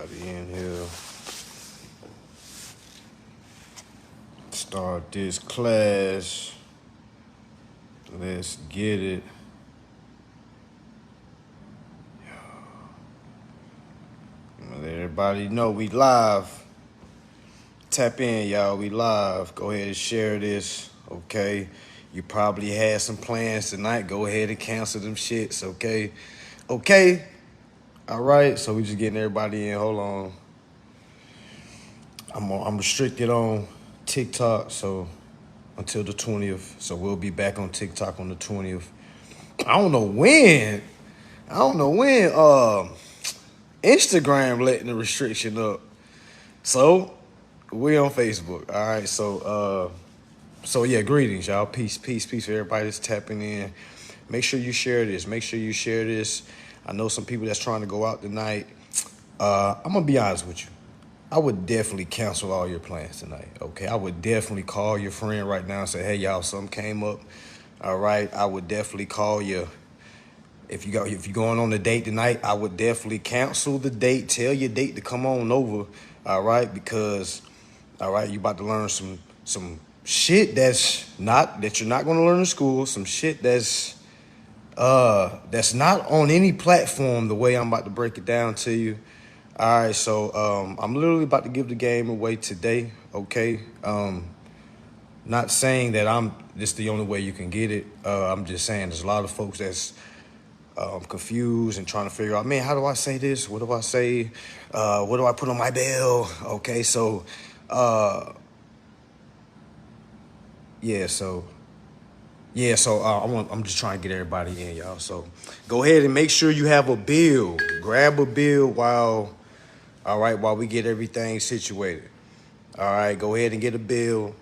everybody in here. Start this class. Let's get it. Let everybody know we live. Tap in, y'all. We live. Go ahead and share this, okay? You probably had some plans tonight. Go ahead and cancel them shits, okay? Okay. All right. So we just getting everybody in. Hold on. I'm restricted on TikTok, so until the 20th. So we'll be back on TikTok on the 20th. I don't know when Instagram letting the restriction up. So we on Facebook. All right. So yeah, greetings, y'all. Peace for everybody that's tapping in. Make sure you share this. I know some people that's trying to go out tonight. I'm gonna be honest with you. I would definitely cancel all your plans tonight, okay? I would definitely call your friend right now and say, hey, y'all, something came up, all right? I would definitely call you. If you're going on a date tonight, I would definitely cancel the date. Tell your date to come on over, all right? Because, all right, you about to learn some shit that you're not going to learn in school, some shit that's not on any platform the way I'm about to break it down to you. All right, so I'm literally about to give the game away today, okay? Not saying that this the only way you can get it. I'm just saying there's a lot of folks that's confused and trying to figure out, man, how do I say this? What do I say? What do I put on my bill? Okay, so, I'm just trying to get everybody in, y'all. So go ahead and make sure you have a bill. Grab a bill while we get everything situated. All right, go ahead and get a bill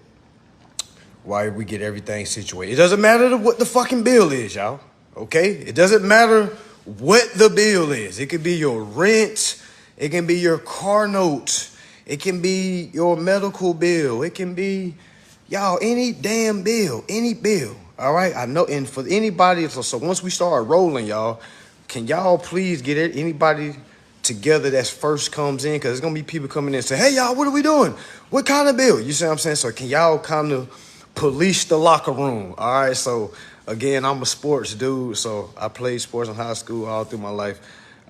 while we get everything situated. It doesn't matter what the fucking bill is, y'all. Okay? It doesn't matter what the bill is. It could be your rent. It can be your car note. It can be your medical bill. It can be, y'all, any damn bill. Any bill. All right? I know, and for anybody, so once we start rolling, y'all, can y'all please get anybody together that first comes in, because there's going to be people coming in and say, hey, y'all, what are we doing? What kind of bill? You see what I'm saying? So can y'all kind of police the locker room? All right, so again, I'm a sports dude, so I played sports in high school all through my life.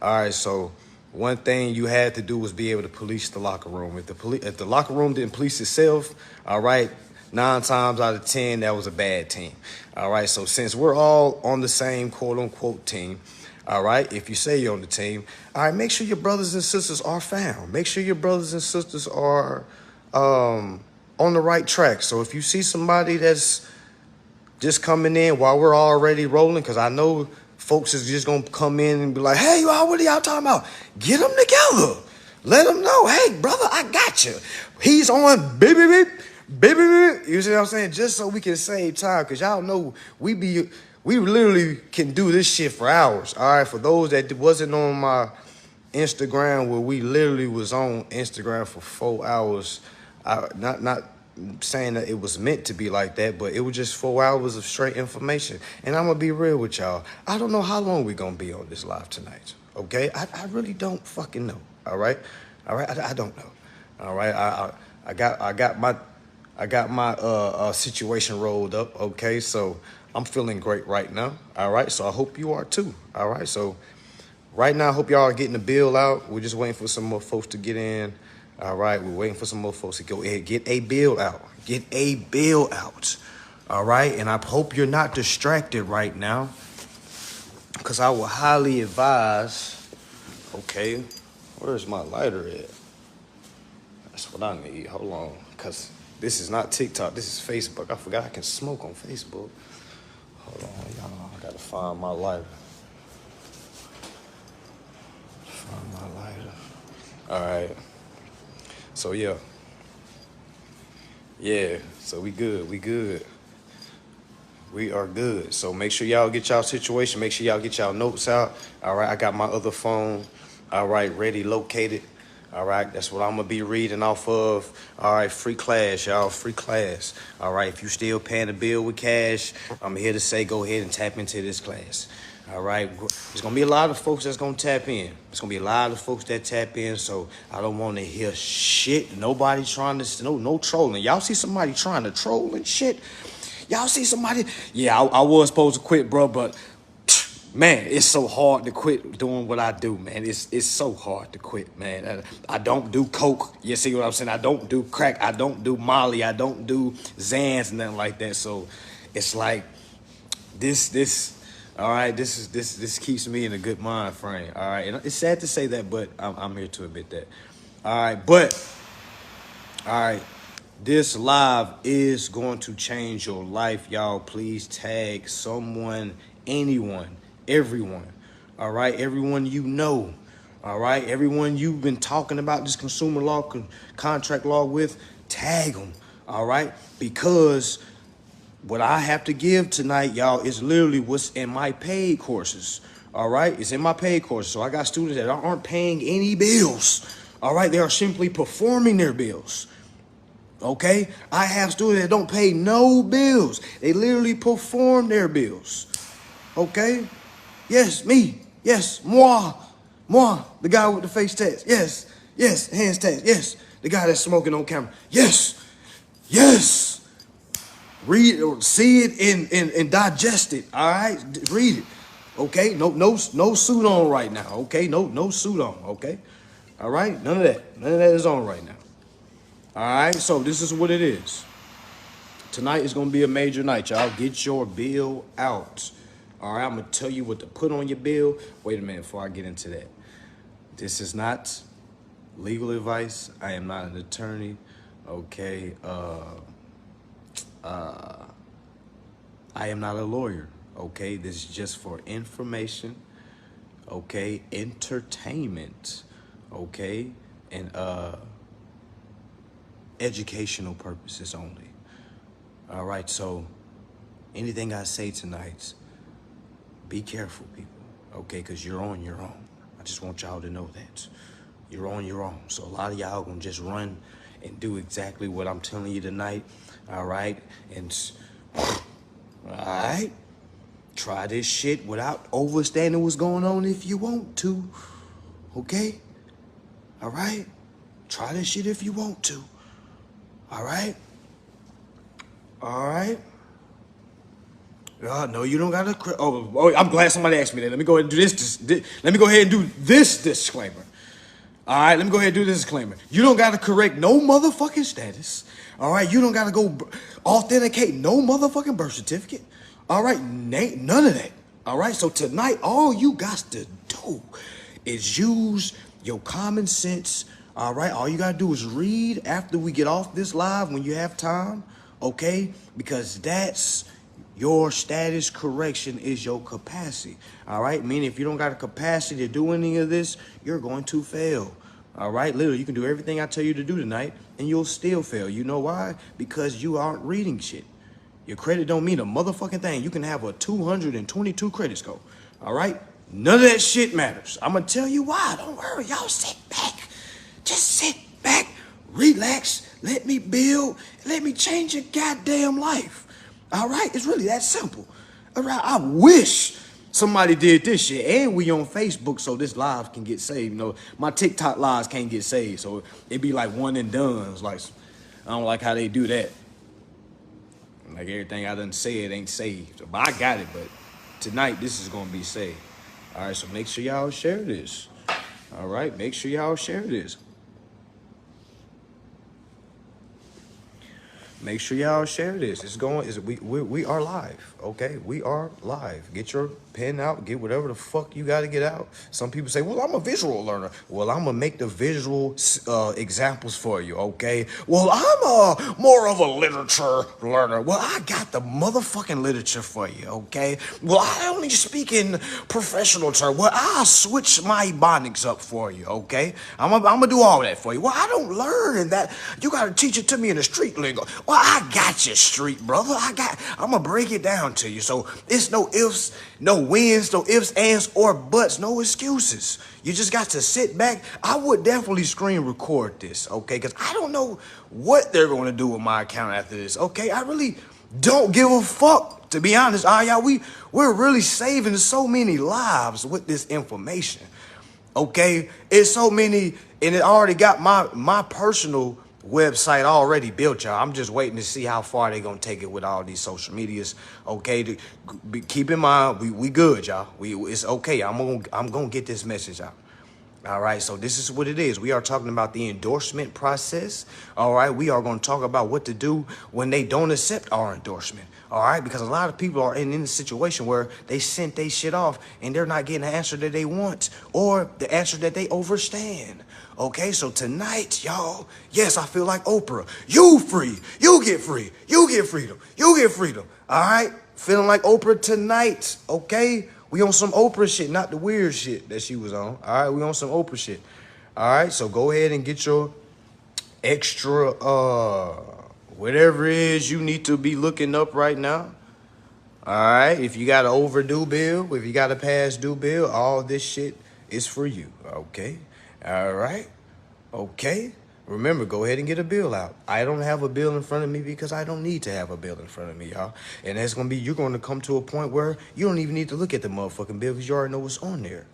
All right, so one thing you had to do was be able to police the locker room. If the locker room didn't police itself, all right, 9 times out of 10, that was a bad team. All right, so since we're all on the same quote-unquote team, all right, if you say you're on the team, all right, make sure your brothers and sisters are found. Make sure your brothers and sisters are on the right track. So if you see somebody that's just coming in while we're already rolling, because I know folks is just going to come in and be like, hey, y'all, what are y'all talking about? Get them together. Let them know, hey, brother, I got you. He's on baby. You see what I'm saying? Just so we can save time, because y'all know we literally can do this shit for hours. All right, for those that wasn't on my Instagram, where we literally was on Instagram for 4 hours, not saying that it was meant to be like that, but it was just 4 hours of straight information. And I'm gonna be real with y'all. I don't know how long we're gonna be on this live tonight. Okay, I really don't fucking know. All right, I don't know. All right, I got my situation rolled up. Okay, so I'm feeling great right now. All right, so I hope you are too. All right, so right now I hope y'all are getting the bill out. We're just waiting for some more folks to get in. All right, we're waiting for some more folks to go ahead, get a bill out. Get a bill out. All right, and I hope you're not distracted right now, because I will highly advise. Okay, where's my lighter at? That's what I need. Hold on, because this is not TikTok. This is Facebook. I forgot I can smoke on Facebook. Hold on, y'all. I gotta find my lighter. All right. So yeah, so we good. We are good. So make sure y'all get y'all situation. Make sure y'all get y'all notes out. All right, I got my other phone, all right, ready, located. All right, that's what I'm going to be reading off of. All right, free class, y'all, free class. All right, if you still paying the bill with cash, I'm here to say go ahead and tap into this class. All right, there's gonna be a lot of folks that's gonna tap in. It's gonna be a lot of folks that tap in. So I don't want to hear shit. Nobody trying to no trolling. Y'all see somebody trying to troll and shit? Y'all see somebody? Yeah, I was supposed to quit, bro, but man, it's so hard to quit doing what I do, man. It's so hard to quit, man. I don't do coke. You see what I'm saying? I don't do crack. I don't do Molly. I don't do Zans, nothing like that. So it's like this. All right, this keeps me in a good mind frame. All right, and it's sad to say that, but I'm here to admit that. All right, all right, this live is going to change your life, y'all. Please tag someone, anyone, everyone. All right, everyone you know. All right, everyone you've been talking about this consumer law, contract law with, tag them. All right, because what I have to give tonight, y'all, is literally what's in my paid courses. All right, it's in my paid courses. So I got students that aren't paying any bills. All right, they are simply performing their bills. Okay, I have students that don't pay no bills. They literally perform their bills. Okay, yes, me. Yes, moi, the guy with the face tats. Yes, hands tats. Yes, the guy that's smoking on camera. Yes. Read or see it and digest it. All right, read it. Okay, no suit on right now. Okay, no suit on. Okay, all right, none of that is on right now. All right, so this is what it is. Tonight is gonna be a major night, y'all. Get your bill out. All right, I'm gonna tell you what to put on your bill. Wait a minute before I get into that. This is not legal advice. I am not an attorney. Okay. I am not a lawyer, okay? This is just for information, okay? Entertainment, okay? And educational purposes only. All right, so anything I say tonight, be careful, people, okay? Because you're on your own. I just want y'all to know that. You're on your own. So a lot of y'all gonna just run and do exactly what I'm telling you tonight. All right, and all right, try this shit without understanding what's going on if you want to. Okay, all right, try this shit if you want to. All right, no, you don't gotta. Oh, I'm glad somebody asked me that. Let me go ahead and do this. Let me go ahead and do this disclaimer. All right, let me go ahead and do this disclaimer. You don't got to correct no motherfucking status. All right, you don't got to go authenticate no motherfucking birth certificate. All right, none of that. All right, so tonight, all you got to do is use your common sense. All right, all you got to do is read after we get off this live when you have time. Okay, because that's your status correction is your capacity. All right, meaning if you don't got a capacity to do any of this, you're going to fail. All right, literally, you can do everything I tell you to do tonight, and you'll still fail. You know why? Because you aren't reading shit. Your credit don't mean a motherfucking thing. You can have a 222 credit score. All right, none of that shit matters. I'm gonna tell you why. Don't worry, y'all sit back. Just sit back, relax, let me build, let me change your goddamn life. All right, it's really that simple. All right, I wish somebody did this shit, and we on Facebook, so this live can get saved. You know, my TikTok lives can't get saved, so it be like one and done. It's like, I don't like how they do that. Like everything I done said ain't saved, but I got it. But tonight, this is gonna be saved. All right, so make sure y'all share this. All right, make sure y'all share this. Make sure y'all share this. It's going. We are live. Okay, we are live. Get your pen out. Get whatever the fuck you got to get out. Some people say, "Well, I'm a visual learner." Well, I'm gonna make the visual examples for you. Okay. Well, I'm more of a literature learner. Well, I got the motherfucking literature for you. Okay. Well, I only speak in professional terms. Well, I'll switch my ebonics up for you. Okay. I'm gonna do all that for you. Well, I don't learn in that. You gotta teach it to me in the street lingo. Well, I got you, street brother. I'm gonna break it down to you. So it's no ifs, no wins, no ifs, ands, or buts, no excuses. You just got to sit back. I would definitely screen record this, okay? Because I don't know what they're gonna do with my account after this, okay? I really don't give a fuck. To be honest, y'all, we're really saving so many lives with this information. Okay, it's so many, and it already got my personal website already built, y'all. I'm just waiting to see how far they gonna take it with all these social medias. Okay, keep in mind we good, y'all. It's okay. I'm gonna get this message out. All right, so this is what it is. We are talking about the endorsement process. All right, we are going to talk about what to do when they don't accept our endorsement. All right, because a lot of people are in a situation where they sent their shit off and they're not getting the answer that they want or the answer that they understand. Okay, so tonight, y'all, yes, I feel like Oprah. You free, you get free, you get freedom, you get freedom. All right, feeling like Oprah tonight. Okay. We on some Oprah shit, not the weird shit that she was on. All right, we on some Oprah shit. All right, so go ahead and get your extra, whatever it is you need to be looking up right now. All right, if you got an overdue bill, if you got a past due bill, all this shit is for you. Okay, all right, okay. Remember, go ahead and get a bill out. I don't have a bill in front of me because I don't need to have a bill in front of me, y'all. And that's going to be, you're going to come to a point where you don't even need to look at the motherfucking bill because you already know what's on there.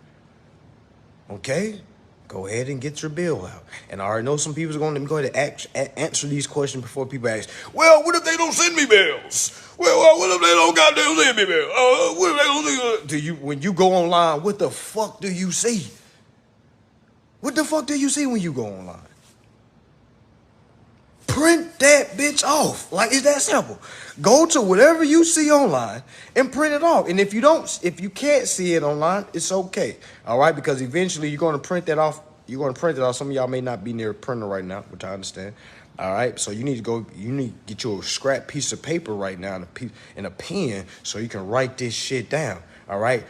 Okay? Go ahead and get your bill out. And I already know some people are going to go ahead and answer these questions before people ask, well, what if they don't send me bills? Well, what if they don't goddamn send me bills? What if they don't do you, when you go online, what the fuck do you see? What the fuck do you see when you go online? Print that bitch off. Like, it's that simple. Go to whatever you see online and print it off. And if you can't see it online, it's okay. All right, because eventually you're going to print that off. You're going to print it off. Some of y'all may not be near a printer right now, which I understand. All right, so you need to get you a scrap piece of paper right now and a pen so you can write this shit down. All right,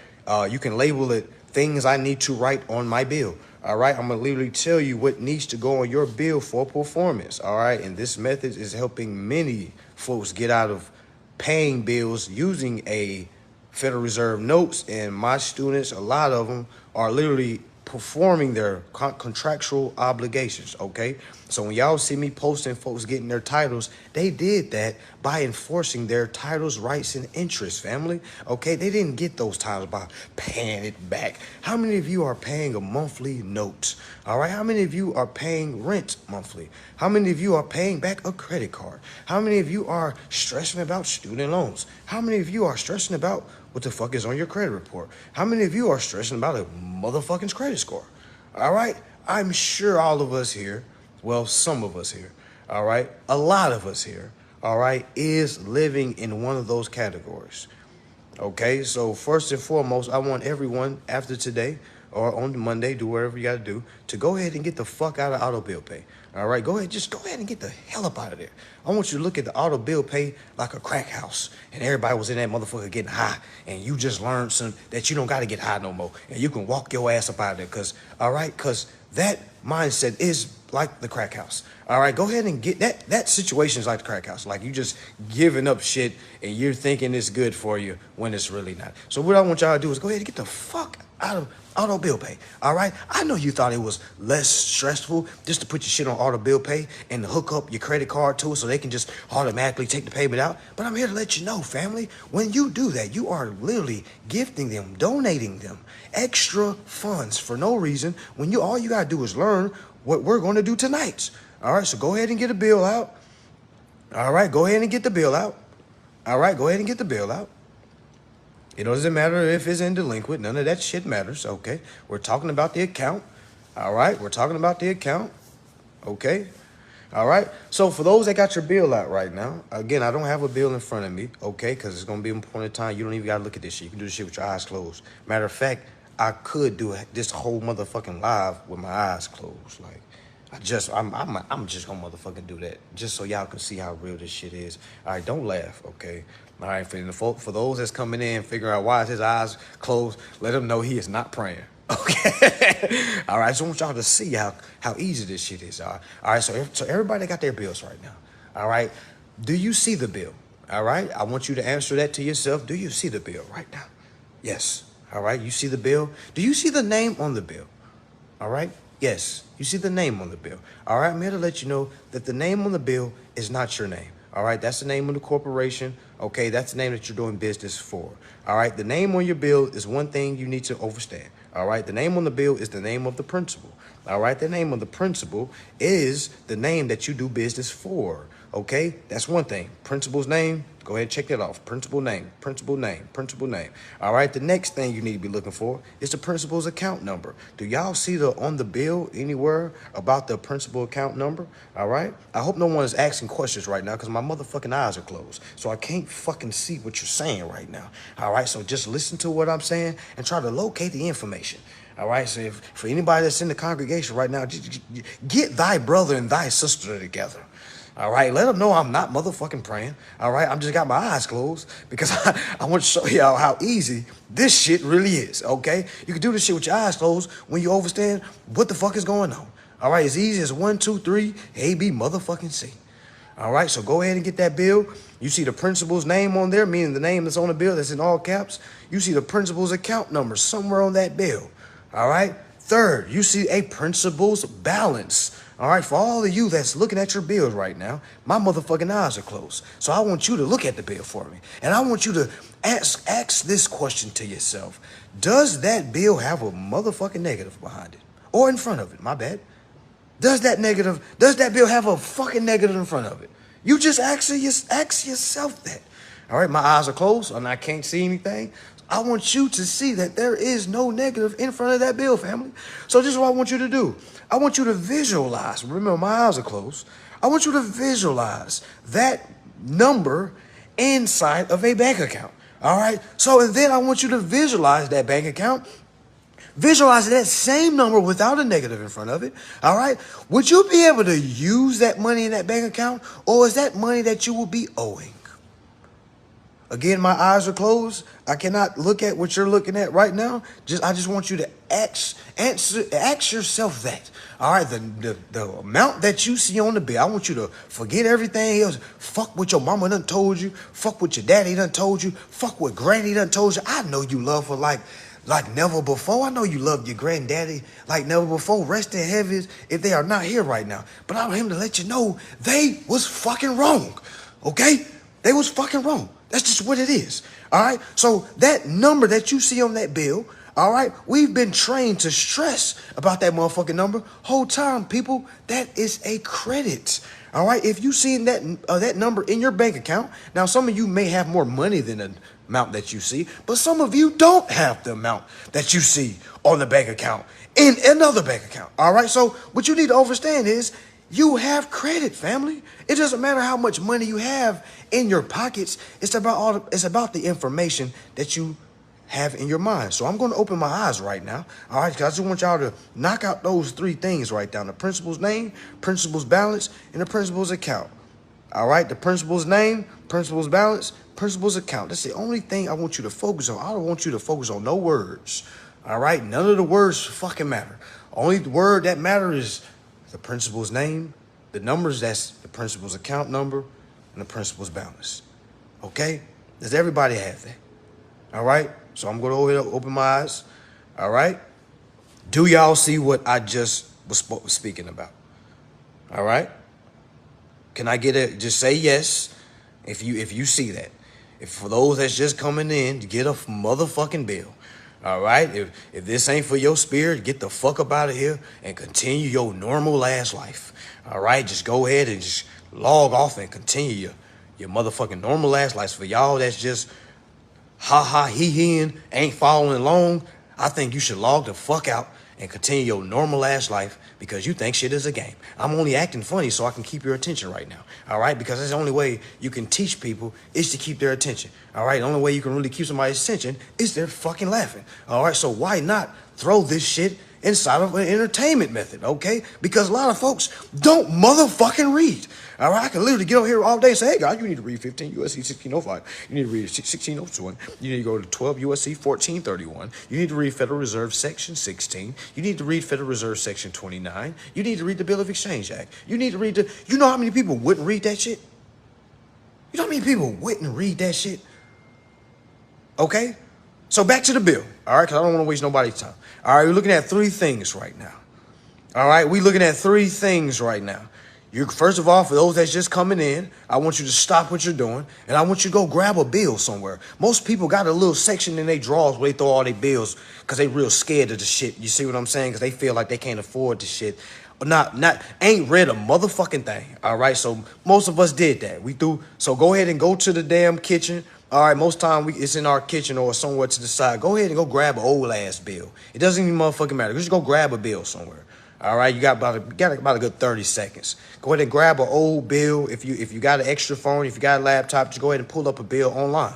you can label it things I need to write on my bill. All right, I'm going to literally tell you what needs to go on your bill for performance. All right, and this method is helping many folks get out of paying bills using a Federal Reserve notes. And my students, a lot of them are literally performing their contractual obligations, okay? So when y'all see me posting folks getting their titles, they did that by enforcing their titles, rights, and interests, family, okay? They didn't get those titles by paying it back. How many of you are paying a monthly note, all right? How many of you are paying rent monthly? How many of you are paying back a credit card? How many of you are stressing about student loans? How many of you are stressing about what the fuck is on your credit report? How many of you are stressing about a motherfucking credit score? All right? I'm sure all of us here, well, some of us here, all right, a lot of us here, all right, is living in one of those categories. Okay, so first and foremost, I want everyone after today or on Monday, do whatever you got to do, to go ahead and get the fuck out of auto bill pay. All right, just go ahead and get the hell up out of there. I want you to look at the auto bill pay like a crack house, and everybody was in that motherfucker getting high, and you just learned that you don't got to get high no more, and you can walk your ass up out of there, because that mindset is like the crack house. All right, go ahead and get that situation is like the crack house. Like you just giving up shit and you're thinking it's good for you when it's really not. So what I want y'all to do is go ahead and get the fuck out of auto bill pay. All right, I know you thought it was less stressful just to put your shit on auto bill pay and to hook up your credit card to it so they can just automatically take the payment out. But I'm here to let you know, family, when you do that, you are literally gifting them, donating them extra funds for no reason when all you gotta do is learn what we're going to do tonight. All right, so go ahead and get a bill out. All right, go ahead and get the bill out. All right, go ahead and get the bill out. It doesn't matter if it's in delinquent. None of that shit matters, okay? We're talking about the account. All right, we're talking about the account, okay? All right, so for those that got your bill out right now, again, I don't have a bill in front of me, okay? Because it's going to be a point in time. You don't even got to look at this shit. You can do this shit with your eyes closed. Matter of fact, I could do this whole motherfucking live with my eyes closed. Like, I'm just gonna motherfucking do that just so y'all can see how real this shit is. All right, don't laugh, okay? All right, for those that's coming in, figuring out why is his eyes closed, let him know he is not praying. Okay. All right. So I want y'all to see how easy this shit is. All right. So everybody got their bills right now. All right. Do you see the bill? All right. I want you to answer that to yourself. Do you see the bill right now? Yes. All right. You see the bill? Do you see the name on the bill? All right. Yes. You see the name on the bill. All right. I'm here to let you know that the name on the bill is not your name. All right, that's the name of the corporation. Okay, that's the name that you're doing business for. All right, the name on your bill is one thing you need to understand. All right, the name on the bill is the name of the principal. All right, the name of the principal is the name that you do business for. Okay, that's one thing. Principal's name, go ahead and check that off. Principal name, principal name, principal name. All right, the next thing you need to be looking for is the principal's account number. Do y'all see on the bill anywhere about the principal account number? All right, I hope no one is asking questions right now because my motherfucking eyes are closed. So I can't fucking see what you're saying right now. All right, so just listen to what I'm saying and try to locate the information. All right, so if for anybody that's in the congregation right now, just get thy brother and thy sister together. All right, let them know I'm not motherfucking praying. All right, I'm just got my eyes closed because I want to show y'all how easy this shit really is, okay? You can do this shit with your eyes closed when you understand what the fuck is going on. All right, as easy as 1, 2, 3, A, B, motherfucking C. All right, so go ahead and get that bill. You see the principal's name on there, meaning the name that's on the bill that's in all caps. You see the principal's account number somewhere on that bill. All right, third, you see a principal's balance. All right, for all of you that's looking at your bills right now, my motherfucking eyes are closed. So I want you to look at the bill for me. And I want you to ask this question to yourself. Does that bill have a motherfucking negative behind it? Or in front of it, my bad. Does that bill have a fucking negative in front of it? You just ask yourself that. All right, my eyes are closed and I can't see anything. I want you to see that there is no negative in front of that bill, family. So this is what I want you to do. I want you to visualize. Remember, my eyes are closed. I want you to visualize that number inside of a bank account. All right. So, and then I want you to visualize that bank account. Visualize that same number without a negative in front of it. All right. Would you be able to use that money in that bank account, or is that money that you will be owing? Again, my eyes are closed. I cannot look at what you're looking at right now. I just want you to ask yourself that. All right, the amount that you see on the bill, I want you to forget everything else. Fuck what your mama done told you. Fuck what your daddy done told you. Fuck what granny done told you. I know you love her like never before. I know you love your granddaddy like never before. Rest in heaven if they are not here right now. But I want him to let you know they was fucking wrong. Okay? They was fucking wrong. That's just what it is. All right. So that number that you see on that bill, all right, we've been trained to stress about that motherfucking number whole time, people. That is a credit. All right. If you see that number in your bank account, now some of you may have more money than the amount that you see, but some of you don't have the amount that you see on the bank account in another bank account. All right. So what you need to understand is you have credit, family. It doesn't matter how much money you have in your pockets. It's about the information that you have in your mind. So I'm going to open my eyes right now. All right, because I just want y'all to knock out those three things right down: the principal's name, principal's balance, and the principal's account. All right, the principal's name, principal's balance, principal's account. That's the only thing I want you to focus on. I don't want you to focus on no words. All right, none of the words fucking matter. Only the word that matters is the principal's name, the numbers, that's the principal's account number, and the principal's balance. Okay? Does everybody have that? All right? So I'm going to go ahead and open my eyes. All right? Do y'all see what I just was speaking about? All right? Can I get just say yes if you see that? If for those that's just coming in, get a motherfucking bill. All right, if this ain't for your spirit, get the fuck up out of here and continue your normal ass life. All right, just go ahead and just log off and continue your motherfucking normal ass life. For y'all that's just he ain't following along, I think you should log the fuck out and continue your normal ass life because you think shit is a game. I'm only acting funny so I can keep your attention right now. All right, because that's the only way you can teach people is to keep their attention. All right, the only way you can really keep somebody's attention is they're fucking laughing. All right, so why not throw this shit inside of an entertainment method, okay? Because a lot of folks don't motherfucking read. All right, I can literally get over here all day and say, hey, guys, you need to read 15 USC 1605. You need to read 1601. You need to go to 12 USC 1431. You need to read Federal Reserve Section 16. You need to read Federal Reserve Section 29. You need to read the Bill of Exchange Act. You need to read you know how many people wouldn't read that shit? You know how many people wouldn't read that shit? Okay? So back to the bill, all right, because I don't want to waste nobody's time. All right, we're looking at three things right now. All right, we're looking at three things right now. You first of all, for those that's just coming in, I want you to stop what you're doing, and I want you to go grab a bill somewhere. Most people got a little section in their drawers where they throw all their bills because they real scared of the shit. You see what I'm saying? Because they feel like they can't afford the shit. Ain't read a motherfucking thing. All right, so most of us did that. So go ahead and go to the damn kitchen. All right, most time it's in our kitchen or somewhere to the side. Go ahead and go grab an old ass bill. It doesn't even motherfucking matter. Just go grab a bill somewhere. All right, you got about a good 30 seconds. Go ahead and grab an old bill. If you got an extra phone, if you got a laptop, just go ahead and pull up a bill online.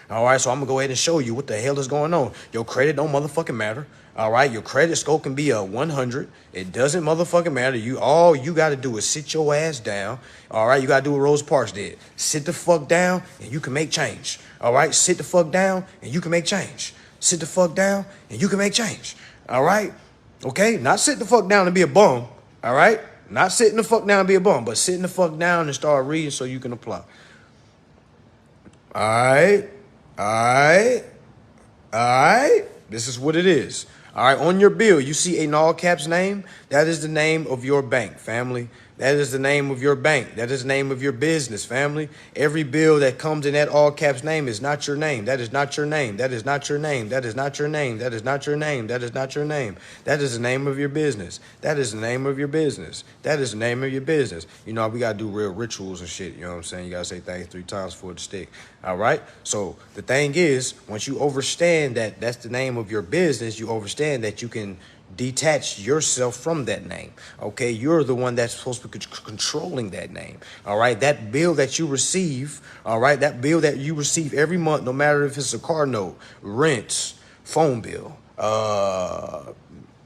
All right, so I'm gonna go ahead and show you what the hell is going on. Your credit don't motherfucking matter. All right, your credit score can be a 100. It doesn't motherfucking matter. All you got to do is sit your ass down. All right, you got to do what Rosa Parks did. Sit the fuck down and you can make change. All right, sit the fuck down and you can make change. Sit the fuck down and you can make change. All right, okay, not sit the fuck down and be a bum. All right, not sitting the fuck down and be a bum, but sitting the fuck down and start reading so you can apply. All right, all right, all right. This is what it is. All right, on your bill, you see an all caps name. That is the name of your bank, family. That is the name of your bank. That is the name of your business, family. Every bill that comes in that all caps name is not your name. That is not your name. That is not your name. That is not your name. That is not your name. That is not your name. That is the name of your business. That is the name of your business. That is the name of your business. You know, we got to do real rituals and shit. You know what I'm saying? You got to say things 3 times for it to stick. All right? So the thing is, once you understand that that's the name of your business, you understand that you can detach yourself from that name. Okay, you're the one that's supposed to be controlling that name. All right, that bill that you receive, all right, that bill that you receive every month, no matter if it's a car note, rent, phone bill,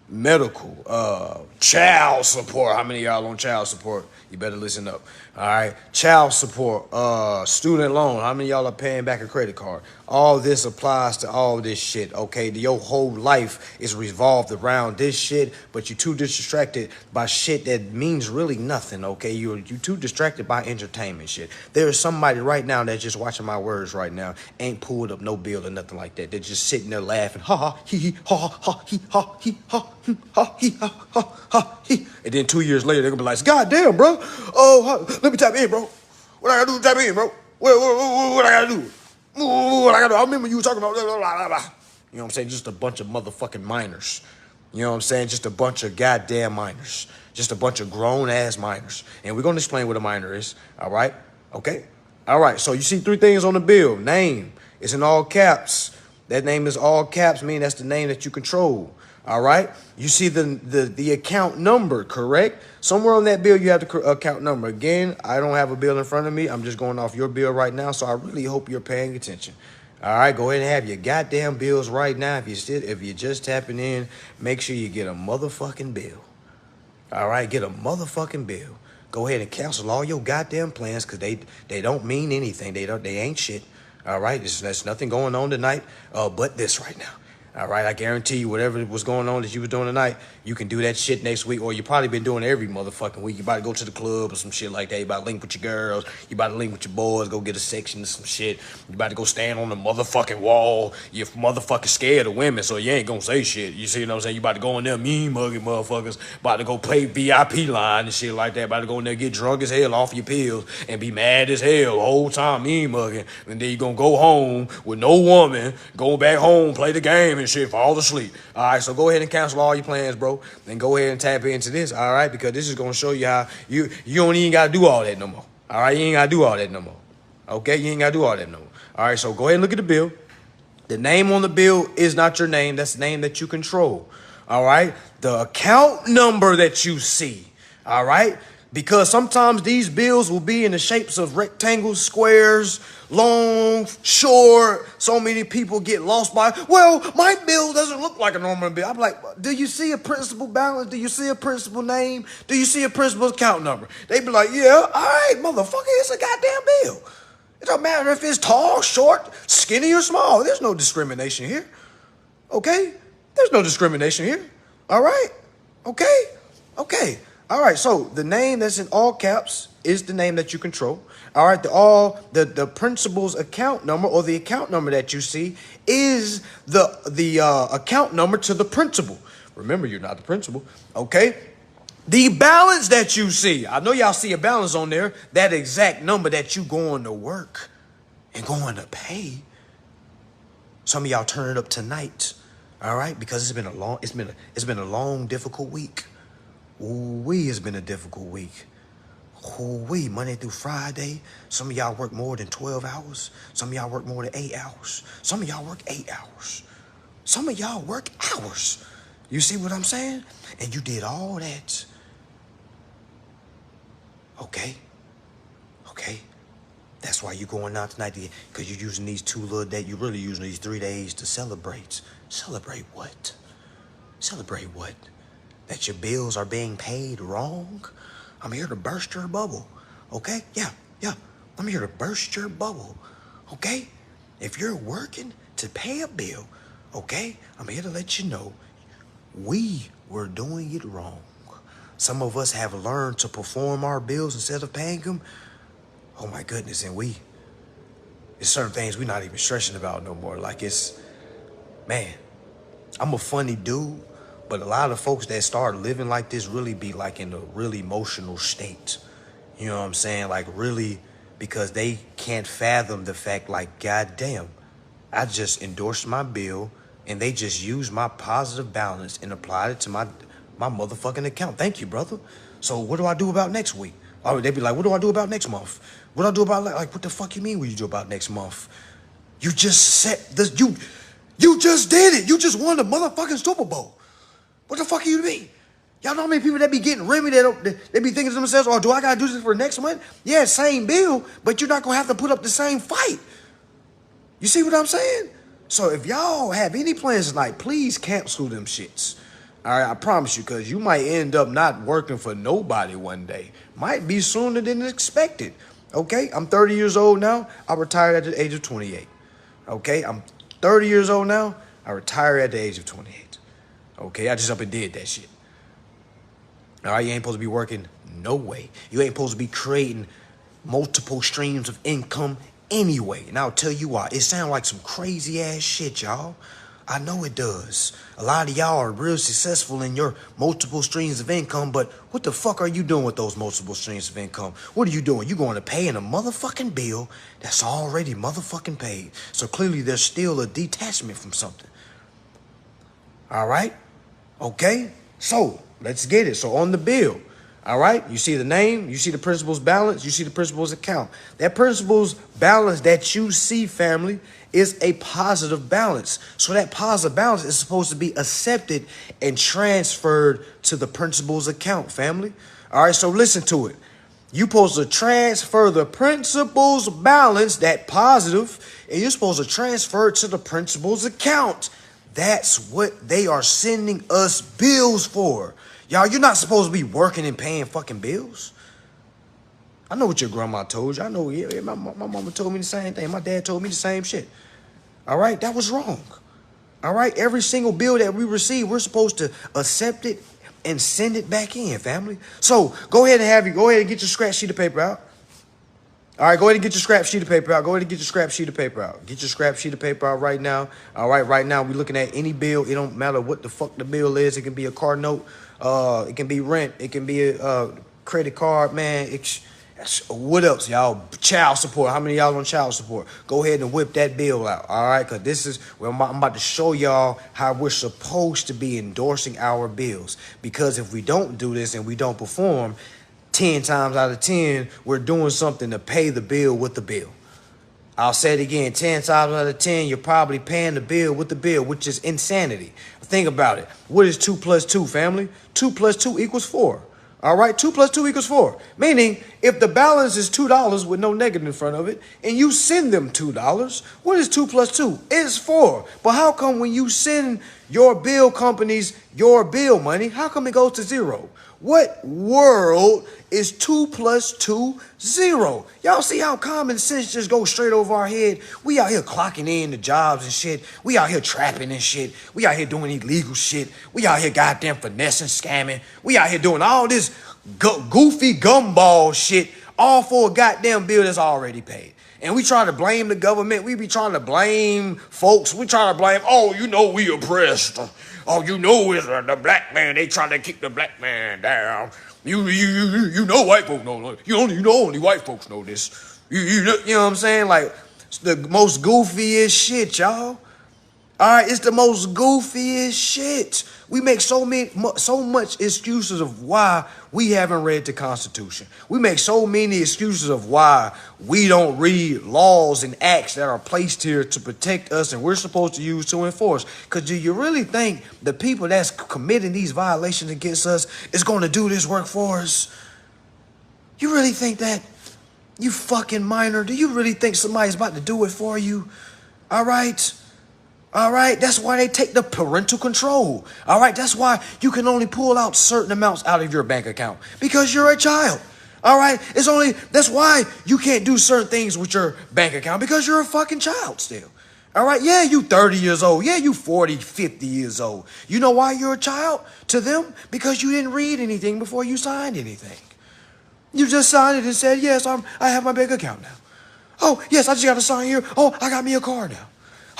medical, child support. How many of y'all on child support? You better listen up. All right, child support, student loan. How many of y'all are paying back a credit card? All this applies to all this shit, okay? Your whole life is revolved around this shit, but you're too distracted by shit that means really nothing, okay? You're too distracted by entertainment shit. There is somebody right now that's just watching my words right now, ain't pulled up no bill or nothing like that. They're just sitting there laughing, ha ha, hee hee, ha ha, hee ha, hee ha, ha hee ha, ha hee. And then 2 years later, they're gonna be like, God damn, bro. Oh, let me tap in, bro. What I gotta do to tap in, bro? What I gotta do? What I gotta do? I remember you were talking about blah, blah, blah, blah. You know what I'm saying? Just a bunch of motherfucking minors. You know what I'm saying? Just a bunch of goddamn minors. Just a bunch of grown-ass minors. And we're gonna explain what a minor is, all right? Okay? All right, so you see 3 things on the bill. Name is in all caps. That name is all caps, meaning that's the name that you control. All right, you see the account number, correct? Somewhere on that bill, you have the account number. Again, I don't have a bill in front of me. I'm just going off your bill right now, so I really hope you're paying attention. All right, go ahead and have your goddamn bills right now. If you're just tapping in, make sure you get a motherfucking bill. All right, get a motherfucking bill. Go ahead and cancel all your goddamn plans because they don't mean anything. They ain't shit. All right, there's nothing going on tonight but this right now. All right, I guarantee you whatever was going on that you was doing tonight, you can do that shit next week, or you probably been doing it every motherfucking week. You about to go to the club or some shit like that. You about to link with your girls. You about to link with your boys, go get a section of some shit. You about to go stand on the motherfucking wall. You're motherfucking scared of women, so you ain't gonna say shit. You see what I'm saying? You about to go in there mean mugging motherfuckers. About to go play VIP line and shit like that. About to go in there get drunk as hell off your pills and be mad as hell the whole time mean mugging. And then you gonna go home with no woman, go back home, play the game and shit, fall asleep. All right, so go ahead and cancel all your plans, bro. Then go ahead and tap into this, all right? Because this is going to show you how you don't even got to do all that no more. All right, you ain't got to do all that no more. Okay, you ain't got to do all that no more. All right, so go ahead and look at the bill. The name on the bill is not your name. That's the name that you control. All right, the account number that you see, all right? Because sometimes these bills will be in the shapes of rectangles, squares, long, short. So many people get lost by, well, my bill doesn't look like a normal bill. I'm like, do you see a principal balance? Do you see a principal name? Do you see a principal account number? They be like, yeah, all right, motherfucker, it's a goddamn bill. It don't matter if it's tall, short, skinny, or small. There's no discrimination here. Okay? There's no discrimination here. All right? Okay? Okay. All right, so the name that's in all caps is the name that you control. All right, the principal's account number, or the account number that you see, is the account number to the principal. Remember, you're not the principal, okay? The balance that you see, I know y'all see a balance on there, that exact number that you going to work and going to pay. Some of y'all turn it up tonight, all right? Because it's been a long, difficult week. Ooh-wee, it's been a difficult week. Ooh-wee, Monday through Friday. Some of y'all work more than 12 hours. Some of y'all work more than 8 hours. Some of y'all work 8 hours. Some of y'all work hours. You see what I'm saying? And you did all that. Okay. That's why you going out tonight, because you're using these 2 little days. You're really using these 3 days to celebrate. Celebrate what? Celebrate what? That your bills are being paid wrong? I'm here to burst your bubble. Okay? Yeah. I'm here to burst your bubble. Okay? If you're working to pay a bill, okay, I'm here to let you know we were doing it wrong. Some of us have learned to perform our bills instead of paying them. Oh my goodness, and it's certain things we're not even stressing about no more. Like man, I'm a funny dude, but a lot of folks that start living like this really be like in a really emotional state. You know what I'm saying? Like really, because they can't fathom the fact like, goddamn, I just endorsed my bill and they just used my positive balance and applied it to my motherfucking account. Thank you, brother. So what do I do about next week? Or they'd be like, what do I do about next month? What do I do about, like, what the fuck you mean what you do about next month? You just said this, you just did it. You just won the motherfucking Super Bowl. What the fuck you mean? Y'all know how many people that be getting Remy they be thinking to themselves, oh, do I gotta do this for next month? Yeah, same bill, but you're not gonna have to put up the same fight. You see what I'm saying? So if y'all have any plans tonight, please cancel them shits. All right, I promise you, because you might end up not working for nobody one day. Might be sooner than expected. Okay, I'm 30 years old now. I retired at the age of 28. Okay, I'm 30 years old now. I retired at the age of 28. Okay, I just up and did that shit. All right, you ain't supposed to be working no way. You ain't supposed to be creating multiple streams of income anyway. And I'll tell you why. It sounds like some crazy ass shit, y'all. I know it does. A lot of y'all are real successful in your multiple streams of income, but what the fuck are you doing with those multiple streams of income? What are you doing? You're going to pay in a motherfucking bill that's already motherfucking paid. So clearly there's still a detachment from something. All right? Okay? So let's get it. So on the bill, all right, you see the name, you see the principal's balance, you see the principal's account. That principal's balance that you see, family, is a positive balance. So that positive balance is supposed to be accepted and transferred to the principal's account, family. All right, so listen to it. You're supposed to transfer the principal's balance, that positive, and you're supposed to transfer it to the principal's account. That's what they are sending us bills for. Y'all, you're not supposed to be working and paying fucking bills. I know what your grandma told you. I know, yeah, my mama told me the same thing. My dad told me the same shit. All right, that was wrong. All right, every single bill that we receive, we're supposed to accept it and send it back in, family. So go ahead and get your scrap sheet of paper out. All right, go ahead and get your scrap sheet of paper out. Go ahead and get your scrap sheet of paper out. Get your scrap sheet of paper out right now. All right, right now we're looking at any bill. It don't matter what the fuck the bill is. It can be a car note. It can be rent. It can be a credit card, man. What else, y'all? Child support. How many of y'all on child support? Go ahead and whip that bill out, all right? Because this is where I'm about to show y'all how we're supposed to be endorsing our bills. Because if we don't do this and we don't perform, 10 times out of 10, we're doing something to pay the bill with the bill. I'll say it again, 10 times out of 10, you're probably paying the bill with the bill, which is insanity. Think about it. What is 2 plus 2, family? 2 plus 2 equals 4. All right, 2 plus 2 equals 4. Meaning, if the balance is $2 with no negative in front of it, and you send them $2, what is 2 plus 2? It's 4. But how come when you send your bill companies your bill money, how come it goes to 0? What world is 2 plus 2 0? Y'all see how common sense just goes straight over our head? We out here clocking in the jobs and shit. We out here trapping and shit. We out here doing illegal shit. We out here goddamn finessing, scamming. We out here doing all this goofy gumball shit, all for a goddamn bill that's already paid. And we try to blame the government. We be trying to blame folks. We try to blame, oh, you know we oppressed. all you know is the black man. They trying to keep the black man down. You know white folks know. You know only white folks know this. You know what I'm saying? Like, it's the most goofiest shit, y'all. All right, it's the most goofiest shit. We make so much excuses of why we haven't read the Constitution. We make so many excuses of why we don't read laws and acts that are placed here to protect us and we're supposed to use to enforce. Because do you really think the people that's committing these violations against us is going to do this work for us? You really think that? You fucking minor. Do you really think somebody's about to do it for you? All right? All right, that's why they take the parental control. All right, that's why you can only pull out certain amounts out of your bank account because you're a child. All right, that's why you can't do certain things with your bank account because you're a fucking child still. All right, yeah, you 30 years old. Yeah, you 40, 50 years old. You know why you're a child to them? Because you didn't read anything before you signed anything. You just signed it and said, yes, I have my bank account now. Oh, yes, I just got to sign here. Oh, I got me a car now.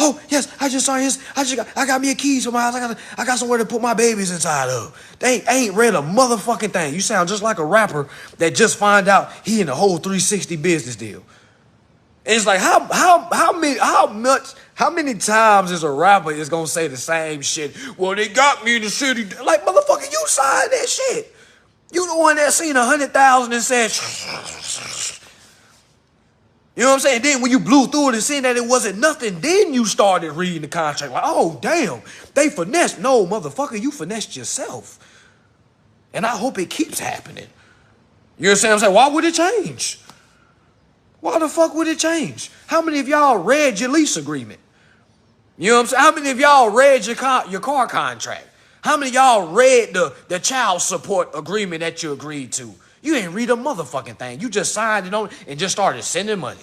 Oh, yes, I just signed his. I got me a keys for my house. I got somewhere to put my babies inside of. They ain't read a motherfucking thing. You sound just like a rapper that just find out he in the whole 360 business deal. And it's like, how many times is a rapper is gonna say the same shit? Well, they got me in the city. Like, motherfucker, you signed that shit. You the one that seen 100,000 and said, you know what I'm saying? Then when you blew through it and seen that it wasn't nothing, then you started reading the contract. Like, oh, damn, they finessed. No, motherfucker, you finessed yourself. And I hope it keeps happening. You understand what I'm saying? Why would it change? Why the fuck would it change? How many of y'all read your lease agreement? You know what I'm saying? How many of y'all read your car contract? How many of y'all read the child support agreement that you agreed to? You ain't read a motherfucking thing. You just signed it on and just started sending money.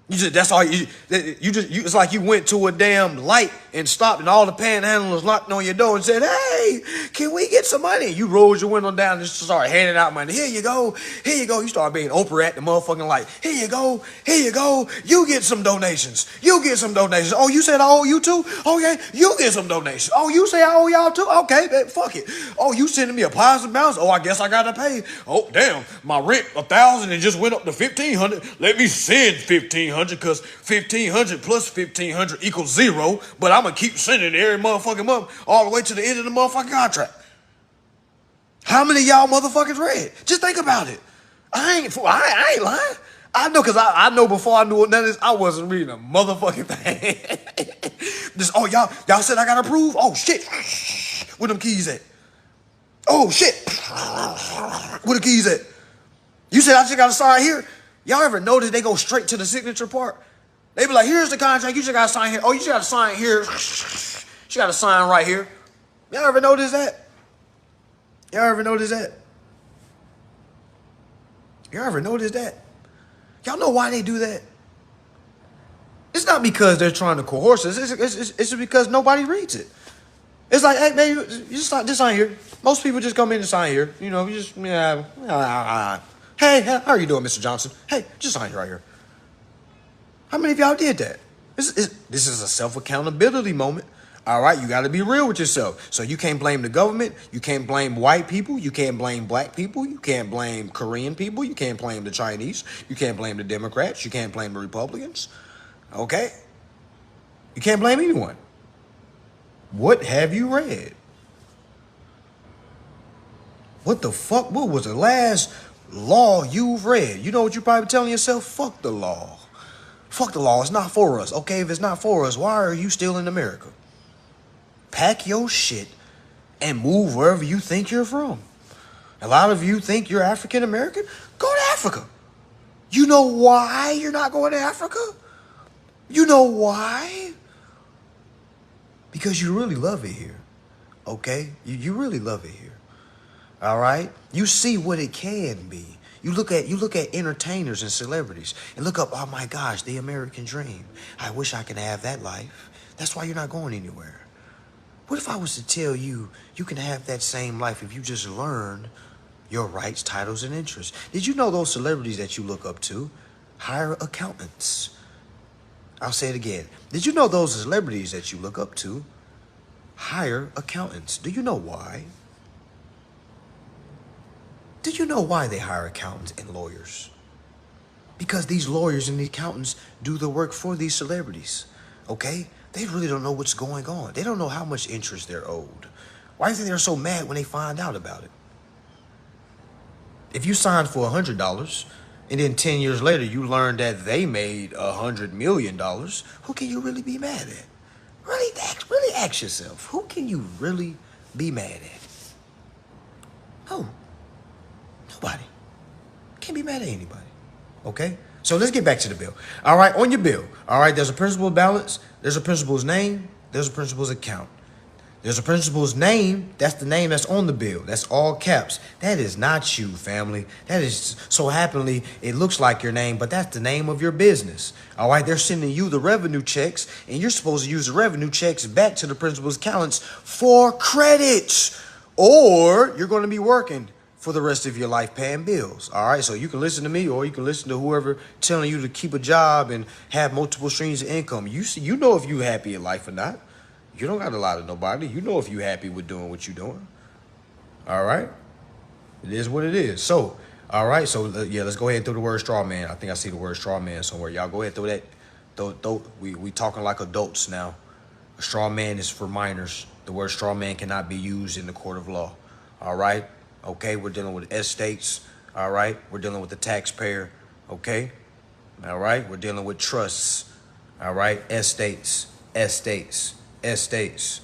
That's all it's like you went to a damn light and stopped and all the panhandlers knocked on your door and said, hey, can we get some money? You rolled your window down and just started handing out money. Here you go. Here you go. You start being Oprah at the motherfucking light. Here you go. Here you go. You get some donations. You get some donations. Oh, you said I owe you too? Okay, you get some donations. Oh, you say I owe y'all too? Okay, then fuck it. Oh, you sending me a positive balance? Oh, I guess I gotta pay. Oh, damn, my rent 1,000 and just went up to 1,500. Let me send 1,500. Because 1,500 plus 1,500 equals 0, but I'm going to keep sending it every motherfucking month all the way to the end of the motherfucking contract. How many of y'all motherfuckers read? Just think about it. I ain't lying. I know because I know before I knew none of this, I wasn't reading a motherfucking thing. Y'all said I got approved? Oh, shit. Where them keys at? Oh, shit. Where the keys at? You said I just got to sign here? Y'all ever notice they go straight to the signature part? They be like, here's the contract. You just got to sign here. Oh, you just got to sign here. You got to sign right here. Y'all ever notice that? Y'all ever notice that? Y'all ever notice that? Y'all know why they do that? It's not because they're trying to coerce us. It's because nobody reads it. It's like, hey, man, you just sign here. Most people just come in and sign here. You know, you just, Hey, how are you doing, Mr. Johnson? Hey, just sign right here. How many of y'all did that? This is a self-accountability moment. All right, you got to be real with yourself. So you can't blame the government. You can't blame white people. You can't blame black people. You can't blame Korean people. You can't blame the Chinese. You can't blame the Democrats. You can't blame the Republicans. Okay? You can't blame anyone. What have you read? What the fuck? What was the last law you've read? You know what you're probably telling yourself? Fuck the law. Fuck the law. It's not for us. Okay, if it's not for us, why are you still in America? Pack your shit and move wherever you think you're from. A lot of you think you're African American. Go to Africa. You know why you're not going to Africa? You know why? Because you really love it here. Okay? You really love it here. All right? You see what it can be. You look at entertainers and celebrities and look up, oh my gosh, the American dream. I wish I could have that life. That's why you're not going anywhere. What if I was to tell you you can have that same life if you just learn your rights, titles, and interests? Did you know those celebrities that you look up to hire accountants? I'll say it again. Did you know those celebrities that you look up to hire accountants. Do you know why? Do you know why they hire accountants and lawyers? Because these lawyers and the accountants do the work for these celebrities, okay? They really don't know what's going on. They don't know how much interest they're owed. Why do you think they're so mad when they find out about it? If you signed for $100 and then 10 years later you learn that they made $100 million, who can you really be mad at? Really ask yourself, who can you really be mad at? Who? Nobody. Can't be mad at anybody. Okay? So let's get back to the bill. All right, on your bill. All right, there's a principal balance. There's a principal's name. There's a principal's account. There's a principal's name. That's the name that's on the bill. That's all caps. That is not you, family. That is so happily, it looks like your name, but that's the name of your business. All right, they're sending you the revenue checks, and you're supposed to use the revenue checks back to the principal's accountants for credits, or you're going to be working for the rest of your life paying bills. All right, so you can listen to me, or you can listen to whoever telling you to keep a job and have multiple streams of income. You know if you happy in life or not. You don't got to lie to nobody. You know if you happy with doing what you're doing. All right, it is what it is. So, all right, so yeah, let's go ahead and throw the word straw man. I think I see the word straw man somewhere. Y'all go ahead and throw that. We talking like adults now. A straw man is for minors. The word straw man cannot be used in the court of law. All right. Okay, we're dealing with estates. All right, we're dealing with the taxpayer. Okay, all right, we're dealing with trusts. All right, estates.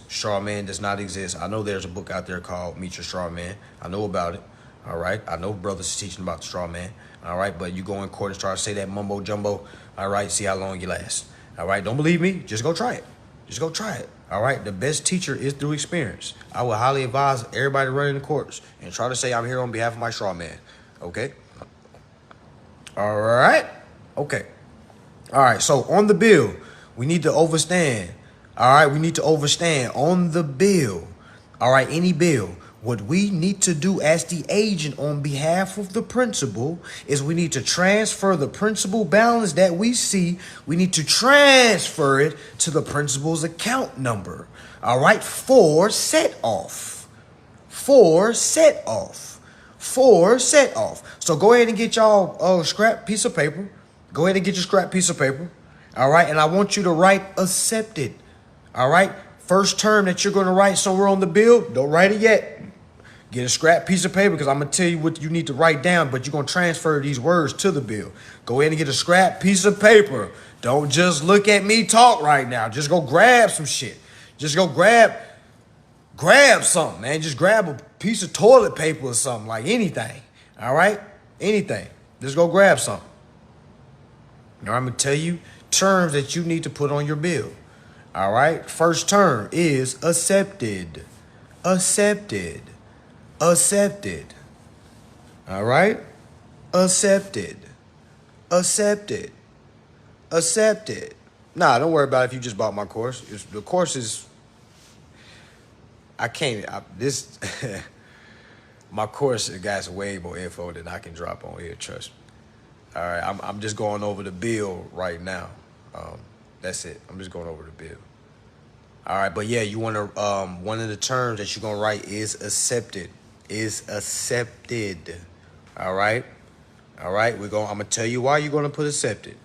Straw man does not exist. I know there's a book out there called Meet Your Straw Man. I know about it. All right, I know brothers teaching about the straw man. All right, but you go in court and try to say that mumbo jumbo. All right, see how long you last. All right, don't believe me? Just go try it. Just go try it. All right, the best teacher is through experience. I would highly advise everybody running the courts and try to say I'm here on behalf of my straw man. Okay? All right? Okay. All right, so on the bill, we need to overstand. All right, we need to overstand on the bill. All right, any bill. What we need to do as the agent on behalf of the principal is we need to transfer the principal balance that we see. We need to transfer it to the principal's account number. All right, for set off. So go ahead and get y'all scrap piece of paper. Go ahead and get your scrap piece of paper. All right, and I want you to write accepted. All right, first term that you're going to write somewhere on the bill, don't write it yet. Get a scrap piece of paper because I'm going to tell you what you need to write down, but you're going to transfer these words to the bill. Go ahead and get a scrap piece of paper. Don't just look at me talk right now. Just go grab some shit. Just go grab something, man. Just grab a piece of toilet paper or something, like anything. All right? Anything. Just go grab something. Now, I'm going to tell you terms that you need to put on your bill. All right? First term is accepted. Accepted. All right? Accepted. Nah, don't worry about it if you just bought my course. The course is, my course got way more info than I can drop on here, trust me. All right, I'm just going over the bill right now. That's it. I'm just going over the bill. All right, but yeah, you want to, one of the terms that you're going to write is accepted. All right. I'm going to tell you why you're going to put accepted.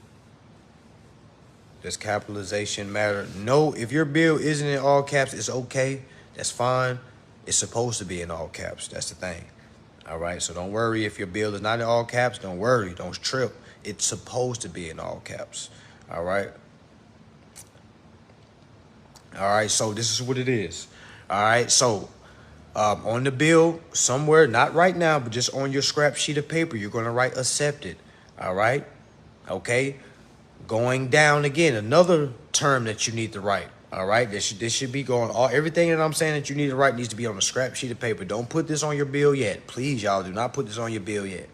Does capitalization matter? No, if your bill isn't in all caps, it's okay. That's fine. It's supposed to be in all caps. That's the thing. All right, so don't worry if your bill is not in all caps. Don't worry. Don't trip. It's supposed to be in all caps. All right. All right, so this is what it is. All right, so on the bill, somewhere, not right now, but just on your scrap sheet of paper, you're going to write accepted. All right, okay. Going down again, another term that you need to write. All right, this should be going. Everything that I'm saying that you need to write needs to be on a scrap sheet of paper. Don't put this on your bill yet, please, y'all. Do not put this on your bill yet.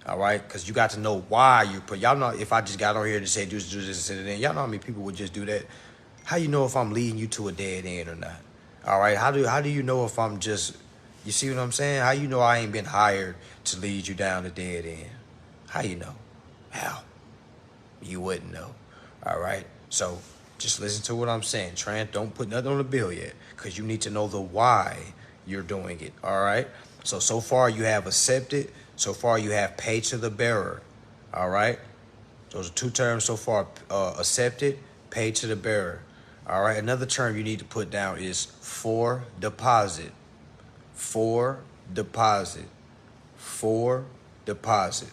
All right, because you got to know why you put. Y'all know if I just got on here to say do this and then y'all know how many people would just do that. How you know if I'm leading you to a dead end or not? All right, how do you know if I'm just, you see what I'm saying? How you know I ain't been hired to lead you down a dead end? How you know? How? You wouldn't know. All right, so Just listen to what I'm saying. Trent, don't put nothing on the bill yet, because you need to know the why you're doing it. All right. So far you have accepted. So far you have paid to the bearer. All right. Those are two terms so far. Accepted, paid to the bearer. All right. Another term you need to put down is for deposit. For deposit. For deposit.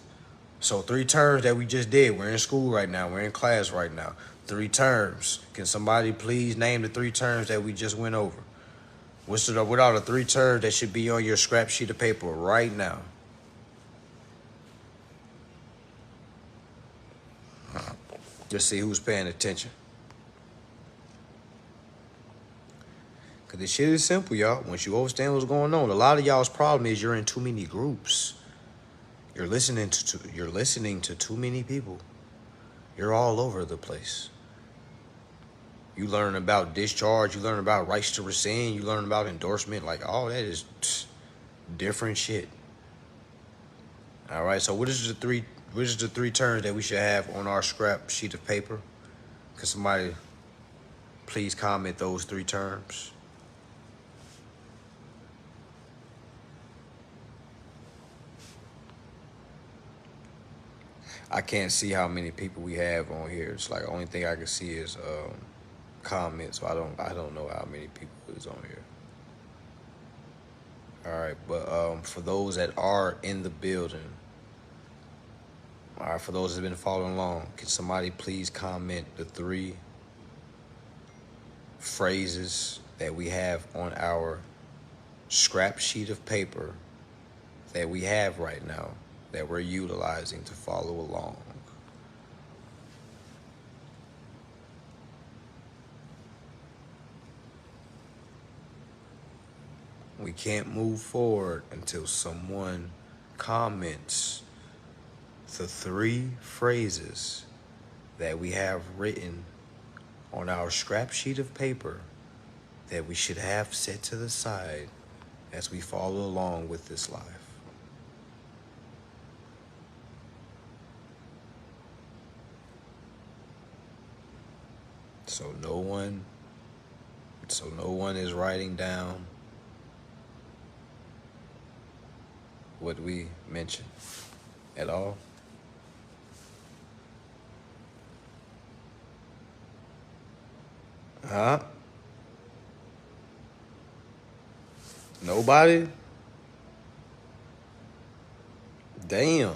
So 3 terms that we just did. We're in school right now. We're in class right now. 3 terms. Can somebody please name the 3 terms that we just went over? What are the 3 terms that should be on your scrap sheet of paper right now? Just see who's paying attention. Because this shit is simple, y'all. Once you understand what's going on, a lot of y'all's problem is you're in too many groups. You're listening to too many people. You're all over the place. You learn about discharge. You learn about rights to rescind. You learn about endorsement. Like, all that is different shit. All right. So what is the three terms that we should have on our scrap sheet of paper? Can somebody please comment those 3 terms? I can't see how many people we have on here. It's like the only thing I can see is comments. So I don't know how many people is on here. All right, but for those that are in the building, all right, for those that have been following along, can somebody please comment the 3 phrases that we have on our scrap sheet of paper that we have right now that we're utilizing to follow along? We can't move forward until someone comments the 3 phrases that we have written on our scrap sheet of paper that we should have set to the side as we follow along with this life. So no one is writing down what we mentioned at all. Huh? Nobody? Damn.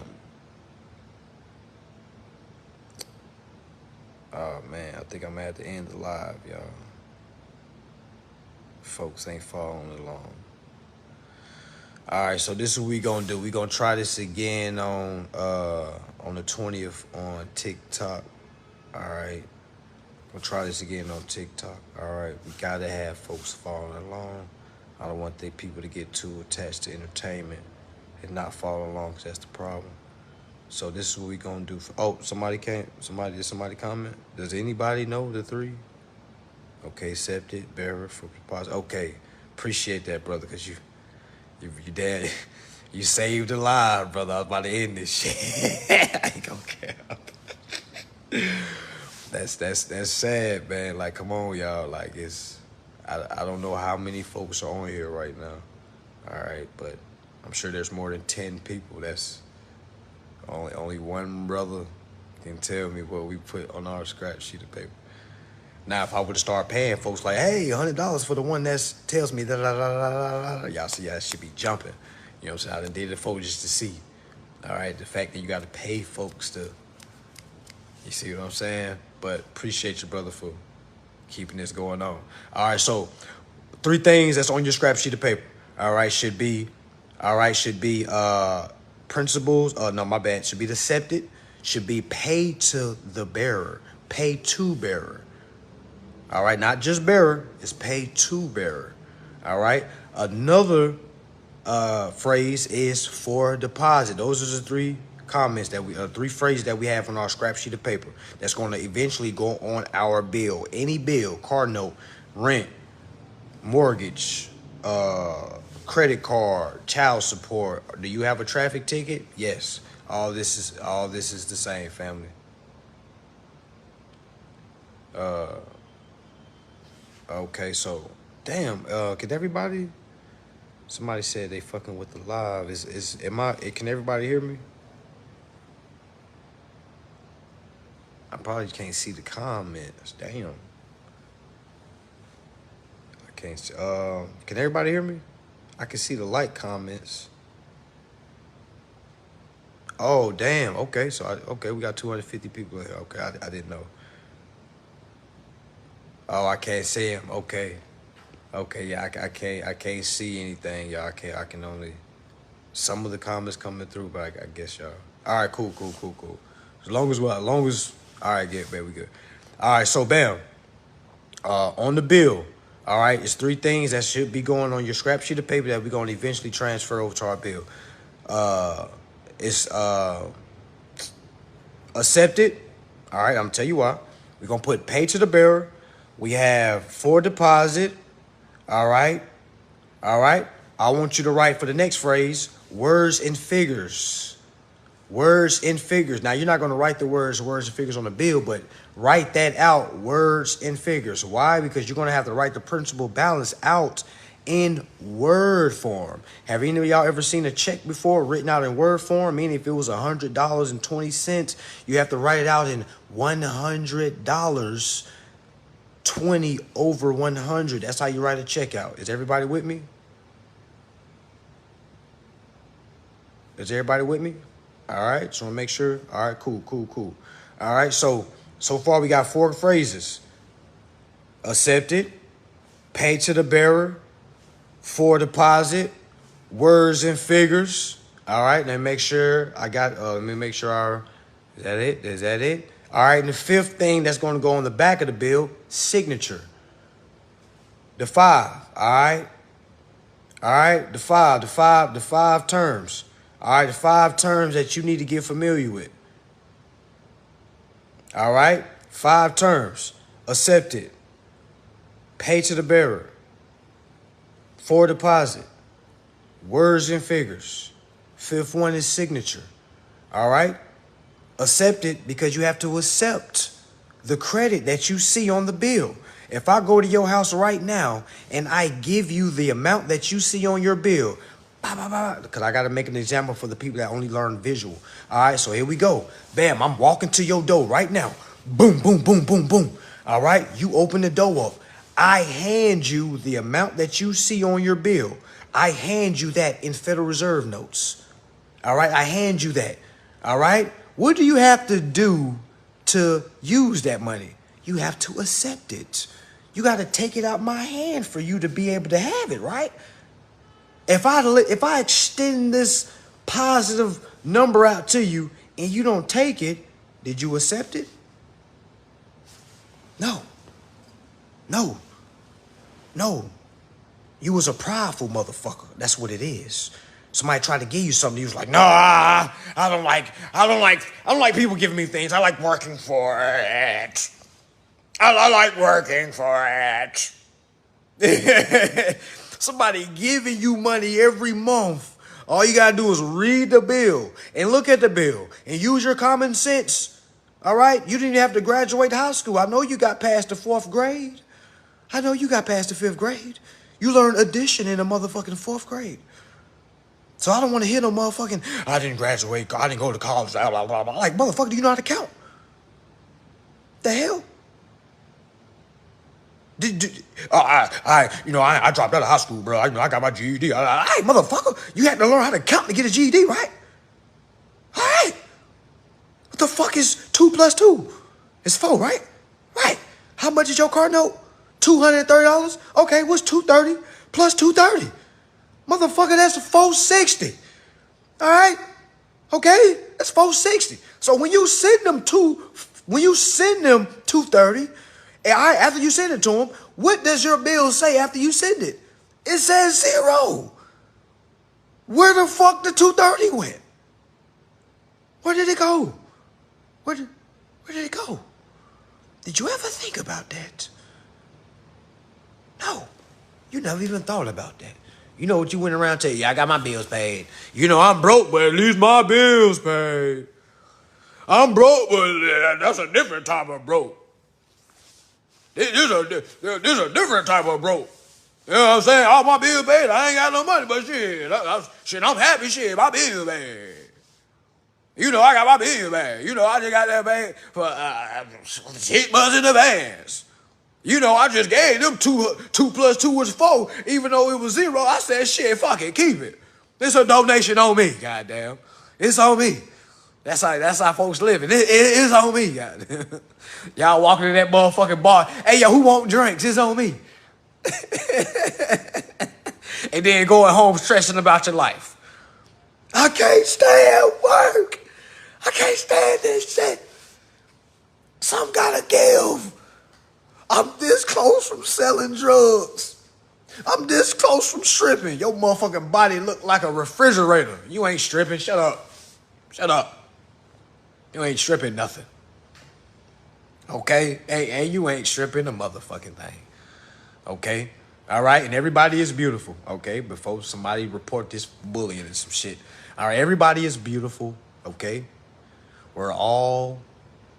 Oh man, I think I'm at the end of the live, y'all. Folks ain't following along. All right, so this is what we gonna do. We gonna try this again on the 20th on TikTok. All right, we'll try this again on TikTok. All right, we gotta have folks following along. I don't want the people to get too attached to entertainment and not follow along, because that's the problem. So this is what we gonna do. Did somebody comment? Does anybody know the 3? Okay, accepted, bearer for deposit. Okay, appreciate that, brother, because you dad, you saved a life, brother. I was about to end this shit. I ain't gonna care. That's sad, man. Like, come on, y'all. Like, I don't know how many folks are on here right now. All right, but I'm sure there's more than 10 people. That's only one brother can tell me what we put on our scrap sheet of paper. Now, if I were to start paying folks like, hey, $100 for the one that tells me that, y'all see, I should be jumping. You know what I'm saying? I done did it for just to see. All right, the fact that you got to pay folks to, you see what I'm saying? But appreciate you, brother, for keeping this going on. All right, so 3 things that's on your scrap sheet of paper. All right, should be principles. No, my bad. Should be accepted. Should be paid to the bearer. Paid to bearer. All right, not just bearer. It's paid to bearer. All right. Another phrase is for deposit. Those are the 3 comments that 3 phrases that we have on our scrap sheet of paper that's going to eventually go on our bill. Any bill, car note, rent, mortgage, credit card, child support. Do you have a traffic ticket? Yes. All this is the same, family. Okay, so damn. Can everybody? Somebody said they fucking with the live. Am I? Can everybody hear me? I probably can't see the comments. Damn. I can't see. Can everybody hear me? I can see the like comments. Oh damn. Okay, so okay, we got 250 people here. Okay, I didn't know. Oh, I can't see him. Okay. Okay, yeah, I can't see anything, y'all. I can only some of the comments coming through, but I guess y'all. All right, cool. As long as all right, get baby, we good. All right, so bam, on the bill. All right, it's three things that should be going on your scrap sheet of paper that we're gonna eventually transfer over to our bill. It's accepted. All right, I'm gonna tell you why. We're gonna put pay to the bearer. We have for deposit. All right. All right. I want you to write for the next phrase, words and figures. Words and figures. Now, you're not going to write the words and figures on the bill, but write that out, words and figures. Why? Because you're going to have to write the principal balance out in word form. Have any of y'all ever seen a check before written out in word form? Meaning if it was $100.20, you have to write it out in $100. 20 over 100. That's how you write a check out. Is everybody with me? Is everybody with me? All right. Just want to make sure. All right. Cool. All right. So far we got 4 phrases. Accepted, pay to the bearer, for deposit, words and figures. All right. Let me make sure I got, is that it? Is that it? All right, and the 5th thing that's going to go on the back of the bill, signature. The 5, all right? All right, the 5 terms. All right, the 5 terms that you need to get familiar with. All right, 5 terms. Accepted, pay to the bearer, for deposit, words and figures. 5th one is signature. All right? Accepted because you have to accept the credit that you see on the bill. If I go to your house right now and I give you the amount that you see on your bill, because I got to make an example for the people that only learn visual. All right, so here we go. Bam, I'm walking to your door right now. Boom, boom, boom, boom, boom. All right, you open the door up. I hand you the amount that you see on your bill. I hand you that in Federal Reserve notes. All right, I hand you that. All right. What do you have to do to use that money? You have to accept it. You got to take it out my hand for you to be able to have it, right? If I extend this positive number out to you and you don't take it, did you accept it? No. You was a prideful motherfucker. That's what it is. Somebody tried to give you something. You was like, nah, I don't like people giving me things. I like working for it. I like working for it. Somebody giving you money every month. All you gotta do is read the bill and look at the bill and use your common sense. All right? You didn't even have to graduate high school. I know you got past the 4th grade. I know you got past the 5th grade. You learned addition in the motherfucking 4th grade. So I don't want to hear no motherfucking, I didn't graduate, I didn't go to college, blah, blah, blah, blah. Like, motherfucker, do you know how to count? The hell? I dropped out of high school, bro. I got my GED. All right, motherfucker, you had to learn how to count to get a GED, right? All right. What the fuck is 2 plus 2? It's 4, right? Right. How much is your car note? $230? Okay, what's 230 plus 230? Motherfucker, that's $460. All right? Okay? That's $460. So when you send them 230, and after you send it to them, what does your bill say after you send it? It says 0. Where the fuck the 230 went? Where did it go? Where did it go? Did you ever think about that? No. You never even thought about that. You know what you went around telling you, I got my bills paid. You know, I'm broke, but at least my bills paid. I'm broke, but that's a different type of broke. This a different type of broke. You know what I'm saying? All my bills paid. I ain't got no money, but shit, I'm happy. Shit, my bills paid. You know, I got my bills paid. You know, I just got that paid for 6 months in advance. You know, I just gave them two plus two was 4, even though it was 0. I said, shit, fuck it, keep it. This a donation on me, goddamn. It's on me. That's how folks living. It's on me, goddamn. Y'all walking in that motherfucking bar. Hey, yo, who want drinks? It's on me. And then going home stressing about your life. I can't stay at work. I can't stand this shit. Some gotta give. I'm this close from selling drugs. I'm this close from stripping. Your motherfucking body look like a refrigerator. You ain't stripping. Shut up. Shut up. You ain't stripping nothing. Okay? Hey, you ain't stripping a motherfucking thing. Okay? All right? And everybody is beautiful. Okay? Before somebody report this bullying and some shit. All right? Everybody is beautiful. Okay? We're all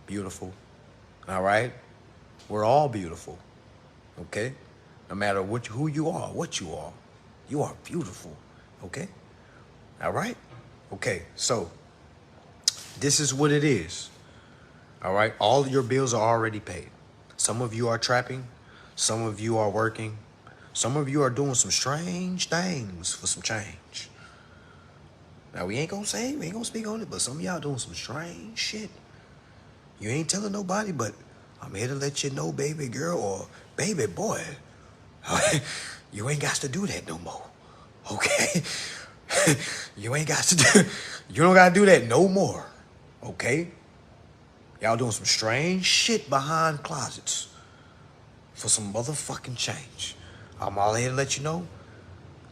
beautiful. All right? We're all beautiful. Okay? No matter who you are, what you are beautiful. Okay? All right? Okay, so this is what it is. All right? All your bills are already paid. Some of you are trapping. Some of you are working. Some of you are doing some strange things for some change. Now, we ain't gonna speak on it, but some of y'all doing some strange shit. You ain't telling nobody, but I'm here to let you know, baby girl or baby boy, you ain't got to do that no more. Okay? You don't got to do that no more. Okay? Y'all doing some strange shit behind closets for some motherfucking change. I'm all here to let you know.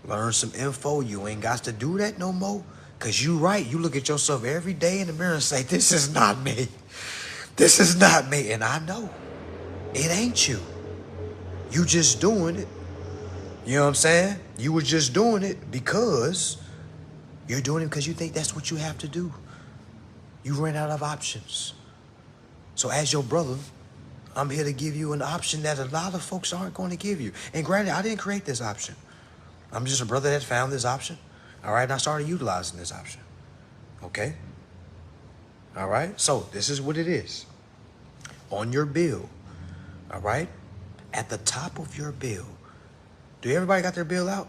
Learn some info. You ain't got to do that no more. Because you right. You look at yourself every day in the mirror and say, this is not me. This is not me. And I know. It ain't you. You just doing it. You know what I'm saying? You were just doing it because you're doing it because you think that's what you have to do. You ran out of options. So as your brother, I'm here to give you an option that a lot of folks aren't going to give you. And granted, I didn't create this option. I'm just a brother that found this option. All right, and I started utilizing this option. Okay? All right? So this is what it is. On your bill, all right? At the top of your bill, do everybody got their bill out?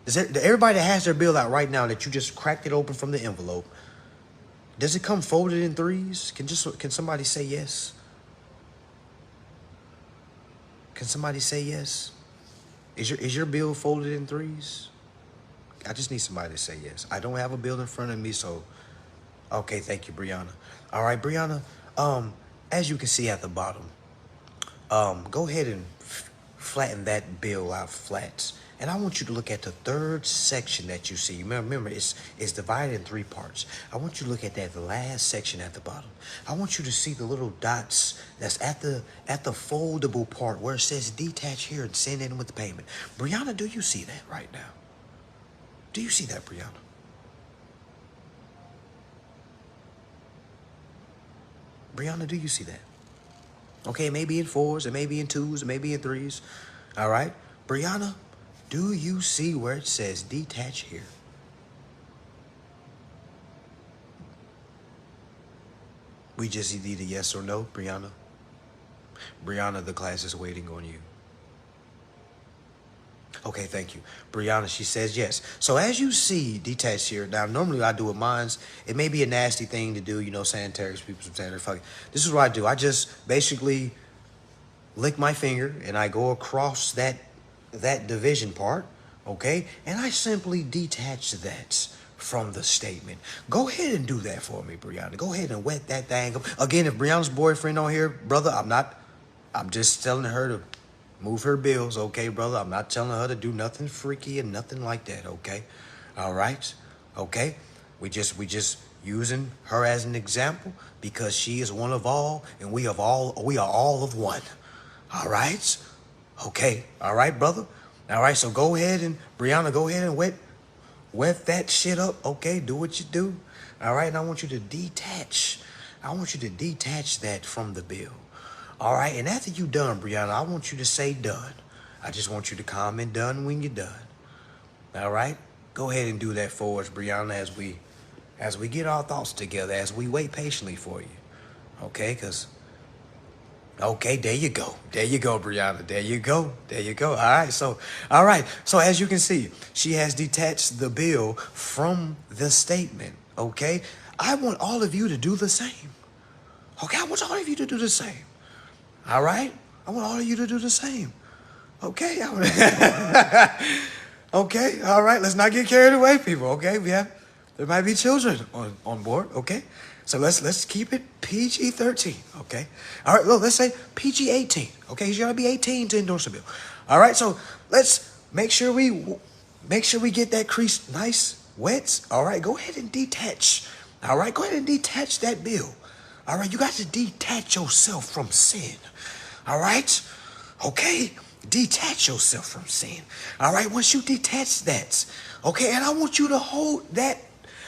Everybody that has their bill out right now that you just cracked it open from the envelope, does it come folded in 3s? Can somebody say yes? Can somebody say yes? Is your bill folded in 3s? I just need somebody to say yes. I don't have a bill in front of me, so okay, thank you, Brianna. All right, Brianna, as you can see at the bottom, go ahead and flatten that bill out flat. And I want you to look at the 3rd section that you see. Remember, it's divided in 3 parts. I want you to look at that last section at the bottom. I want you to see the little dots that's at the foldable part where it says detach here and send in with the payment. Brianna, do you see that right now? Do you see that, Brianna? Brianna, do you see that? Okay, maybe in 4s, it may be in 2s, it may be in 3s. All right? Brianna, do you see where it says detach here? We just need a yes or no, Brianna. Brianna, the class is waiting on you. Okay, thank you. Brianna, she says yes. So as you see detached here, now normally I do with mines. It may be a nasty thing to do, you know, sanitary people, some sanitary fucking. This is what I do. I just basically lick my finger and I go across that division part, okay? And I simply detach that from the statement. Go ahead and do that for me, Brianna. Go ahead and wet that thing up. Again, if Brianna's boyfriend on here, brother, I'm just telling her to move her bills, okay, brother? I'm not telling her to do nothing freaky and nothing like that, okay? All right? Okay? We just using her as an example because she is one of all and we are all of one. All right? Okay. All right, brother? All right, so go ahead and, Brianna, go ahead and wet that shit up, okay? Do what you do. All right, and I want you to detach that from the bill. All right, and after you done, Brianna, I want you to say done. I just want you to comment done when you're done. All right? Go ahead and do that for us, Brianna, as we get our thoughts together, as we wait patiently for you. Okay, okay, there you go. There you go, Brianna. There you go. There you go. All right. So as you can see, she has detached the bill from the statement. Okay. I want all of you to do the same. Okay. I want all of you to do the same. All right. I want all of you to do the same. Okay. Okay. All right. Let's not get carried away, people. Okay. There might be children on board. Okay. So let's keep it PG-13, okay? All right, look, let's say PG-18, okay? You gotta be 18 to endorse a bill. All right, so let's make sure we get that crease nice, wet. All right, go ahead and detach. All right, go ahead and detach that bill. All right, you got to detach yourself from sin. All right, okay? Detach yourself from sin. All right, once you detach that, okay, and I want you to hold that.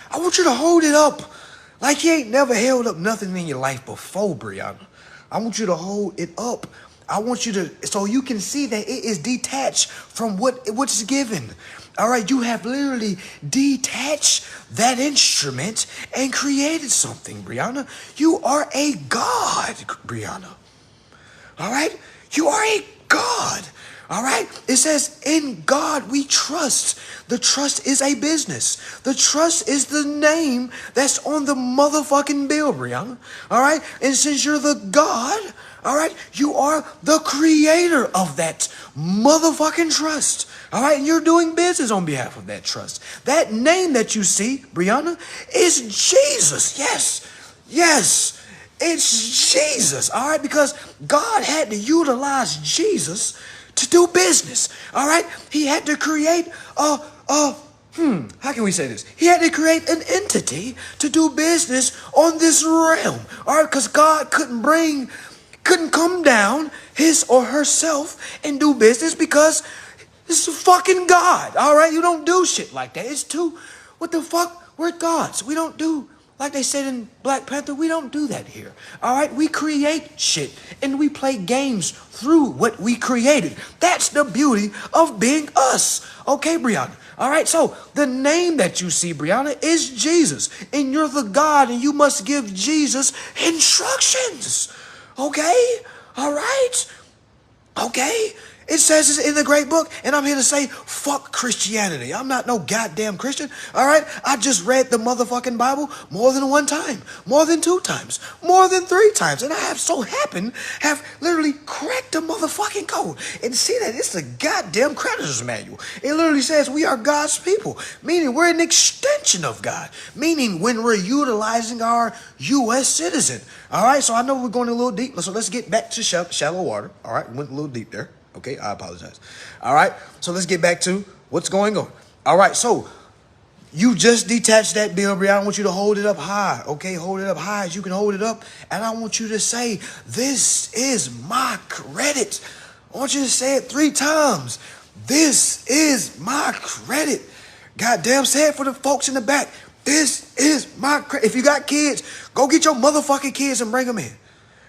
I want you to hold it up. Like you ain't never held up nothing in your life before, Brianna. I want you to hold it up. I want you to, so you can see that it is detached from what's given. All right, you have literally detached that instrument and created something, Brianna. You are a God, Brianna. All right, you are a God. All right, it says in God we trust. The trust is a business. The trust is the name that's on the motherfucking bill, Brianna. All right, and since you're the God, all right, you are the creator of that motherfucking trust. All right, and you're doing business on behalf of that trust. That name that you see, Brianna, is Jesus. Yes, it's Jesus. All right, because God had to utilize Jesus to do business. All right, he had to create how can we say this? He had to create an entity to do business on this realm. All right, because God couldn't come down his or herself and do business because it's a fucking God. All right, you don't do shit like that. What the fuck? We're gods. We don't do, like they said in Black Panther, we don't do that here. All right, we create shit and we play games through what we created. That's the beauty of being us. Okay, Brianna. All right, so the name that you see, Brianna, is Jesus. And you're the God and you must give Jesus instructions. Okay? All right? Okay? It says it in the great book, and I'm here to say, fuck Christianity. I'm not no goddamn Christian, all right? I just read the motherfucking Bible more than one time, more than 2 times, more than 3 times, and I have literally cracked the motherfucking code. And see that it's the goddamn creditor's manual. It literally says we are God's people, meaning we're an extension of God, meaning when we're utilizing our U.S. citizen, all right? So I know we're going a little deep, so let's get back to shallow water, all right? Went a little deep there. Okay, I apologize. All right, so let's get back to what's going on. All right, so you just detached that bill, Brianna. I want you to hold it up high. Okay, hold it up high as you can hold it up. And I want you to say, this is my credit. I want you to say it 3 times. This is my credit. Goddamn, say it for the folks in the back. This is my credit. If you got kids, go get your motherfucking kids and bring them in.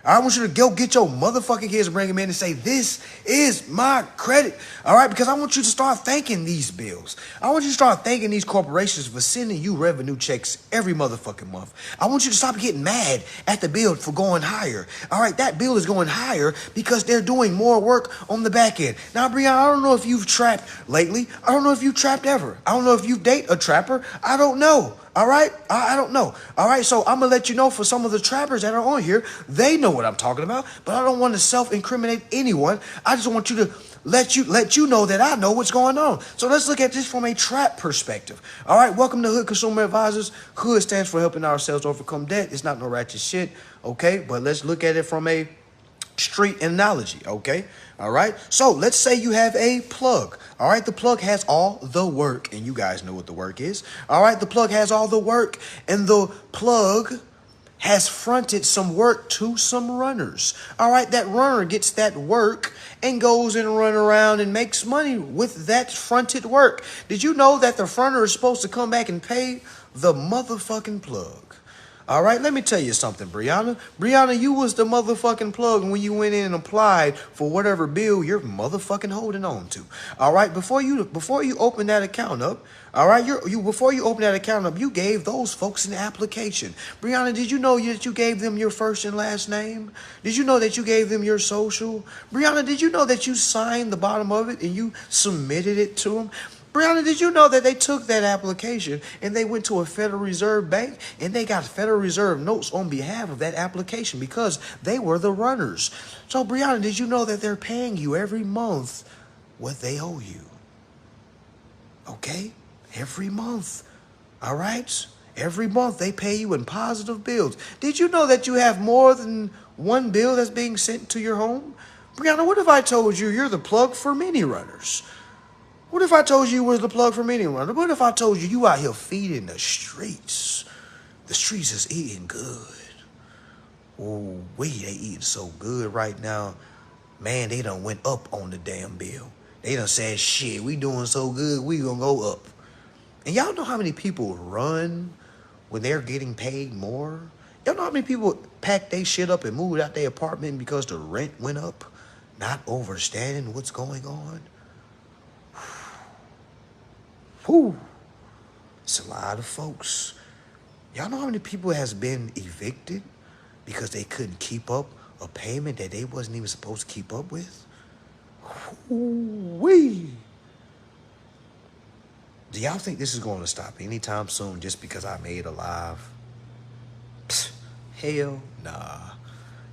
I want you to go get your motherfucking kids and bring them in and say, this is my credit. All right, because I want you to start thanking these bills. I want you to start thanking these corporations for sending you revenue checks every motherfucking month. I want you to stop getting mad at the bill for going higher. All right, that bill is going higher because they're doing more work on the back end. Now, Brianna, I don't know if you've trapped lately. I don't know if you've trapped ever. I don't know if you date a trapper. I don't know. All right, I don't know. All right, so I'm gonna let you know for some of the trappers that are on here, they know what I'm talking about, but I don't want to self-incriminate anyone. I just want you to let you know that I know what's going on. So let's look at this from a trap perspective. All right, welcome to Hood Consumer Advisors. Hood stands for helping ourselves overcome debt. It's not no ratchet shit, okay? But let's look at it from a street analogy, okay? All right, so let's say you have a plug. All right, the plug has all the work, and you guys know what the work is. All right, the plug has all the work, and the plug has fronted some work to some runners. All right, that runner gets that work and goes and run around and makes money with that fronted work. Did you know that the fronter is supposed to come back and pay the motherfucking plug? All right, let me tell you something, Brianna. Brianna, you was the motherfucking plug when you went in and applied for whatever bill you're motherfucking holding on to. All right, before you open that account up, all right, you before you open that account up, you gave those folks an application. Brianna, did you know that you gave them your first and last name? Did you know that you gave them your social? Brianna, did you know that you signed the bottom of it and you submitted it to them? Brianna, did you know that they took that application and they went to a Federal Reserve bank and they got Federal Reserve notes on behalf of that application because they were the runners? So, Brianna, did you know that they're paying you every month what they owe you? Okay? Every month. All right? Every month they pay you in positive bills. Did you know that you have more than one bill that's being sent to your home? Brianna, what if I told you you're the plug for many runners? What if I told you was the plug for anyone? What if I told you out here feeding the streets? The streets is eating good. Oh, they eating so good right now. Man, they done went up on the damn bill. They done said, shit, we doing so good, we gonna go up. And y'all know how many people run when they're getting paid more? Y'all know how many people pack their shit up and moved out their apartment because the rent went up? Not understanding what's going on? Whew. It's a lot of folks. Y'all know how many people has been evicted because they couldn't keep up a payment that they wasn't even supposed to keep up with? Wee. Do y'all think this is going to stop anytime soon just because I made a live? Psst, hell nah.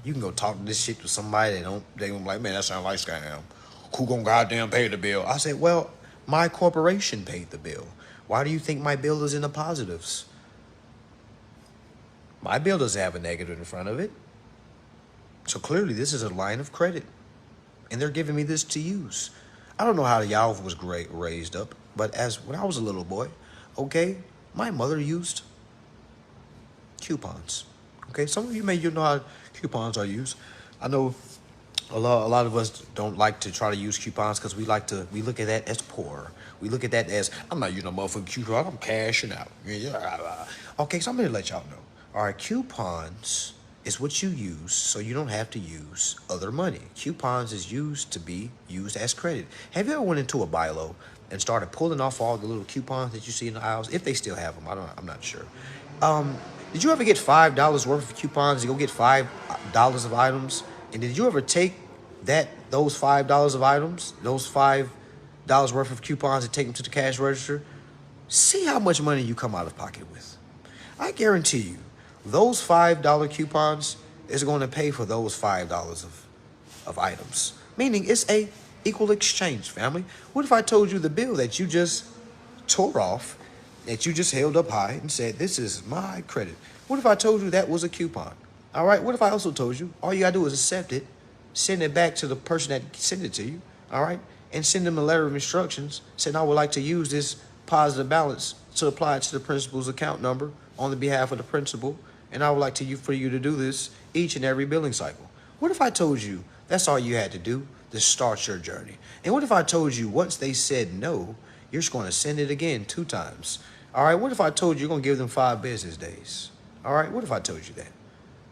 You can go talk to this shit to somebody they gonna be like, man, that sounds like scam. Who gonna goddamn pay the bill? I said, well, my corporation paid the bill. Why do you think my bill is in the positives? My bill doesn't have a negative in front of it. So clearly this is a line of credit. And they're giving me this to use. I don't know how y'all was raised up, but when I was a little boy, okay, my mother used coupons. Okay, some of you may know how coupons are used. I know a lot of us don't like to try to use coupons because we look at that as poor. We look at that as, I'm not using a motherfucking coupon, I'm cashing out. Okay, so I'm going to let y'all know. All right, coupons is what you use so you don't have to use other money. Coupons is used to be used as credit. Have you ever went into a buy-low and started pulling off all the little coupons that you see in the aisles? If they still have them, I'm not sure. Did you ever get $5 worth of coupons to go get $5 of items? And did you ever take those $5 of items, those $5 worth of coupons and take them to the cash register? See how much money you come out of pocket with. I guarantee you, those $5 coupons is going to pay for those $5 of items. Meaning it's a equal exchange, family. What if I told you the bill that you just tore off, that you just held up high and said, this is my credit? What if I told you that was a coupon? All right, what if I also told you all you got to do is accept it, send it back to the person that sent it to you, all right, and send them a letter of instructions saying I would like to use this positive balance to apply it to the principal's account number on the behalf of the principal, and I would like for you to do this each and every billing cycle. What if I told you that's all you had to do to start your journey? And what if I told you once they said no, you're just going to send it again 2 times? All right, what if I told you you're going to give them 5 business days? All right, what if I told you that?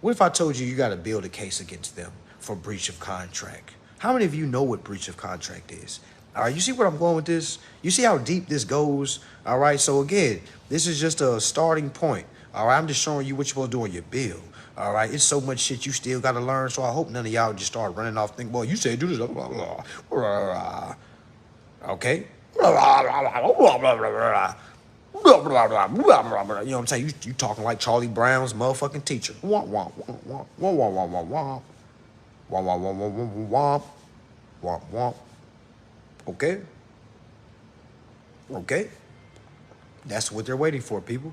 What if I told you you got to build a case against them for breach of contract? How many of you know what breach of contract is? All right, you see where I'm going with this? You see how deep this goes? All right, so again, this is just a starting point. All right, I'm just showing you what you're supposed to do on your bill. All right, it's so much shit you still got to learn, so I hope none of y'all just start running off thinking, well, you said do this, blah, blah, blah. Okay? You know what I'm saying? You talking like Charlie Brown's motherfucking teacher. Womp, womp, womp, womp, womp, womp, womp, womp. Womp, womp, womp, womp, womp, womp. Womp, womp. Okay? Okay? That's what they're waiting for, people.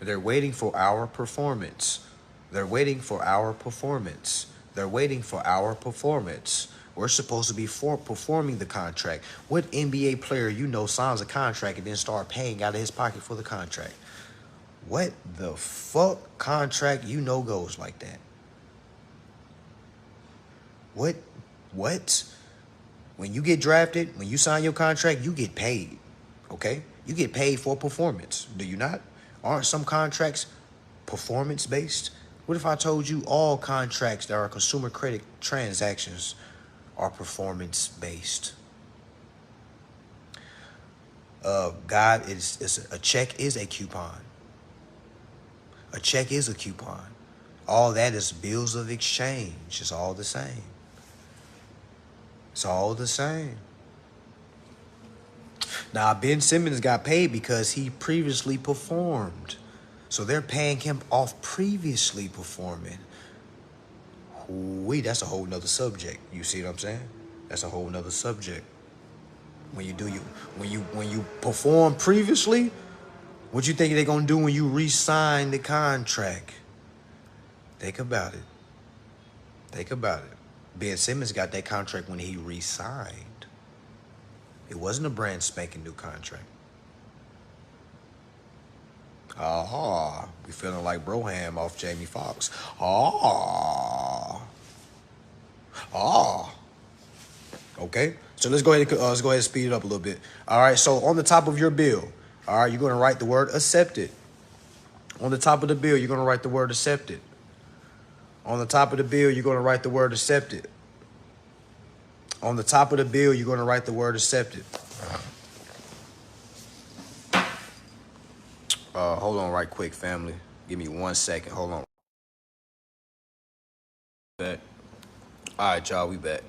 They're waiting for our performance. They're waiting for our performance. They're waiting for our performance. We're supposed to be performing the contract. What NBA player you know signs a contract and then start paying out of his pocket for the contract? What the fuck contract you know goes like that? What? When you get drafted, when you sign your contract, you get paid, okay? You get paid for performance, do you not? Aren't some contracts performance-based? What if I told you all contracts that are consumer credit transactions are performance-based? God, is a check is a coupon. A check is a coupon. All that is bills of exchange. It's all the same. It's all the same. Now, Ben Simmons got paid because he previously performed. So they're paying him off previously performing. That's a whole nother subject. You see what I'm saying? That's a whole nother subject. When you perform previously, what you think they're gonna do when you re-sign the contract? Think about it. Think about it. Ben Simmons got that contract when he re-signed. It wasn't a brand spanking new contract. We feeling like Broham off Jamie Foxx. Okay, so let's go ahead and speed it up a little bit. All right, so on the top of your bill, all right, you're gonna write the word accepted. On the top of the bill, you're gonna write the word accepted. On the top of the bill, you're gonna write the word accepted. On the top of the bill, you're gonna write the word accepted. Hold on right quick, family. Give me 1 second. Hold on. Back. All right, y'all, we back.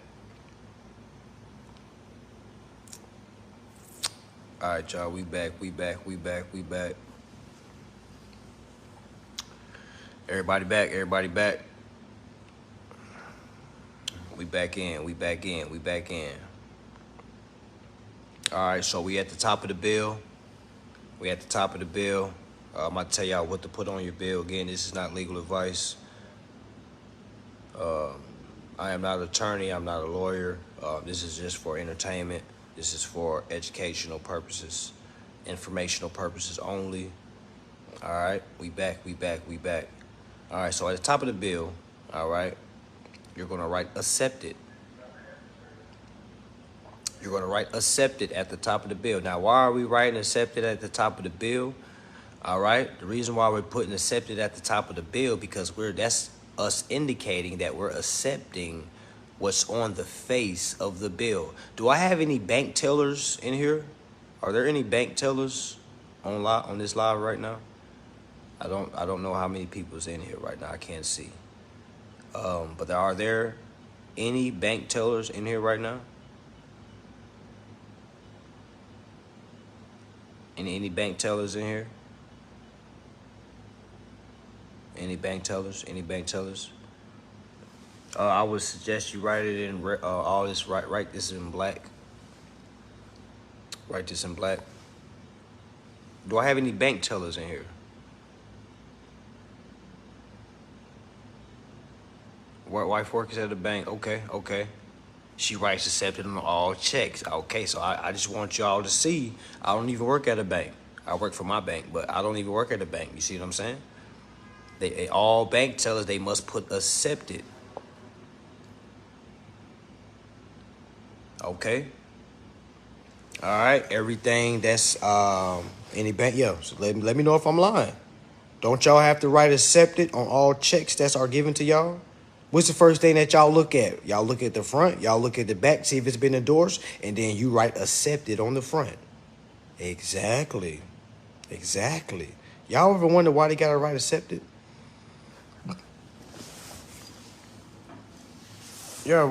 All right, y'all, we back. Everybody back. We back in. All right, so we at the top of the bill. I'm going to tell y'all what to put on your bill. Again, this is not legal advice. I am not an attorney. I'm not a lawyer. This is just for entertainment. This is for educational purposes, informational purposes only. All right, we back. All right, so at the top of the bill, all right, you're going to write accepted. You're going to write accepted at the top of the bill. Now, why are we writing accepted at the top of the bill? All right, the reason why we're putting accepted at the top of the bill, because that's us indicating that we're accepting what's on the face of the bill. Do I have any bank tellers in here? Are there any bank tellers on this live right now? I don't know how many people's in here right now. I can't see. But are there any bank tellers in here right now? Any bank tellers in here? Any bank tellers? I would suggest you write it in all this. Write this in black. Write this in black. Do I have any bank tellers in here? Wife works at a bank. Okay. She writes accepted on all checks. Okay, so I just want y'all to see I don't even work at a bank. I work for my bank, but I don't even work at a bank. You see what I'm saying? They all bank tellers, they must put accepted. Okay. All right. Everything that's any bank. Yeah. So let me know if I'm lying. Don't y'all have to write accepted on all checks that are given to y'all? What's the first thing that y'all look at? Y'all look at the front. Y'all look at the back, see if it's been endorsed, and then you write accepted on the front. Exactly. Y'all ever wonder why they gotta write accepted? Yeah,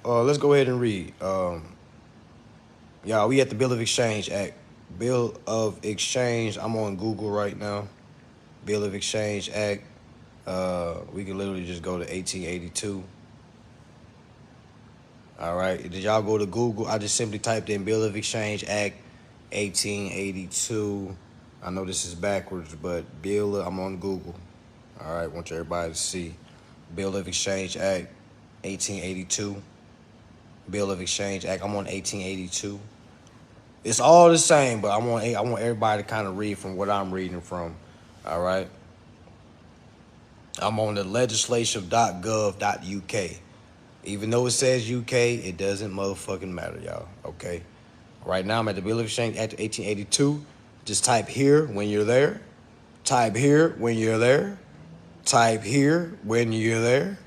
let's go ahead and read. Y'all, we at the Bill of Exchange Act. Bill of Exchange. I'm on Google right now. Bill of Exchange Act. We can literally just go to 1882. All right. Did y'all go to Google? I just simply typed in Bill of Exchange Act 1882. I know this is backwards, but I'm on Google. All right. Want everybody to see. Bill of Exchange Act 1882. Bill of Exchange Act. I'm on 1882. It's all the same, but I want everybody to kind of read from what I'm reading from. All right. I'm on the legislative.gov.uk. Even though it says UK, it doesn't motherfucking matter, y'all. Okay. Right now, I'm at the Bill of Exchange Act 1882. Just type here when you're there. Type here when you're there. Type here when you're there.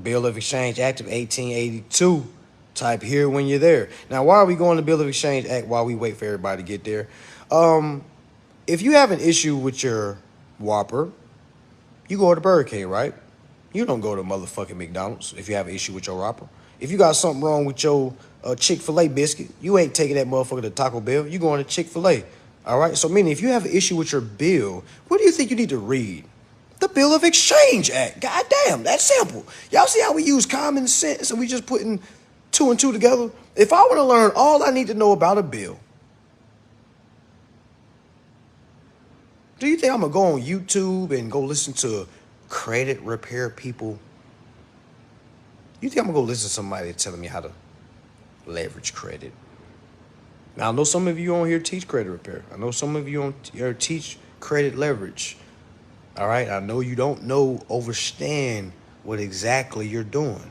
Bill of Exchange Act of 1882. Type here when you're there. Now, why are we going to Bill of Exchange Act while we wait for everybody to get there? If you have an issue with your Whopper, you go to Burger King, right? You don't go to motherfucking McDonald's if you have an issue with your Whopper. If you got something wrong with your Chick-fil-A biscuit, you ain't taking that motherfucker to Taco Bell. You going to Chick-fil-A. All right? So, meaning, if you have an issue with your bill, what do you think you need to read? The Bill of Exchange Act. God damn, that's simple. Y'all see how we use common sense and we just putting two and two together? If I want to learn all I need to know about a bill, do you think I'm going to go on YouTube and go listen to credit repair people? You think I'm going to go listen to somebody telling me how to leverage credit? Now, I know some of you on here teach credit repair. I know some of you on here teach credit leverage. All right? I know you don't understand what exactly you're doing.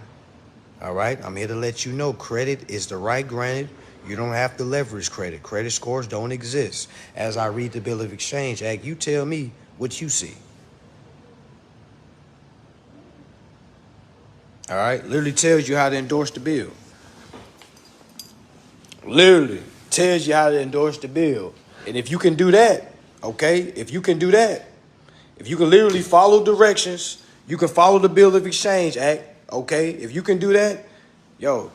All right? I'm here to let you know credit is the right granted. You don't have to leverage credit. Credit scores don't exist. As I read the Bill of Exchange Act, you tell me what you see. All right? Literally tells you how to endorse the bill. Literally tells you how to endorse the bill. And if you can do that, okay, if you can do that, if you can literally follow directions, you can follow the Bill of Exchange Act, okay? If you can do that, y'all,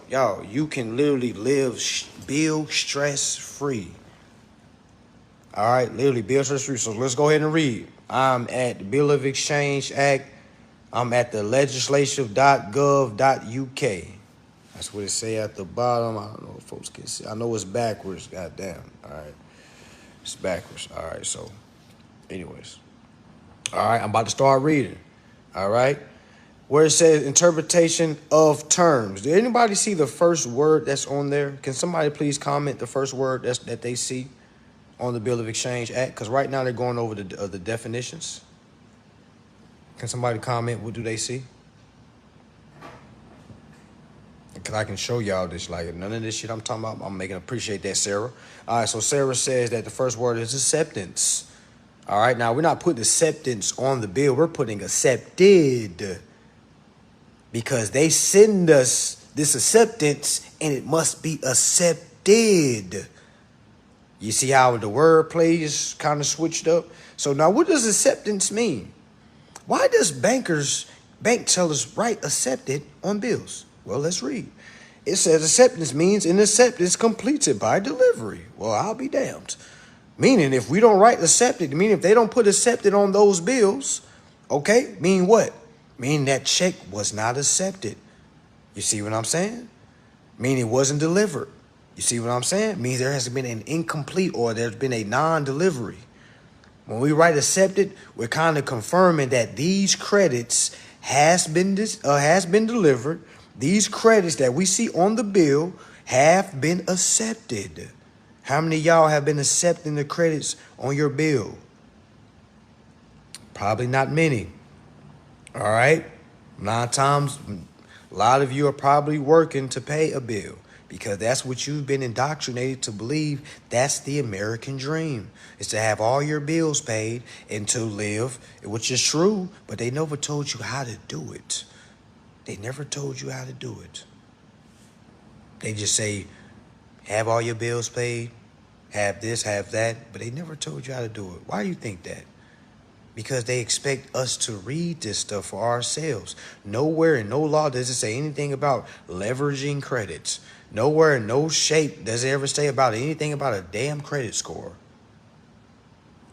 you can literally bill stress-free. All right, literally bill stress-free. So let's go ahead and read. I'm at the Bill of Exchange Act. I'm at the legislative.gov.uk. That's what it say at the bottom. I don't know if folks can see. I know it's backwards. Goddamn. All right. It's backwards. All right. So, anyways. All right. I'm about to start reading. All right. Where it says interpretation of terms. Did anybody see the first word that's on there? Can somebody please comment the first word that they see on the Bill of Exchange Act? Because right now they're going over the definitions. Can somebody comment? What do they see? Because I can show y'all this. Like, none of this shit I'm talking about, I'm making appreciate that, Sarah. All right, so Sarah says that the first word is acceptance. All right, now we're not putting acceptance on the bill. We're putting accepted. Because they send us this acceptance, and it must be accepted. You see how the word play is kind of switched up? So now what does acceptance mean? Why does bank tellers write accepted on bills? Well, let's read. It says acceptance means an acceptance completed by delivery. Well, I'll be damned. Meaning if we don't write accepted, meaning if they don't put accepted on those bills, okay, mean what? Meaning that check was not accepted. You see what I'm saying? Meaning it wasn't delivered. You see what I'm saying? Means there has been an incomplete or there's been a non-delivery. When we write accepted, we're kind of confirming that these credits has been delivered. These credits that we see on the bill have been accepted. How many of y'all have been accepting the credits on your bill? Probably not many. All right? 9 times, a lot of you are probably working to pay a bill because that's what you've been indoctrinated to believe. That's the American dream, is to have all your bills paid and to live, which is true, but they never told you how to do it. They never told you how to do it. They just say, have all your bills paid, have this, have that, but they never told you how to do it. Why do you think that? Because they expect us to read this stuff for ourselves. Nowhere in no law does it say anything about leveraging credits. Nowhere in no shape does it ever say about anything about a damn credit score.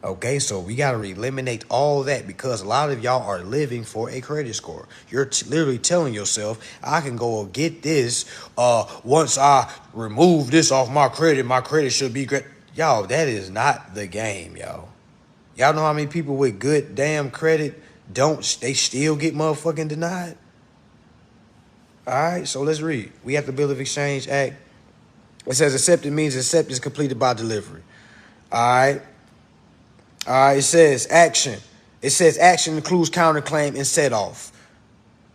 Okay, so we got to eliminate all that because a lot of y'all are living for a credit score. You're literally telling yourself, I can go get this. Once I remove this off my credit should be great. Y'all, that is not the game, y'all. Y'all know how many people with good damn credit they still get motherfucking denied? All right, so let's read. We have the Bill of Exchange Act. It says accepted means acceptance completed by delivery. All right. All right, it says action. It says action includes counterclaim and set off.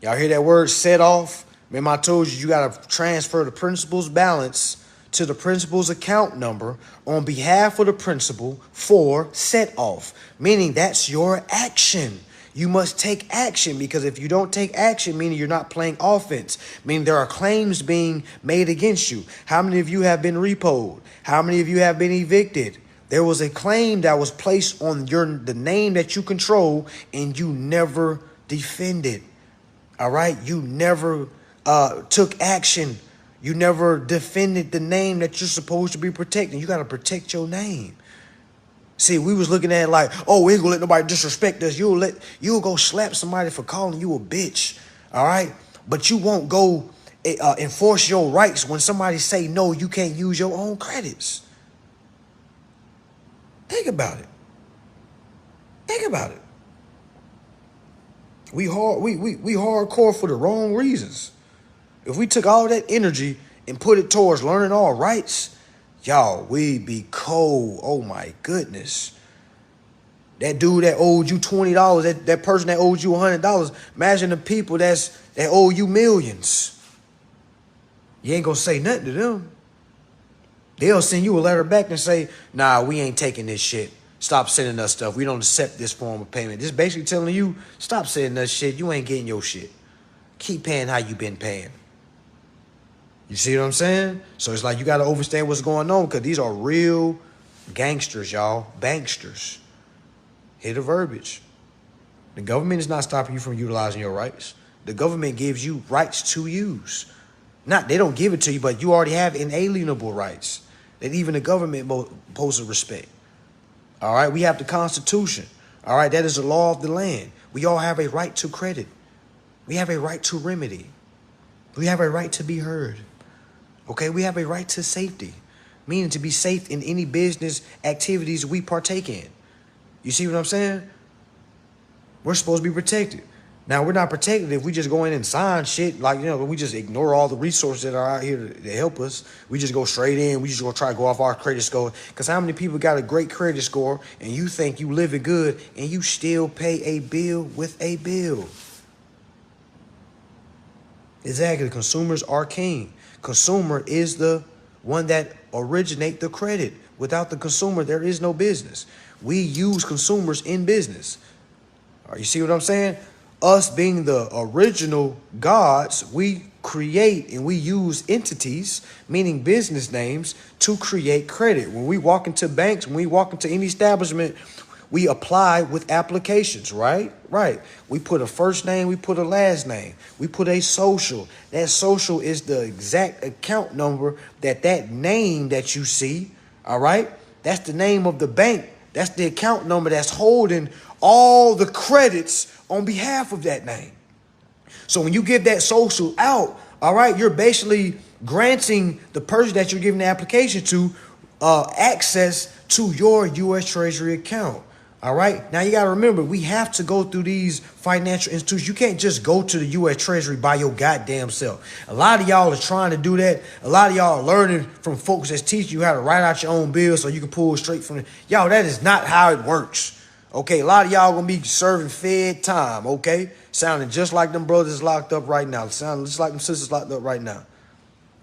Y'all hear that word, set off? Remember I told you got to transfer the principal's balance to the principal's account number on behalf of the principal for set off, meaning that's your action. You must take action, because if you don't take action, meaning you're not playing offense, meaning there are claims being made against you. How many of you have been repoed? How many of you have been evicted? There was a claim that was placed on the name that you control, and you never defended. All right? You never took action. You never defended the name that you're supposed to be protecting. You got to protect your name. See, we was looking at it like, oh, we ain't gonna let nobody disrespect us. You'll go slap somebody for calling you a bitch. All right? But you won't go enforce your rights when somebody say, no, you can't use your own credits. Think about it. Think about it. We hardcore for the wrong reasons. If we took all that energy and put it towards learning our rights, y'all, we'd be cold. Oh my goodness. That dude that owed you $20, that person that owed you $100, imagine the people that owe you millions. You ain't gonna say nothing to them. They'll send you a letter back and say, nah, we ain't taking this shit. Stop sending us stuff. We don't accept this form of payment. This basically telling you, stop sending us shit. You ain't getting your shit. Keep paying how you been paying. You see what I'm saying? So it's like you got to understand what's going on, because these are real gangsters, y'all. Banksters. Hear the verbiage. The government is not stopping you from utilizing your rights. The government gives you rights to use. They don't give it to you, but you already have inalienable rights that even the government supposed to respect. All right? We have the Constitution. All right? That is the law of the land. We all have a right to credit. We have a right to remedy. We have a right to be heard. Okay? We have a right to safety, meaning to be safe in any business activities we partake in. You see what I'm saying? We're supposed to be protected. Now, we're not protected if we just go in and sign shit. Like, we just ignore all the resources that are out here to help us. We just go straight in. We just go try to go off our credit score. Because how many people got a great credit score and you think you living good and you still pay a bill with a bill? Exactly. Consumers are king. Consumer is the one that originate the credit. Without the consumer, there is no business. We use consumers in business. All right, you see what I'm saying? Us being the original gods, we create and we use entities, meaning business names, to create credit. When we walk into banks, when we walk into any establishment, we apply with applications, right? Right. We put a first name, we put a last name, we put a social. That social is the exact account number that name that you see, all right? That's the name of the bank. That's the account number that's holding all the credits on behalf of that name. So when you give that social out, all right, you're basically granting the person that you're giving the application to access to your U.S. Treasury account. All right. Now, you got to remember, we have to go through these financial institutions. You can't just go to the U.S. Treasury by your goddamn self. A lot of y'all are trying to do that. A lot of y'all are learning from folks that's teaching you how to write out your own bills so you can pull straight from it. Y'all, that is not how it works. Okay, a lot of y'all going to be serving Fed time, okay? Sounding just like them brothers locked up right now. Sounding just like them sisters locked up right now.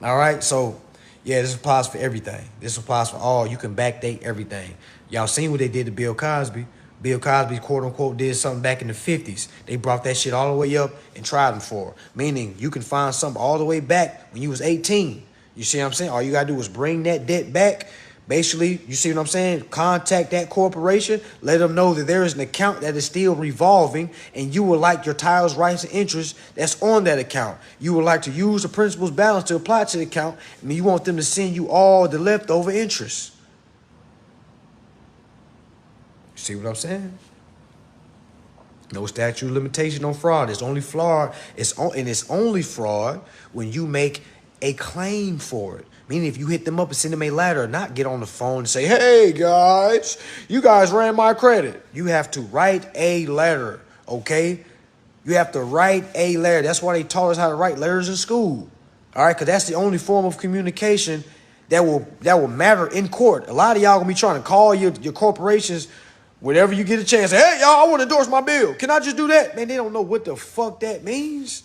All right, so, yeah, this applies for everything. This applies for all. You can backdate everything. Y'all seen what they did to Bill Cosby. Bill Cosby, quote unquote, did something back in the 50s. They brought that shit all the way up and tried him for it. Meaning you can find something all the way back when you was 18. You see what I'm saying? All you got to do is bring that debt back. Basically, you see what I'm saying? Contact that corporation. Let them know that there is an account that is still revolving and you would like your titles, rights, and interests that's on that account. You would like to use the principal's balance to apply to the account, and you want them to send you all the leftover interest. See what I'm saying? No statute of limitation on fraud. It's only fraud. It's only fraud when you make a claim for it. Meaning if you hit them up and send them a letter, not get on the phone and say, hey, guys, you guys ran my credit. You have to write a letter, okay? You have to write a letter. That's why they taught us how to write letters in school, all right? Because that's the only form of communication that will matter in court. A lot of y'all going to be trying to call your corporations whenever you get a chance. Hey, y'all, I want to endorse my bill. Can I just do that? Man, they don't know what the fuck that means.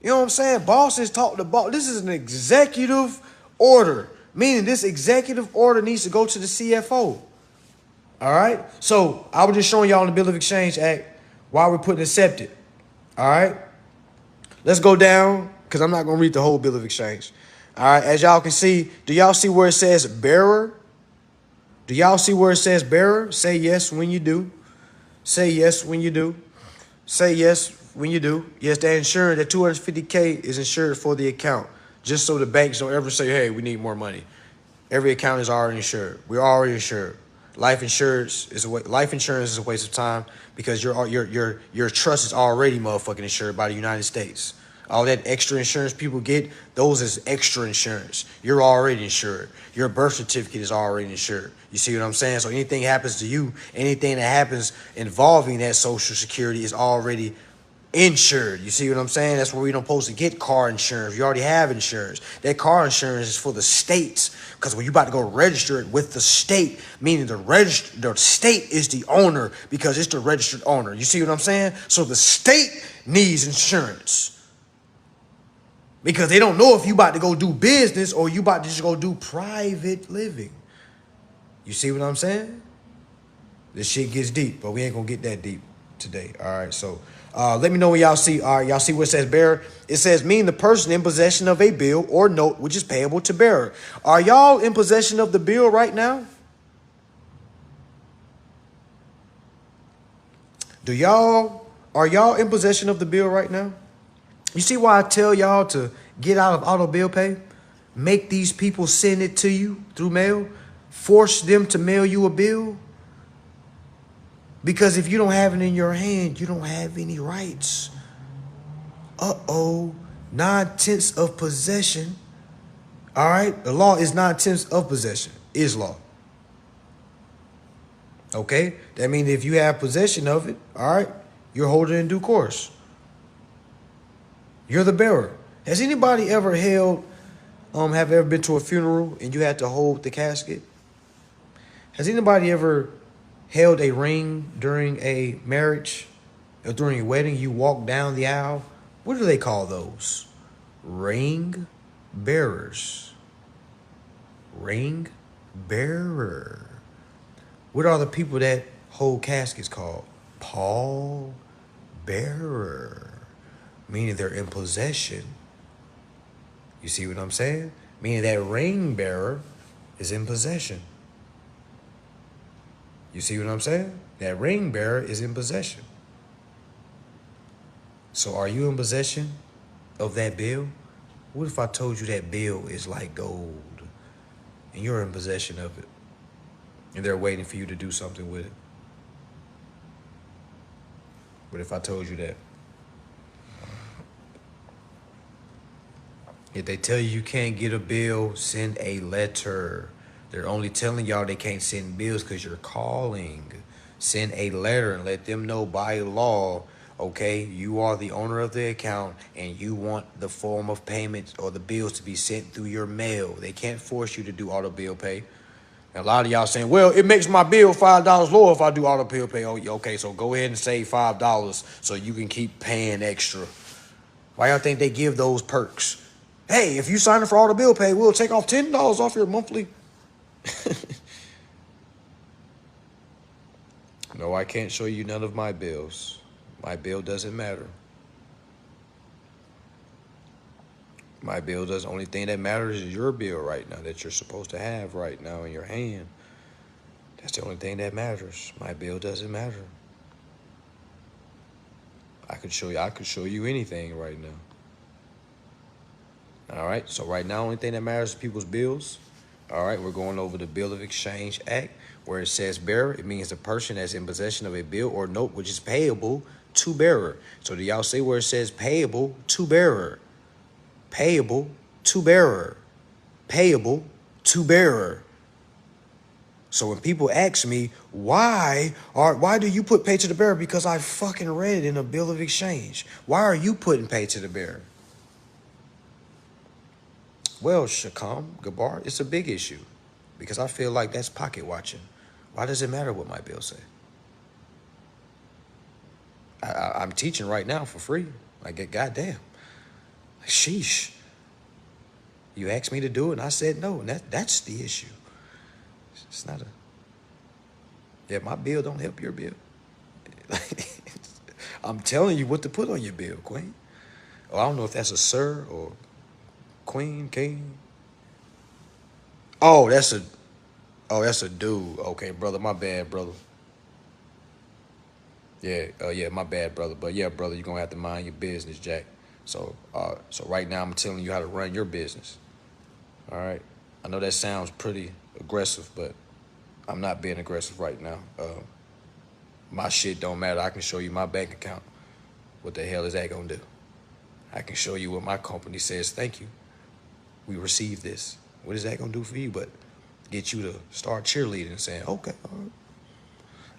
You know what I'm saying? Bosses talk to boss. This is an executive order, meaning this executive order needs to go to the CFO. All right? So I was just showing y'all in the Bill of Exchange Act While we're putting accepted. All right. Let's go down because I'm not going to read the whole bill of exchange. All right. As y'all can see, do y'all see where it says bearer? Do y'all see where it says bearer? Say yes when you do. Say yes when you do. Say yes when you do. Yes, that insurance, that $250K is insured for the account. Just so the banks don't ever say, hey, we need more money. Every account is already insured. We're already insured. Life insurance is a waste of time because your trust is already motherfucking insured by the United States. All that extra insurance people get, those is extra insurance. You're already insured. Your birth certificate is already insured. You see what I'm saying? So anything happens to you, anything that happens involving that Social Security is already insured. You see what I'm saying? That's where we don't supposed to get car insurance. You already have insurance. That car insurance is for the states because when you about to go register it with the state, meaning the state is the owner because it's the registered owner. You see what I'm saying? So the state needs insurance because they don't know if you about to go do business or you about to just go do private living. You see what I'm saying? This shit gets deep, but we ain't gonna get that deep today. All right, so let me know when y'all see. All right, y'all see what it says bearer? It says mean the person in possession of a bill or note which is payable to bearer. Are y'all in possession of the bill right now? Are y'all in possession of the bill right now? You see why I tell y'all to get out of auto bill pay? Make these people send it to you through mail. Force them to mail you a bill. Because if you don't have it in your hand, you don't have any rights. 9/10 of possession. All right? The law is 9/10 of possession. Is law. Okay? That means if you have possession of it, all right, you're holding in due course. You're the bearer. Has anybody ever have ever been to a funeral and you had to hold the casket? Has anybody ever held a ring during a marriage or during a wedding? You walk down the aisle. What do they call those? Ring bearers. Ring bearer. What are the people that hold caskets called? Pall bearer. Meaning they're in possession. You see what I'm saying? Meaning that ring bearer is in possession. You see what I'm saying? That ring bearer is in possession. So are you in possession of that bill? What if I told you that bill is like gold and you're in possession of it and they're waiting for you to do something with it? What if I told you that? If they tell you can't get a bill, send a letter. They're only telling y'all they can't send bills because you're calling. Send a letter and let them know by law, okay, you are the owner of the account and you want the form of payment or the bills to be sent through your mail. They can't force you to do auto bill pay. And a lot of y'all saying, well, it makes my bill $5 lower if I do auto bill pay. Oh, okay, so go ahead and save $5 so you can keep paying extra. Why y'all think they give those perks? Hey, if you sign up for auto bill pay, we'll take off $10 off your monthly. No, I can't show you none of my bills. My bill doesn't matter. My bill does. Only thing that matters is your bill right now that you're supposed to have right now in your hand. That's the only thing that matters. My bill doesn't matter. I could show you anything right now. All right, so right now, only thing that matters is people's bills. All right, we're going over the Bill of Exchange Act, where it says bearer. It means a person that's in possession of a bill or note which is payable to bearer. So do y'all see where it says payable to bearer? Payable to bearer. Payable to bearer. So when people ask me, why do you put pay to the bearer? Because I fucking read it in a Bill of Exchange. Why are you putting pay to the bearer? Well, Shakam, Gabar, it's a big issue because I feel like that's pocket watching. Why does it matter what my bill say? I'm teaching right now for free. Like, goddamn. Sheesh. You asked me to do it, and I said no, and that's the issue. It's not a... Yeah, my bill don't help your bill. I'm telling you what to put on your bill, Queen. Oh, I don't know if that's a sir or queen, king. Oh, that's a dude. Okay, brother, my bad, brother. Yeah, yeah, my bad, brother. But yeah, brother, you're gonna have to mind your business, Jack. So right now I'm telling you how to run your business. All right. I know that sounds pretty aggressive, but I'm not being aggressive right now. My shit don't matter. I can show you my bank account. What the hell is that gonna do? I can show you what my company says. Thank you. We received this. What is that gonna do for you? But get you to start cheerleading and saying, okay, all right.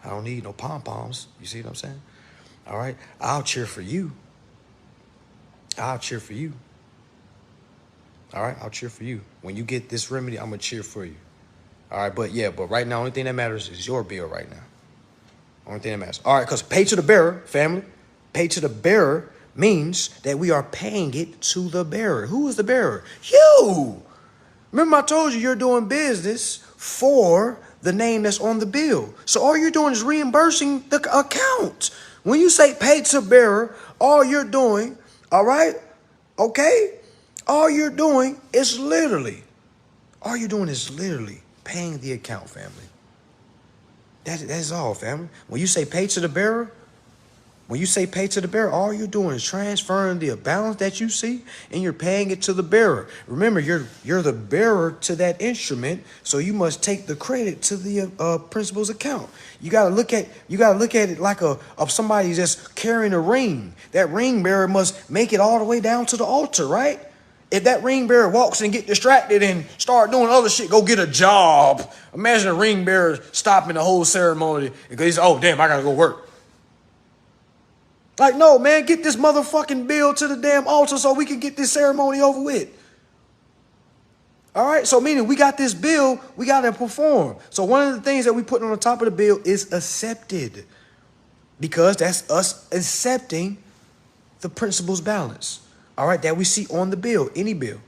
I don't need no pom poms. You see what I'm saying? All right. I'll cheer for you. I'll cheer for you. All right. I'll cheer for you. When you get this remedy, I'm gonna cheer for you. All right. But yeah. But right now, only thing that matters is your bill right now. Only thing that matters. All right. Because pay to the bearer, family. Pay to the bearer means that we are paying it to the bearer. Who is the bearer? You. Remember I told you you're doing business for the name that's on the bill. So all you're doing is reimbursing the account. When you say pay to bearer, all you're doing, all right, okay, all you're doing is literally paying the account, family. That's all, family. When you say pay to the bearer, all you're doing is transferring the balance that you see and you're paying it to the bearer. Remember, you're the bearer to that instrument, so you must take the credit to the principal's account. You gotta look at it like of somebody just carrying a ring. That ring bearer must make it all the way down to the altar, right? If that ring bearer walks and get distracted and start doing other shit, go get a job. Imagine a ring bearer stopping the whole ceremony because he's, oh damn, I gotta go work. Like, no, man, get this motherfucking bill to the damn altar so we can get this ceremony over with. All right? So meaning we got this bill, we got to perform. So one of the things that we put on the top of the bill is accepted. Because that's us accepting the principal's balance. All right? That we see on the bill, any bill.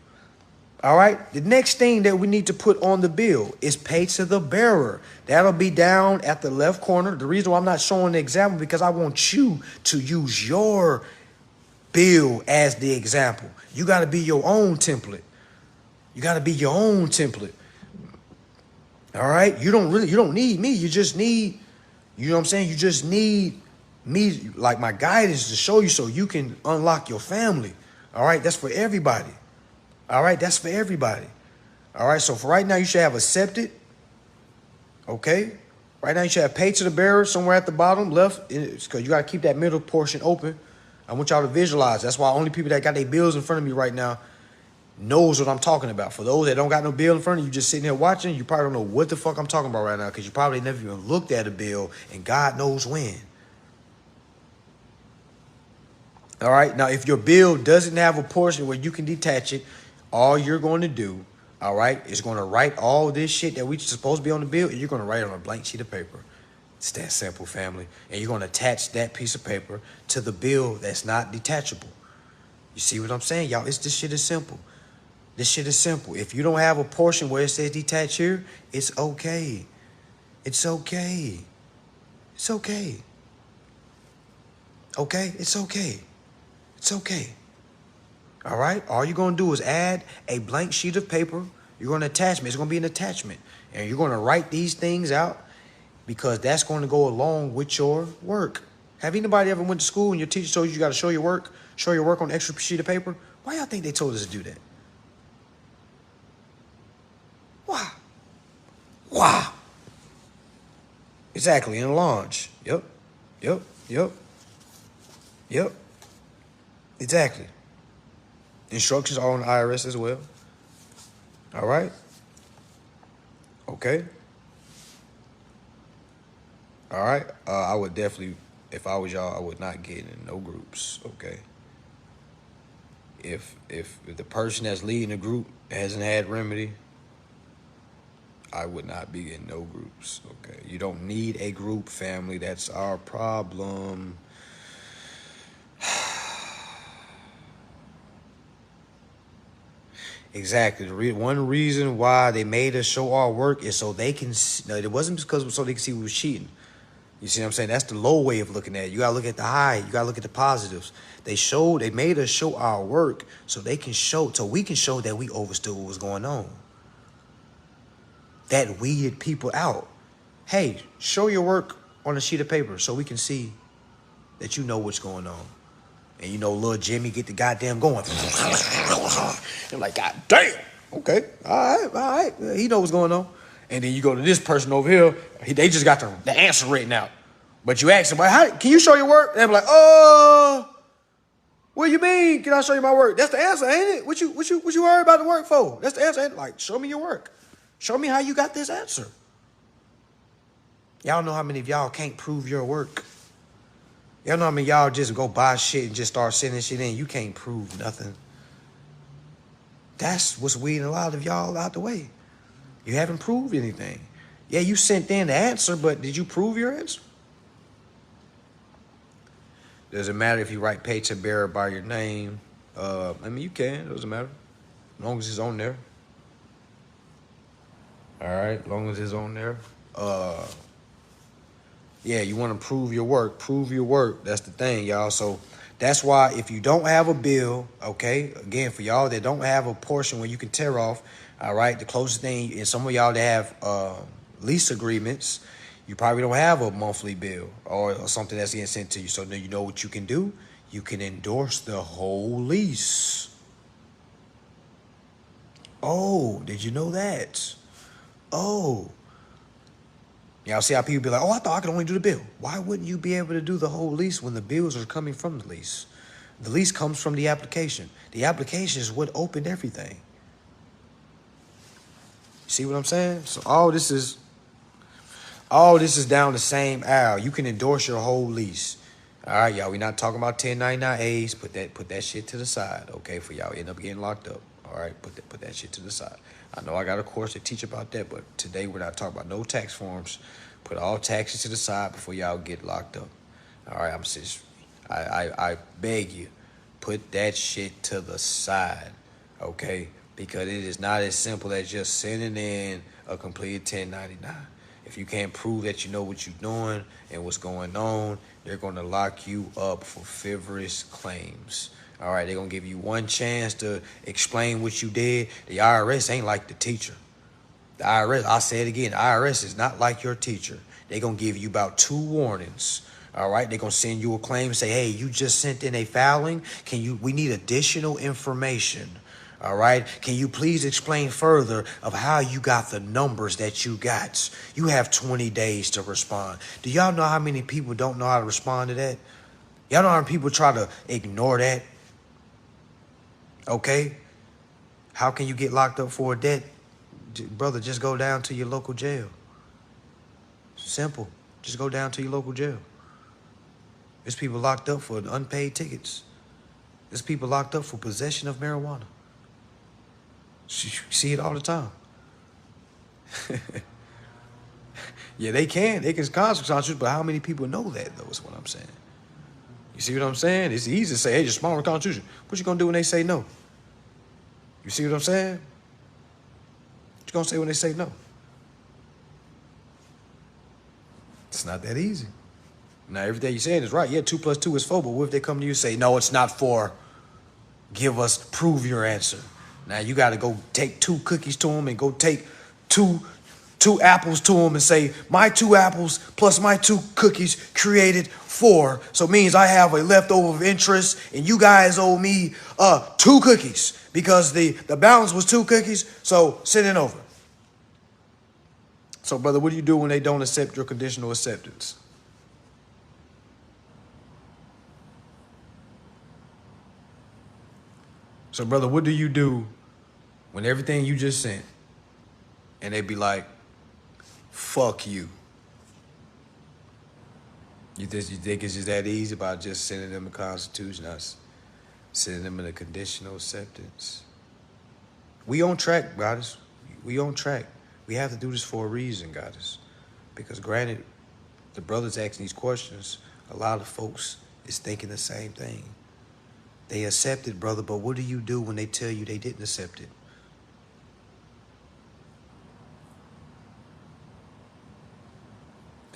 All right. The next thing that we need to put on the bill is pay to the bearer. That'll be down at the left corner. The reason why I'm not showing the example because I want you to use your bill as the example. You got to be your own template. You got to be your own template. All right. You don't need me. You just need, you know what I'm saying? You just need me, like my guidance to show you so you can unlock your family. All right. That's for everybody. All right, that's for everybody. All right, so for right now, you should have accepted. Okay, right now you should have paid to the bearer somewhere at the bottom left, because you got to keep that middle portion open. I want y'all to visualize. That's why only people that got their bills in front of me right now knows what I'm talking about. For those that don't got no bill in front of you, just sitting here watching, you probably don't know what the fuck I'm talking about right now because you probably never even looked at a bill, and God knows when. All right, now if your bill doesn't have a portion where you can detach it, all you're going to do, all right, is going to write all this shit that we supposed to be on the bill, and you're going to write it on a blank sheet of paper. It's that simple, family. And you're going to attach that piece of paper to the bill that's not detachable. You see what I'm saying, y'all? This shit is simple. This shit is simple. If you don't have a portion where it says detach here, it's okay. It's okay. It's okay. Okay? It's okay. It's okay. All right? All you're going to do is add a blank sheet of paper. You're going to attach it. It's going to be an attachment. And you're going to write these things out because that's going to go along with your work. Have anybody ever went to school and your teacher told you got to show your work on an extra sheet of paper? Why y'all think they told us to do that? Why? Why? Exactly, in a launch. Yep. Exactly. Instructions are on the IRS as well. All right. Okay. All right. I would definitely, if I was y'all, I would not get in no groups. Okay. If the person that's leading the group hasn't had remedy, I would not be in no groups. Okay. You don't need a group, family. That's our problem. Exactly. One reason why they made us show our work is so they can see. No, it wasn't because so they can see we was cheating. You see what I'm saying? That's the low way of looking at it. You gotta look at the high. You gotta look at the positives. They made us show our work so we can show that we overstood what was going on. That weeded people out. Hey, show your work on a sheet of paper so we can see that you know what's going on. And you know, little Jimmy get the goddamn going. I'm like, God damn. Okay, all right. He know what's going on. And then you go to this person over here. They just got the answer written out. But you ask them, how can you show your work? They're like, what do you mean? Can I show you my work? That's the answer, ain't it? What you worried about the work for? That's the answer. Ain't it? Like, show me your work. Show me how you got this answer. Y'all know how many of y'all can't prove your work. Y'all know how many of y'all just go buy shit and just start sending shit in. You can't prove nothing. That's what's weeding a lot of y'all out the way. You haven't proved anything. Yeah, you sent in the answer, but did you prove your answer? Doesn't matter if you write paycheck bearer by your name. I mean, you can. It doesn't matter. As long as it's on there. All right, as long as it's on there. Yeah, you want to prove your work. Prove your work. That's the thing, y'all. So that's why if you don't have a bill, okay, again, for y'all that don't have a portion where you can tear off, all right, the closest thing, and some of y'all that have lease agreements, you probably don't have a monthly bill or something that's getting sent to you. So now you know what you can do? You can endorse the whole lease. Oh, did you know that? Oh. Y'all see how people be like, oh, I thought I could only do the bill. Why wouldn't you be able to do the whole lease when the bills are coming from the lease? The lease comes from the application. The application is what opened everything. See what I'm saying? So all this is down the same aisle. You can endorse your whole lease. All right, y'all. We're not talking about 1099As. Put that shit to the side, okay? For y'all end up getting locked up. All right, put that shit to the side. I know I got a course to teach about that, but today we're not talking about no tax forms. Put all taxes to the side before y'all get locked up. All right, I beg you, put that shit to the side, okay? Because it is not as simple as just sending in a completed 1099. If you can't prove that you know what you're doing and what's going on, they're going to lock you up for frivolous claims. All right, they're going to give you one chance to explain what you did. The IRS ain't like the teacher. The IRS, I say it again, the IRS is not like your teacher. They're going to give you about 2 warnings. All right, they're going to send you a claim and say, hey, you just sent in a filing. We need additional information. All right, can you please explain further of how you got the numbers that you got? You have 20 days to respond. Do y'all know how many people don't know how to respond to that? Y'all know how many people try to ignore that? Okay, how can you get locked up for a debt? Brother, just go down to your local jail. Simple. Just go down to your local jail. There's people locked up for unpaid tickets. There's people locked up for possession of marijuana. You see it all the time. Yeah, they can constitute, but how many people know that, though, is what I'm saying. You see what I'm saying? It's easy to say, hey, just small Constitution. What you gonna do when they say no? You see what I'm saying? What you gonna say when they say no? It's not that easy. Now, everything you're saying is right. Yeah, 2 + 2 is 4, but what if they come to you and say, no, it's not 4. Prove your answer. Now, you got to go take 2 cookies to them and go take two apples to them and say, my 2 apples plus my 2 cookies created 4. So it means I have a leftover of interest and you guys owe me 2 cookies because the balance was 2 cookies. So send it over. So, brother, what do you do when they don't accept your conditional acceptance? So, brother, what do you do when everything you just sent and they be like, fuck you? You think it's just that easy about just sending them a constitution, us sending them in a conditional acceptance? We on track, goddess. We on track. We have to do this for a reason, goddess. Because granted, the brothers asking these questions, a lot of folks is thinking the same thing. They accept it, brother, but what do you do when they tell you they didn't accept it?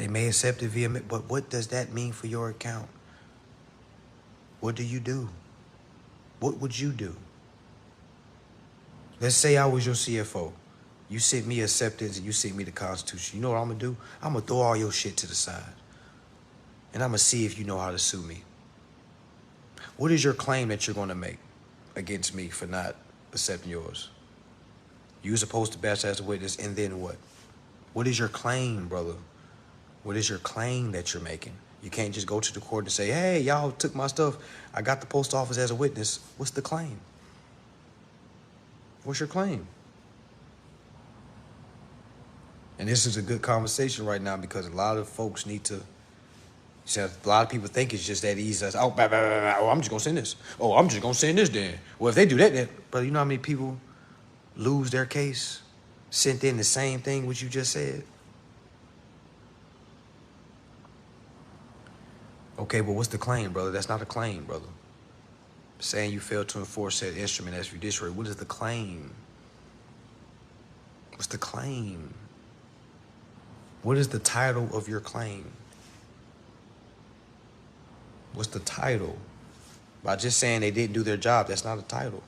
They may accept it via, but what does that mean for your account? What do you do? What would you do? Let's say I was your CFO. You sent me acceptance and you sent me the Constitution. You know what I'm gonna do? I'm gonna throw all your shit to the side. And I'm gonna see if you know how to sue me. What is your claim that you're gonna make against me for not accepting yours? You were supposed to batch as a witness, and then what? What is your claim, brother? What is your claim that you're making? You can't just go to the court and say, hey, y'all took my stuff. I got the post office as a witness. What's the claim? What's your claim? And this is a good conversation right now because a lot of folks need to, a lot of people think it's just that easy. Oh, I'm just going to send this. Oh, I'm just going to send this then. Well, if they do that, then, brother, you know how many people lose their case, sent in the same thing what you just said? Okay, but what's the claim, brother? That's not a claim, brother. Saying you failed to enforce said instrument as judiciary. What is the claim? What's the claim? What is the title of your claim? What's the title? By just saying they didn't do their job, that's not a title.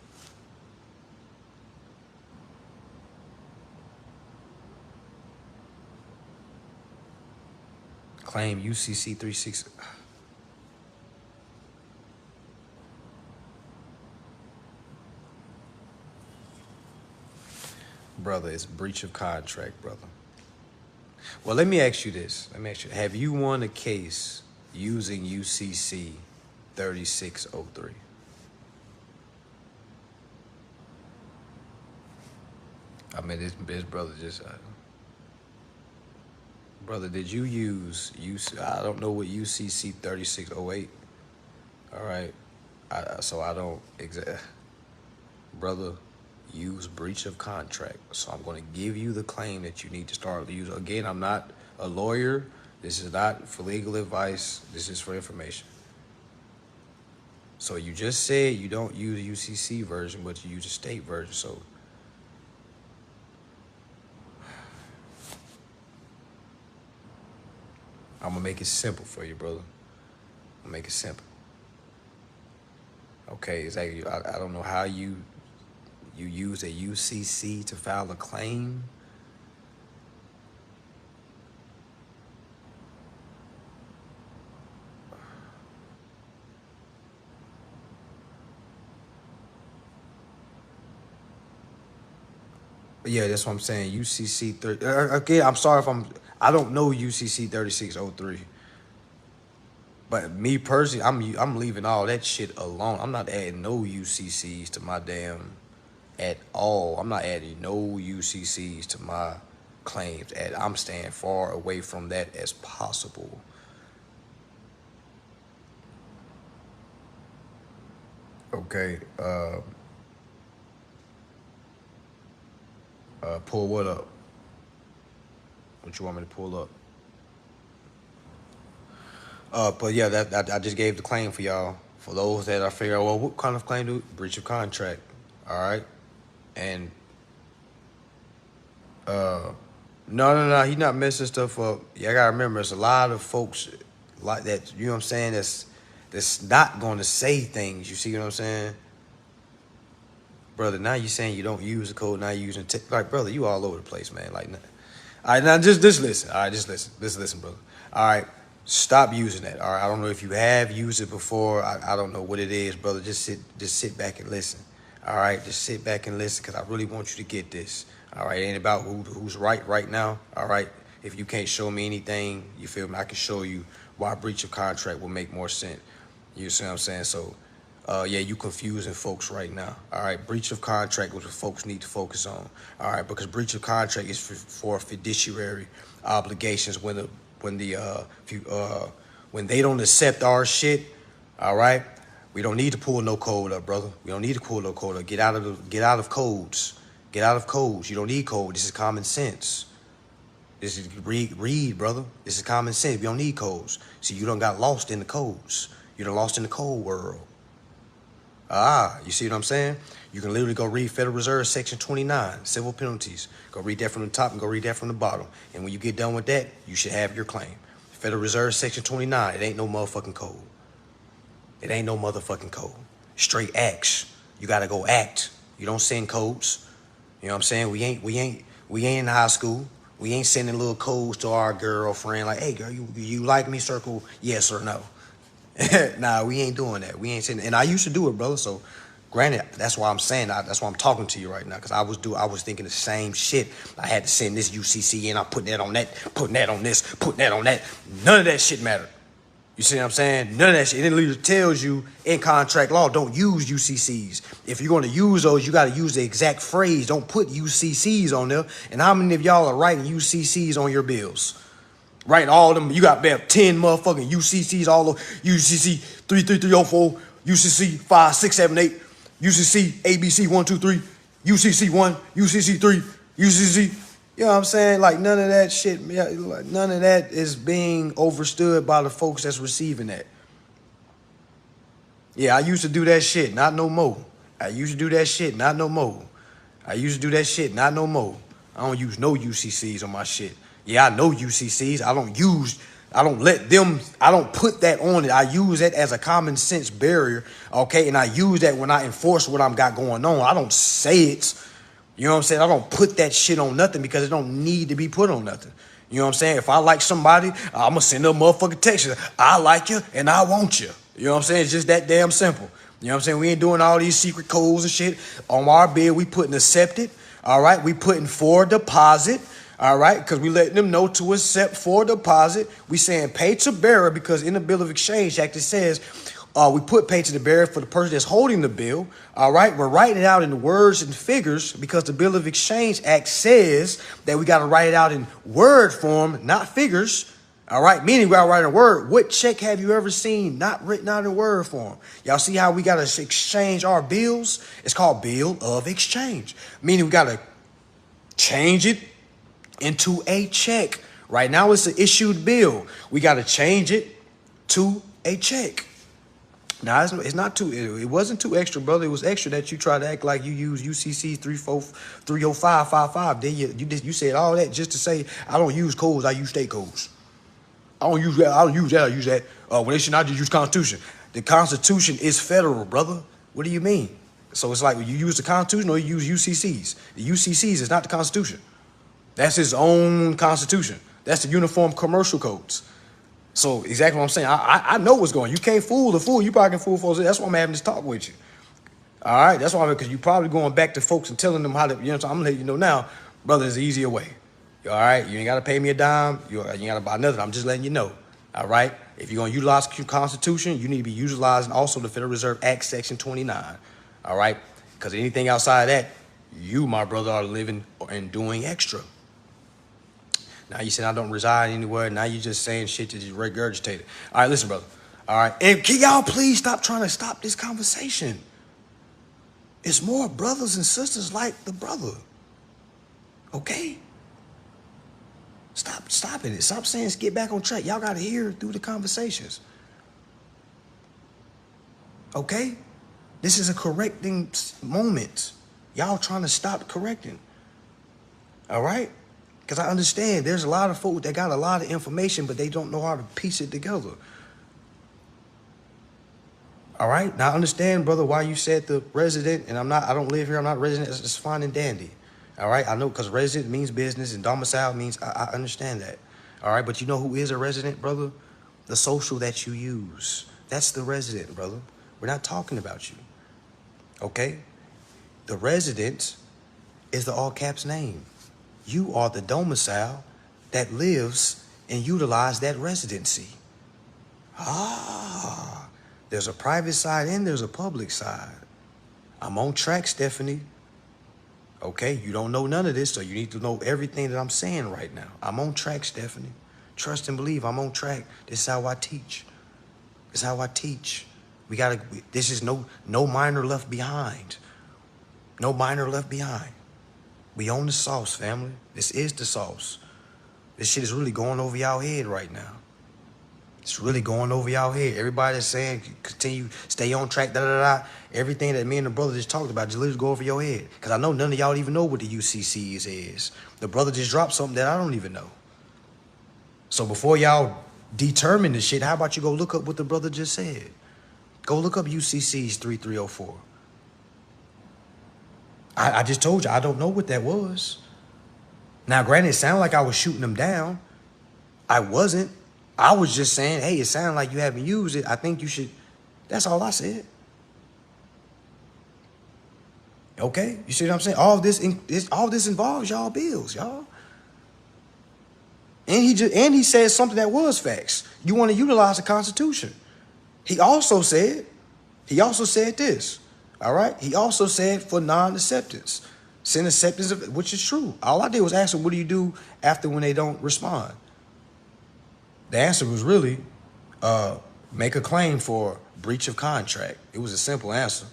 Claim UCC 36. Brother, it's breach of contract, brother. Well, let me ask you this. Have you won a case using UCC 3603? I mean, this brother just... brother, did you use... I don't know what UCC 3608. All right. So I don't... Brother... use breach of contract. So I'm going to give you the claim that you need to start to use. Again, I'm not a lawyer. This is not for legal advice. This is for information. So you just said you don't use a UCC version, but you use a state version. So I'm going to make it simple for you, brother. I'm going to make it simple. Okay, exactly. I don't know how you use a UCC to file a claim. But yeah, that's what I'm saying. UCC 30. Okay, I'm sorry if I don't know UCC 3603. But me personally, I'm leaving all that shit alone. I'm not adding no UCCs to my damn at all. I'm not adding no UCCs to my claims. I'm staying far away from that as possible. Okay. Pull what up? What you want me to pull up? But yeah, that I just gave the claim for y'all. For those that are figuring out, well, what kind of claim do? Breach of contract. All right. And no, he not messing stuff up. Yeah, I gotta remember, there's a lot of folks like that. You know what I'm saying? That's not going to say things. You see what I'm saying, brother? Now you saying you don't use the code. Now you using like, brother, you all over the place, man. Like, all right, now just listen. All right, just listen, brother. All right, stop using that. All right, I don't know if you have used it before. I don't know what it is, brother. Just sit back and listen. All right, just sit back and listen because I really want you to get this. All right, it ain't about who's right now. All right, if you can't show me anything, you feel me? I can show you why breach of contract will make more sense. You see what I'm saying? So, yeah, you confusing folks right now. All right, breach of contract is what folks need to focus on. All right, because breach of contract is for fiduciary obligations when they don't accept our shit. All right. We don't need to pull no code up, brother. We don't need to pull no code up. Get out of codes. Get out of codes. You don't need code. This is common sense. This is read, brother. This is common sense. We don't need codes. See, you done got lost in the codes. You done lost in the code world. You see what I'm saying? You can literally go read Federal Reserve Section 29, civil penalties. Go read that from the top and go read that from the bottom. And when you get done with that, you should have your claim. Federal Reserve Section 29. It ain't no motherfucking code. It ain't no motherfucking code. Straight acts. You gotta go act. You don't send codes. You know what I'm saying? We ain't in high school. We ain't sending little codes to our girlfriend like, hey girl, you like me? Circle yes or no. Nah, we ain't doing that. We ain't sending. And I used to do it, brother. So, granted, that's why I'm saying. That's why I'm talking to you right now, because I was thinking the same shit. I had to send this UCC in. I'm putting that on that, putting that on this, putting that on that. None of that shit mattered. You see what I'm saying? None of that shit. It literally tells you in contract law, don't use UCCs. If you're going to use those, you got to use the exact phrase. Don't put UCCs on there. And how many of y'all are writing UCCs on your bills? Writing all of them. You got 10 motherfucking UCCs all over. UCC 33304, UCC 5678, UCC ABC 123, UCC 1, UCC 3, UCC. You know what I'm saying? Like, none of that shit, none of that is being overstood by the folks that's receiving that. Yeah, I used to do that shit, not no more. I used to do that shit, not no more. I used to do that shit, not no more. I don't use no UCCs on my shit. Yeah, I know UCCs. I don't put that on it. I use that as a common sense barrier, okay? And I use that when I enforce what I've got going on. I don't say it. You know what I'm saying? I don't put that shit on nothing because it don't need to be put on nothing. You know what I'm saying? If I like somebody, I'm going to send them a motherfucking text. I like you and I want you. You know what I'm saying? It's just that damn simple. You know what I'm saying? We ain't doing all these secret codes and shit. On our bill, we putting accepted. All right? We putting for deposit. All right? Because we letting them know to accept for deposit. We saying pay to bearer because in the Bill of Exchange Act, it says we put pay to the bearer for the person that's holding the bill. All right. We're writing it out in words and figures because the Bill of Exchange Act says that we got to write it out in word form, not figures. All right. Meaning we got to write a word. What check have you ever seen not written out in word form? Y'all see how we got to exchange our bills? It's called Bill of Exchange. Meaning we got to change it into a check. Right now it's an issued bill. We got to change it to a check. Now, it's not too, it wasn't too extra, brother. It was extra that you try to act like you use UCC 30555. Then you said all that just to say, I don't use codes, I use state codes. I don't use that, I use that. When they should not just use Constitution. The Constitution is federal, brother. What do you mean? So it's like you use the Constitution or you use UCCs. The UCCs is not the Constitution. That's his own Constitution. That's the Uniform Commercial Codes. So exactly what I'm saying. I know what's going on. You can't fool the fool. You probably can fool folks. That's why I'm having this talk with you. All right? That's why, because you're probably going back to folks and telling them how to, you know what I'm saying? I'm going to let you know now, brother, there's an easier way. All right? You ain't got to pay me a dime. You ain't got to buy nothing. I'm just letting you know. All right? If you're going to utilize the Constitution, you need to be utilizing also the Federal Reserve Act Section 29. All right? Because anything outside of that, you, my brother, are living and doing extra. Now you said I don't reside anywhere. Now you just saying shit that you regurgitated. All right, listen, brother. All right. And can y'all please stop trying to stop this conversation? It's more brothers and sisters like the brother. Okay? Stop stopping it. Stop saying get back on track. Y'all got to hear through the conversations. Okay? This is a correcting moment. Y'all trying to stop correcting. All right? Because I understand there's a lot of folks that got a lot of information, but they don't know how to piece it together. All right? Now, I understand, brother, why you said the resident, and I don't live here, I'm not resident, it's fine and dandy. All right? I know because resident means business and domicile means, I understand that. All right? But you know who is a resident, brother? The social that you use. That's the resident, brother. We're not talking about you. Okay? The resident is the all caps name. You are the domicile that lives and utilize that residency. There's a private side and there's a public side. I'm on track, Stephanie. Okay, you don't know none of this, so you need to know everything that I'm saying right now. I'm on track, Stephanie. Trust and believe I'm on track. This is how I teach. This is how I teach. This is no minor left behind. No minor left behind. We own the sauce, family. This is the sauce. This shit is really going over y'all head right now. It's really going over y'all head. Everybody that's saying continue, stay on track, da-da-da. Everything that me and the brother just talked about just literally go over your head. Because I know none of y'all even know what the UCCs is. The brother just dropped something that I don't even know. So before y'all determine the shit, how about you go look up what the brother just said? Go look up UCC's 3304. I just told you, I don't know what that was. Now, granted, it sounded like I was shooting them down. I wasn't. I was just saying, hey, it sounded like you haven't used it. I think you should. That's all I said. Okay? You see what I'm saying? All this involves y'all bills, y'all. And he said something that was facts. You want to utilize the Constitution. He also said this. All right? He also said for non-acceptance. Send acceptance of, which is true. All I did was ask him, what do you do after when they don't respond? The answer was really make a claim for breach of contract. It was a simple answer.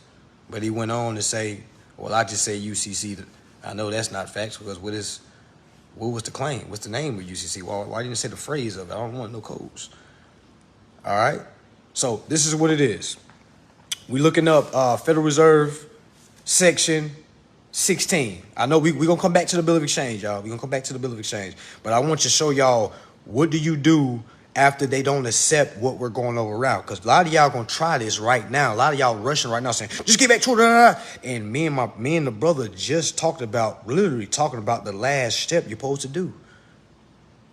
But he went on to say, well, I just say UCC. I know that's not facts because what was the claim? What's the name of UCC? Why didn't you say the phrase of it? I don't want no codes. All right? So this is what it is. We looking up Federal Reserve Section 16. I know we're going to come back to the Bill of Exchange, y'all. We're going to come back to the Bill of Exchange. But I want to show y'all, what do you do after they don't accept what we're going over route? Because a lot of y'all going to try this right now. A lot of y'all rushing right now saying, just get back to it. And me and the brother just literally talking about the last step you're supposed to do.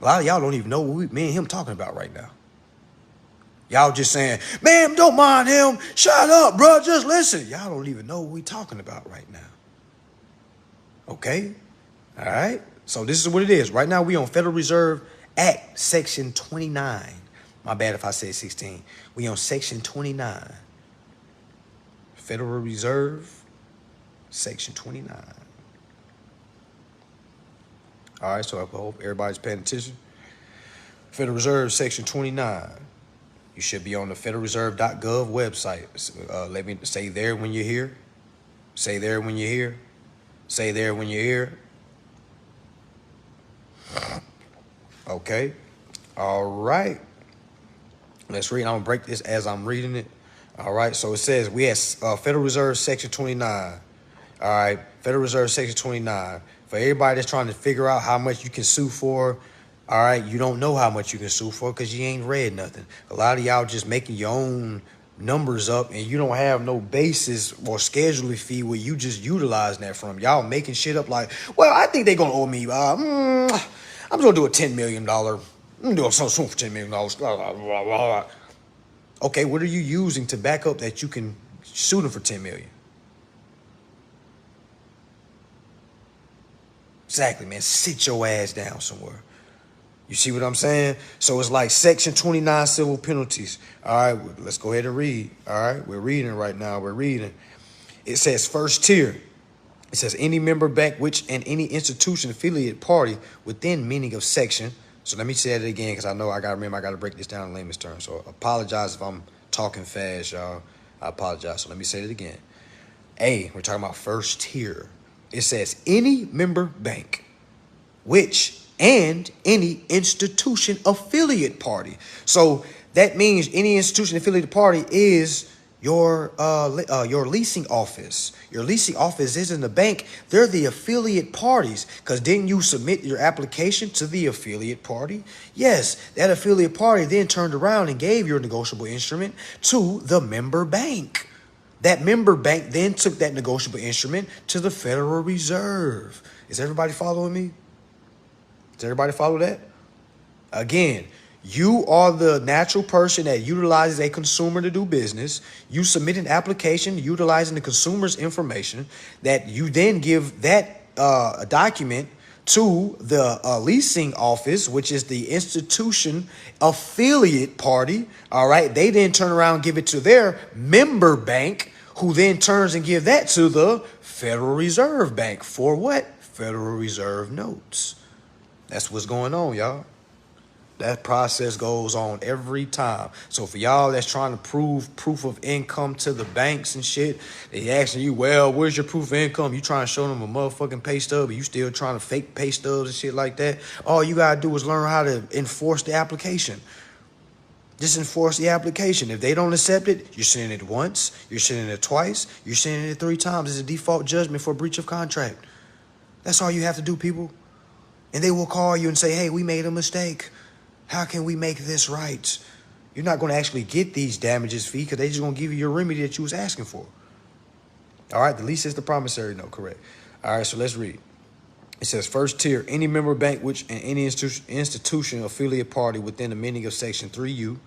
A lot of y'all don't even know what me and him talking about right now. Y'all just saying, man, don't mind him. Shut up, bro. Just listen. Y'all don't even know what we talking about right now. Okay? All right? So this is what it is. Right now we on Federal Reserve Act, Section 29. My bad if I said 16. We on Section 29. Federal Reserve, Section 29. All right, so I hope everybody's paying attention. Federal Reserve, Section 29. You should be on the federalreserve.gov website. Let me say there when you're here. Say there when you're here. Say there when you're here. Okay. All right. Let's read. I'm going to break this as I'm reading it. All right. So it says we have Federal Reserve Section 29. All right. Federal Reserve Section 29. For everybody that's trying to figure out how much you can sue for, all right, you don't know how much you can sue for because you ain't read nothing. A lot of y'all just making your own numbers up and you don't have no basis or scheduling fee where you just utilizing that from. Y'all making shit up like, well, I think they're going to owe me, I'm just going to do a $10 million. I'm going to do something for $10 million. Okay, what are you using to back up that you can sue them for $10 million? Exactly, man. Sit your ass down somewhere. You see what I'm saying? So it's like Section 29 civil penalties. All right, let's go ahead and read. All right, we're reading right now. We're reading. It says first tier. It says any member bank which and any institution affiliate party within meaning of section. So let me say that again because I know I got to break this down in layman's terms. So apologize if I'm talking fast, y'all. I apologize. So let me say it again. A, we're talking about first tier. It says any member bank which and any institution affiliate party. So that means any institution affiliated party is your leasing office. Your leasing office isn't the bank. They're the affiliate parties. Because didn't you submit your application to the affiliate party? Yes, that affiliate party then turned around and gave your negotiable instrument to the member bank. That member bank then took that negotiable instrument to the Federal Reserve. Is everybody following me? Does everybody follow that? Again, you are the natural person that utilizes a consumer to do business. You submit an application utilizing the consumer's information that you then give that document to the leasing office, which is the institution affiliate party. All right. They then turn around and give it to their member bank, who then turns and give that to the Federal Reserve Bank for what? Federal Reserve notes. That's what's going on, y'all. That process goes on every time. So for y'all that's trying to prove proof of income to the banks and shit, they asking you, well, where's your proof of income? You trying to show them a motherfucking pay stub, and you still trying to fake pay stubs and shit like that. All you got to do is learn how to enforce the application. Just enforce the application. If they don't accept it, you're sending it once, you're sending it twice, you're sending it 3 times. It's a default judgment for breach of contract. That's all you have to do, people. And they will call you and say, hey, we made a mistake. How can we make this right? You're not going to actually get these damages fee because they're just going to give you your remedy that you was asking for. All right, the lease is the promissory note, correct. All right, so let's read. It says, first tier, any member bank which and any institution affiliate party within the meaning of Section 3U,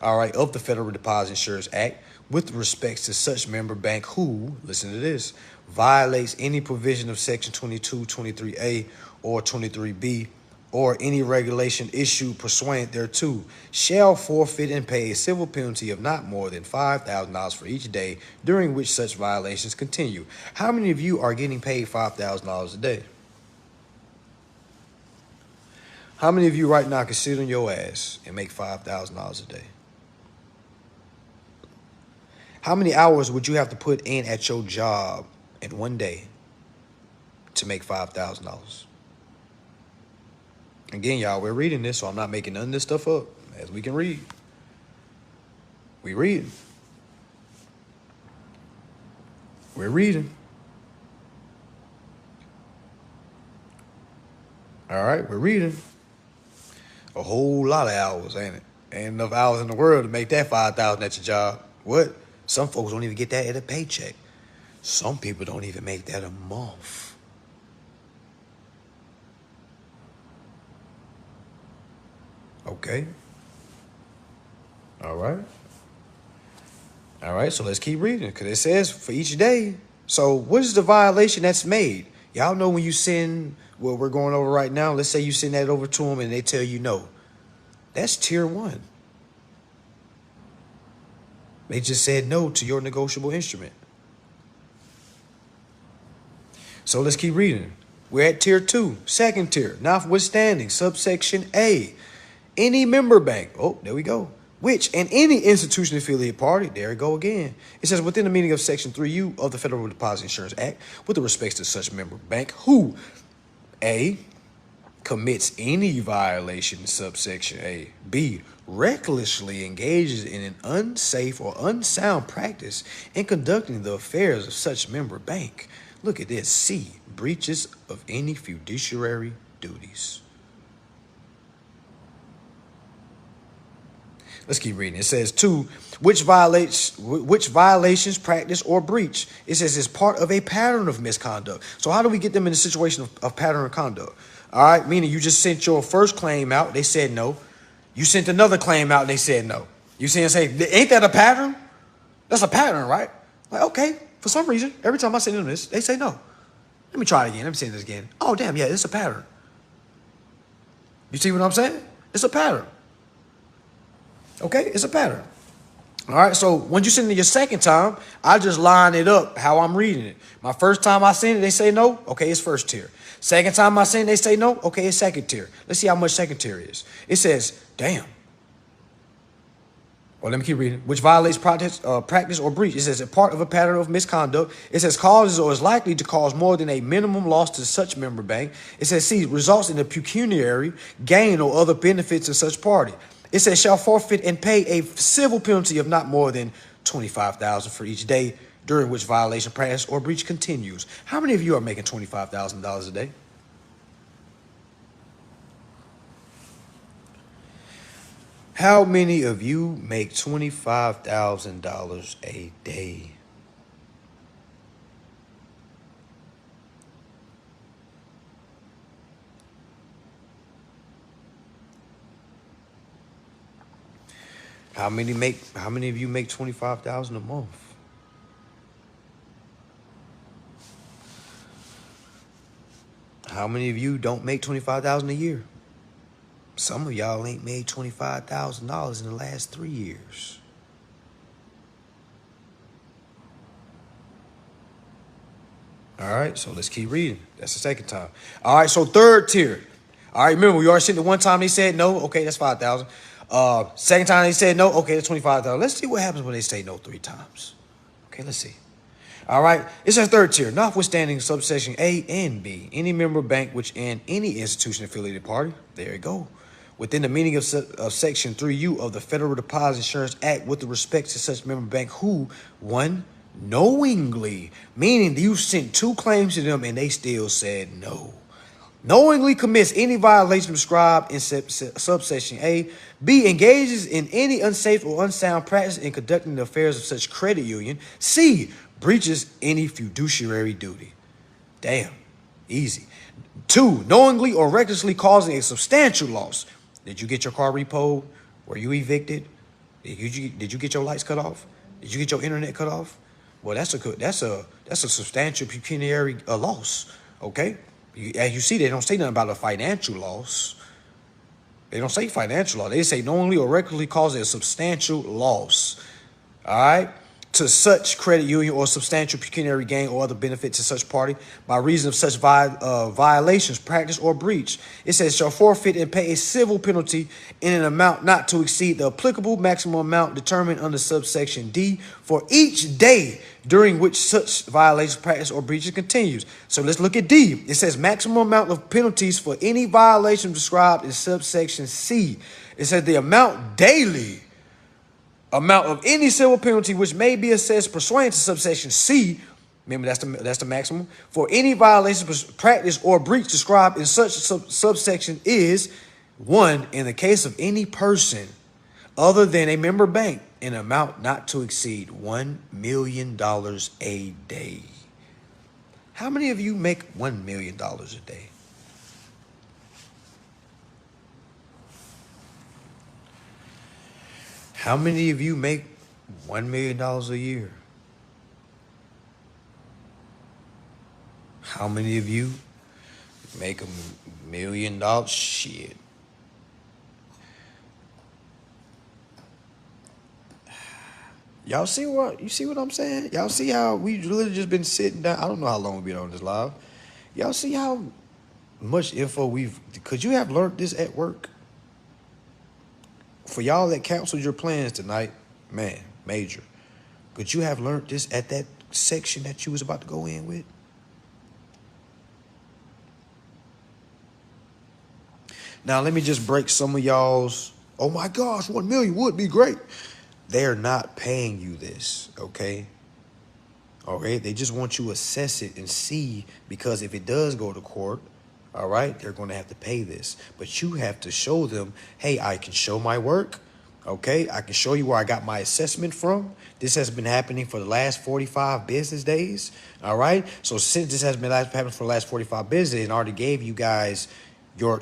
all right, of the Federal Deposit Insurance Act, with respects to such member bank who, listen to this, violates any provision of Section 22, 23A, or 23B, or any regulation issued pursuant thereto, shall forfeit and pay a civil penalty of not more than $5,000 for each day during which such violations continue. How many of you are getting paid $5,000 a day? How many of you right now can sit on your ass and make $5,000 a day? How many hours would you have to put in at your job in one day to make $5,000? Again, y'all, we're reading this, so I'm not making none of this stuff up. As we can read. We read. We're reading. All right, we're reading. A whole lot of hours, ain't it? Ain't enough hours in the world to make that $5,000 at your job. What? Some folks don't even get that at a paycheck. Some people don't even make that a month. Okay. All right. All right, so let's keep reading because it says for each day. So what is the violation that's made? Y'all know when you send what we're going over right now, let's say you send that over to them and they tell you no. That's tier 1. They just said no to your negotiable instrument. So let's keep reading. We're at tier 2, second tier, notwithstanding subsection A. Any member bank, oh, there we go, which and any institution affiliate party, there we go again. It says within the meaning of Section 3U of the Federal Deposit Insurance Act, with respects to such member bank who, A, commits any violation subsection A, B, recklessly engages in an unsafe or unsound practice in conducting the affairs of such member bank. Look at this, C, breaches of any fiduciary duties. Let's keep reading. It says, 2, which violations, practice, or breach. It says it's part of a pattern of misconduct. So how do we get them in a situation of pattern of conduct? All right, meaning you just sent your first claim out, they said no. You sent another claim out, and they said no. You see and say, ain't that a pattern? That's a pattern, right? Like, okay, for some reason, every time I send them this, they say no. Let me try it again. Let me send this again. Oh, damn, yeah, it's a pattern. You see what I'm saying? It's a pattern. Okay, it's a pattern. All right, so when you send it your second time, I just line it up how I'm reading it. My first time I send it, they say no. Okay, it's first tier. Second time I send it, they say no. Okay, it's second tier. Let's see how much second tier is. It says, damn. Well, let me keep reading. Which violates practice or breach. It says a part of a pattern of misconduct. It says causes or is likely to cause more than a minimum loss to such member bank. It says C, results in a pecuniary gain or other benefits of such party. It says shall forfeit and pay a civil penalty of not more than $25,000 for each day during which violation, practice, or breach continues. How many of you are making $25,000 a day? How many of you make $25,000 a day? How many of you make $25,000 a month? How many of you don't make $25,000 a year? Some of y'all ain't made $25,000 in the last 3 years. All right, so let's keep reading. That's the second time. All right, so third tier. All right, remember, we already seen the one time they said no. Okay, that's $5,000. Second time they said no. Okay, that's $25,000. Let's see what happens when they say no 3 times. Okay, let's see. All right, it says third tier, notwithstanding subsection A and B, any member bank which and any institution affiliated party, there you go, within the meaning of Section 3U of the Federal Deposit Insurance Act with respect to such member bank who, 1, knowingly, meaning you sent 2 claims to them and they still said no. knowingly commits any violation prescribed in subsection A. B, engages in any unsafe or unsound practice in conducting the affairs of such credit union. C, breaches any fiduciary duty. Damn, easy. 2, knowingly or recklessly causing a substantial loss. Did you get your car repoed? Were you evicted? Did you get your lights cut off? Did you get your internet cut off? Well, that's a substantial pecuniary loss. Okay, as you see, they don't say nothing about a financial loss. They don't say financial loss. They say knowingly or recklessly causing a substantial loss. All right, to such credit union or substantial pecuniary gain or other benefit to such party by reason of such violations, practice, or breach. It says shall forfeit and pay a civil penalty in an amount not to exceed the applicable maximum amount determined under subsection D for each day during which such violation, practice, or breach continues. So let's look at D. It says maximum amount of penalties for any violation described in subsection C. It says the amount daily amount of any civil penalty which may be assessed pursuant to subsection C, remember that's the maximum, for any violation, practice, or breach described in such subsection is 1, in the case of any person other than a member bank, an amount not to exceed $1 million a day. How many of you make $1 million a day? How many of you make $1 million a year? How many of you make $1 million? Shit. Y'all see what I'm saying? Y'all see how we literally just been sitting down? I don't know how long we've been on this live. Y'all see how much info could you have learned this at work? For y'all that canceled your plans tonight, man, major. Could you have learned this at that section that you was about to go in with? Now, let me just break some of y'all's, oh my gosh, 1 million would be great. They're not paying you this, okay? All right, they just want you to assess it and see, because if it does go to court, all right, they're going to have to pay this. But you have to show them, hey, I can show my work. Okay, I can show you where I got my assessment from. This has been happening for the last 45 business days. All right, so since this has been happening for the last 45 business days and I already gave you guys your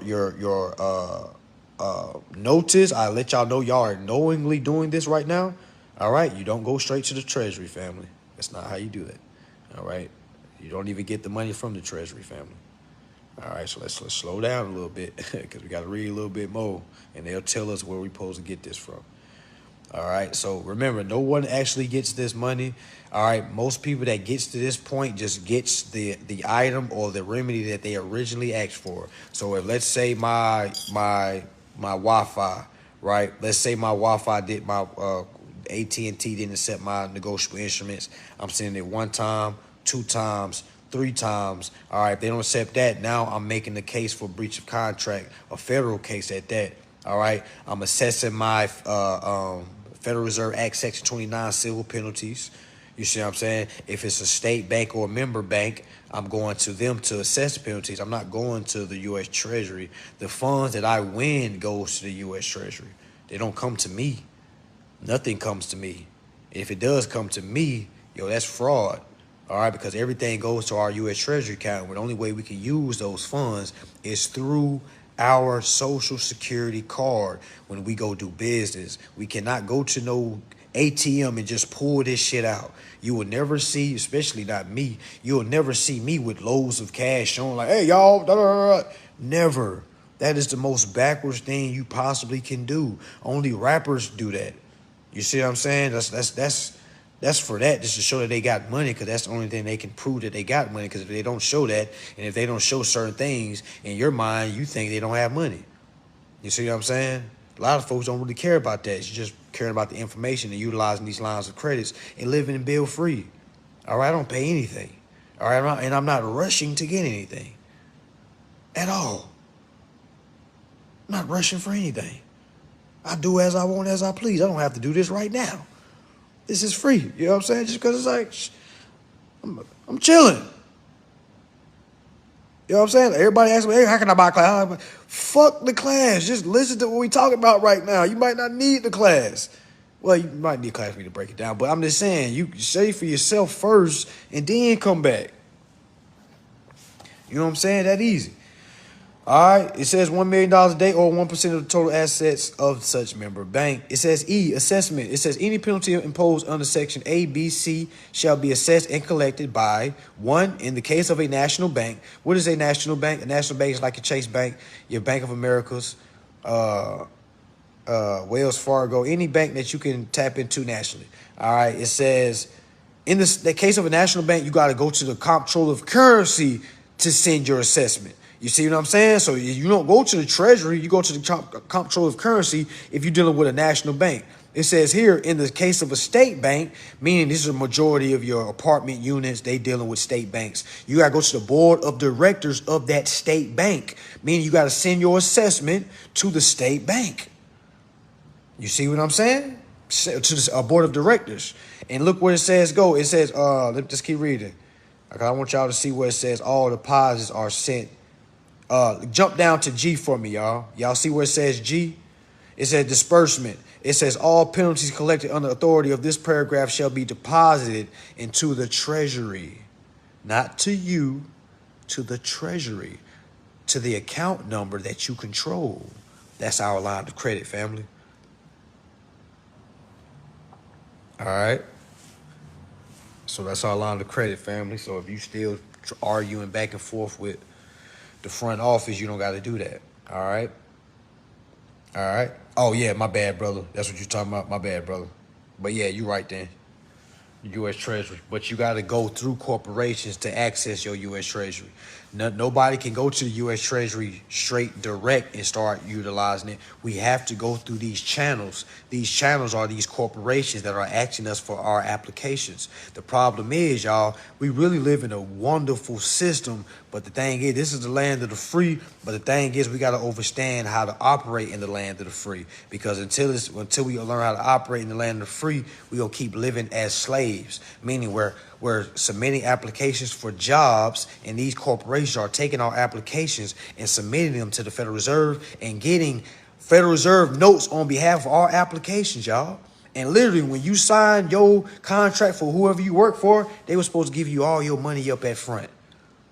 notice, I let y'all know y'all are knowingly doing this right now. All right, you don't go straight to the Treasury, family. That's not how you do that. All right, you don't even get the money from the Treasury, family. All right, so let's slow down a little bit because we got to read a little bit more, and they'll tell us where we're supposed to get this from. All right, so remember, no one actually gets this money. All right, most people that gets to this point just gets the item or the remedy that they originally asked for. So if let's say my Wi-Fi, right? Let's say my Wi-Fi did my AT&T didn't accept my negotiable instruments. I'm sending it 1 time, 2 times, 3 times. All right, if they don't accept that, now I'm making the case for breach of contract, a federal case at that. All right, I'm assessing my Federal Reserve Act Section 29 civil penalties. You see what I'm saying? If it's a state bank or a member bank, I'm going to them to assess the penalties. I'm not going to the U.S. Treasury. The funds that I win goes to the U.S. Treasury. They don't come to me. Nothing comes to me. If it does come to me, yo, that's fraud. All right, because everything goes to our U.S. Treasury account. The only way we can use those funds is through our Social Security card when we go do business. We cannot go to no ATM and just pull this shit out. You will never see, especially not me, you will never see me with loads of cash showing like, hey, y'all, da, da, da, da. Never. That is the most backwards thing you possibly can do. Only rappers do that. You see what I'm saying? That's for that, just to show that they got money, because that's the only thing they can prove that they got money. Because if they don't show that, and if they don't show certain things, in your mind, you think they don't have money. You see what I'm saying? A lot of folks don't really care about that. It's just caring about the information and utilizing these lines of credits and living and bill free. All right, I don't pay anything. All right, and I'm not rushing to get anything at all. I'm not rushing for anything. I do as I want, as I please. I don't have to do this right now. This is free. You know what I'm saying? Just because it's like, I'm chilling. You know what I'm saying? Everybody asks me, hey, how can I buy a class? Like, fuck the class. Just listen to what we talking about right now. You might not need the class. Well, you might need a class for me to break it down, but I'm just saying, you say for yourself first and then come back. You know what I'm saying? That easy. All right, it says $1 million a day or 1% of the total assets of such member bank. It says E, assessment. It says any penalty imposed under Section A, B, C shall be assessed and collected by, 1, in the case of a national bank. What is a national bank? A national bank is like your Chase Bank, your Bank of America's, Wells Fargo, any bank that you can tap into nationally. All right, it says in the case of a national bank, you got to go to the comptroller of currency to send your assessment. You see what I'm saying? So you don't go to the Treasury, you go to the comptroller of currency if you're dealing with a national bank. It says here, in the case of a state bank, meaning this is a majority of your apartment units, they dealing with state banks. You got to go to the board of directors of that state bank, meaning you got to send your assessment to the state bank. You see what I'm saying? To the board of directors. And look where it says go. It says, let's just keep reading. I want y'all to see where it says all deposits are sent. Jump down to G for me, y'all. Y'all see where it says G? It says disbursement. It says all penalties collected under authority of this paragraph shall be deposited into the Treasury. Not to you, to the Treasury. To the account number that you control. That's our line of credit, family. All right. So that's our line of credit, family. So if you still arguing back and forth with the front office, you don't got to do that. All right. All right. Oh, yeah, my bad, brother. That's what you're talking about. My bad, brother. But yeah, you right then. U.S. Treasury. But you got to go through corporations to access your U.S. Treasury. Nobody can go to the U.S. Treasury straight direct and start utilizing it. We have to go through these channels. These channels are these corporations that are asking us for our applications. The problem is, y'all, we really live in a wonderful system. But the thing is, this is the land of the free. But the thing is, we got to understand how to operate in the land of the free. Because until we learn how to operate in the land of the free, we gonna keep living as slaves. Meaning we're submitting applications for jobs, and these corporations are taking our applications and submitting them to the Federal Reserve and getting Federal Reserve notes on behalf of our applications, y'all. And literally, when you sign your contract for whoever you work for, they were supposed to give you all your money up at front.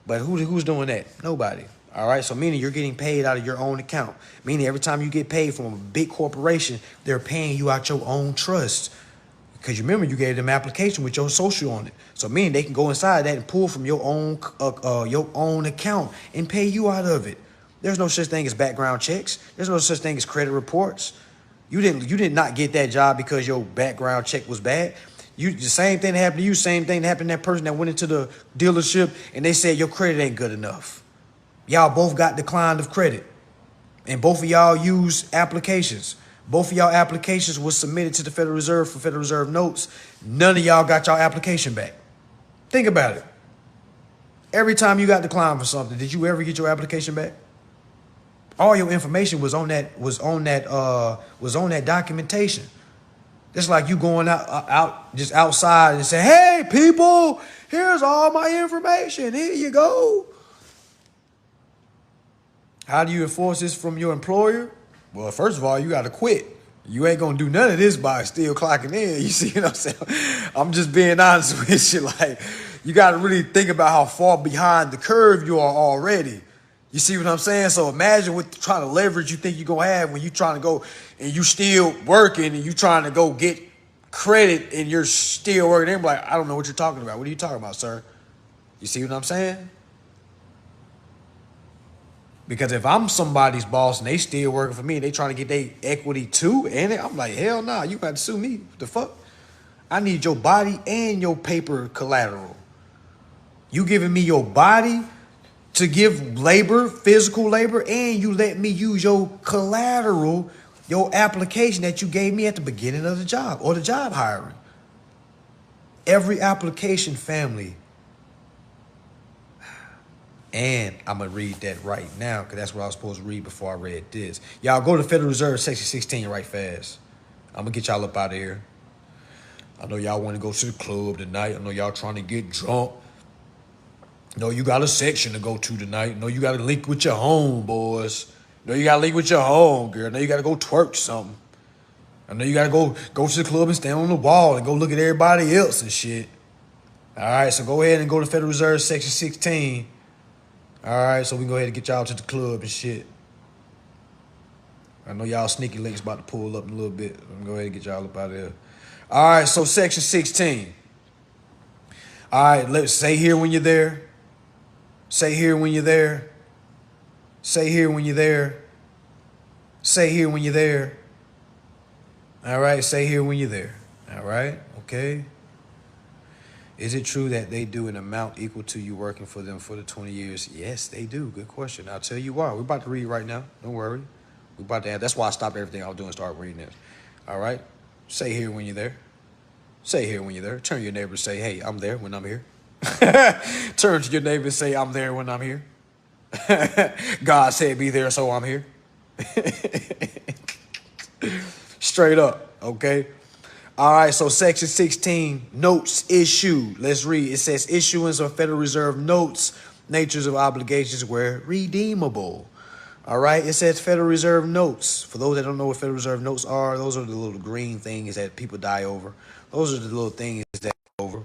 But who's doing that? Nobody. All right, so meaning you're getting paid out of your own account. Meaning every time you get paid from a big corporation, they're paying you out your own trust. Because you remember, you gave them application with your social on it. So meaning they can go inside that and pull from your own account and pay you out of it. There's no such thing as background checks. There's no such thing as credit reports. You did not get that job because your background check was bad. The same thing happened to you, same thing happened to that person that went into the dealership and they said your credit ain't good enough. Y'all both got declined of credit. And both of y'all used applications. Both of y'all applications was submitted to the Federal Reserve for Federal Reserve notes. None of y'all got y'all application back. Think about it. Every time you got declined for something, did you ever get your application back? All your information was on that documentation. It's like you going out just outside and say, "Hey, people, here's all my information. Here you go." How do you enforce this from your employer? Well, first of all, you got to quit. You ain't going to do none of this by still clocking in. You see what I'm saying? I'm just being honest with you. Like, you got to really think about how far behind the curve you are already. You see what I'm saying? So imagine what trying to leverage you think you're going to have when you're trying to go and you still working and you trying to go get credit and you're still working. They're like, I don't know what you're talking about. What are you talking about, sir? You see what I'm saying? Because if I'm somebody's boss and they still working for me and they trying to get their equity too, and I'm like, hell nah, you got to sue me. What the fuck? I need your body and your paper collateral. You giving me your body to give labor, physical labor, and you let me use your collateral, your application that you gave me at the beginning of the job or the job hiring. Every application, family. And I'm going to read that right now because that's what I was supposed to read before I read this. Y'all go to Federal Reserve Section 16 right fast. I'm going to get y'all up out of here. I know y'all want to go to the club tonight. I know y'all trying to get drunk. No, you got a section to go to tonight. No, you got to link with your homeboys. No, you got to link with your home girl. No, you got to go twerk something. I know you got to go to the club and stand on the wall and go look at everybody else and shit. All right, so go ahead and go to Federal Reserve Section 16. All right, so we can go ahead and get y'all to the club and shit. I know y'all sneaky links about to pull up in a little bit. I'm going to go ahead and get y'all up out of there. All right, so Section 16. All right, let's say here when you're there. Say here when you're there. Say here when you're there. Say here when you're there. All right, say here when you're there. All right, okay. Is it true that they do an amount equal to you working for them for the 20 years? Yes, they do. Good question. I'll tell you why. We're about to read right now. Don't worry. We're about to add. That's why I stopped everything I was doing and started reading this. All right. Say here when you're there. Say here when you're there. Turn to your neighbor and say, hey, I'm there when I'm here. Turn to your neighbor and say, I'm there when I'm here. God said be there, so I'm here. Straight up, okay? All right, so Section 16, notes issued. Let's read. It says issuance of Federal Reserve notes, natures of obligations where redeemable. All right, it says Federal Reserve notes. For those that don't know what Federal Reserve notes are, those are the little green things that people die over. Those are the little things that over.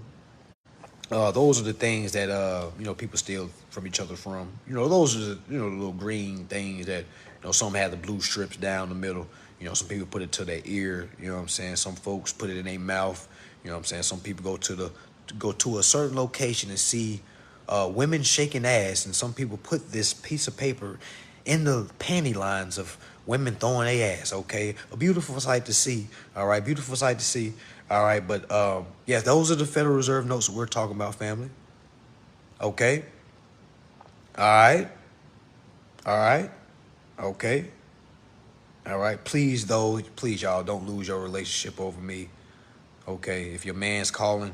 Those are the things that people steal from each other from. Those are the the little green things that some have the blue strips down the middle. Some people put it to their ear. You know what I'm saying? Some folks put it in their mouth. You know what I'm saying? Some people go to a certain location and see women shaking ass, and some people put this piece of paper in the panty lines of women throwing their ass. Okay, a beautiful sight to see. All right, beautiful sight to see. All right, but yeah, those are the Federal Reserve notes that we're talking about, family. Okay. All right. All right. Okay. All right. Please, y'all, don't lose your relationship over me. Okay. If your man's calling,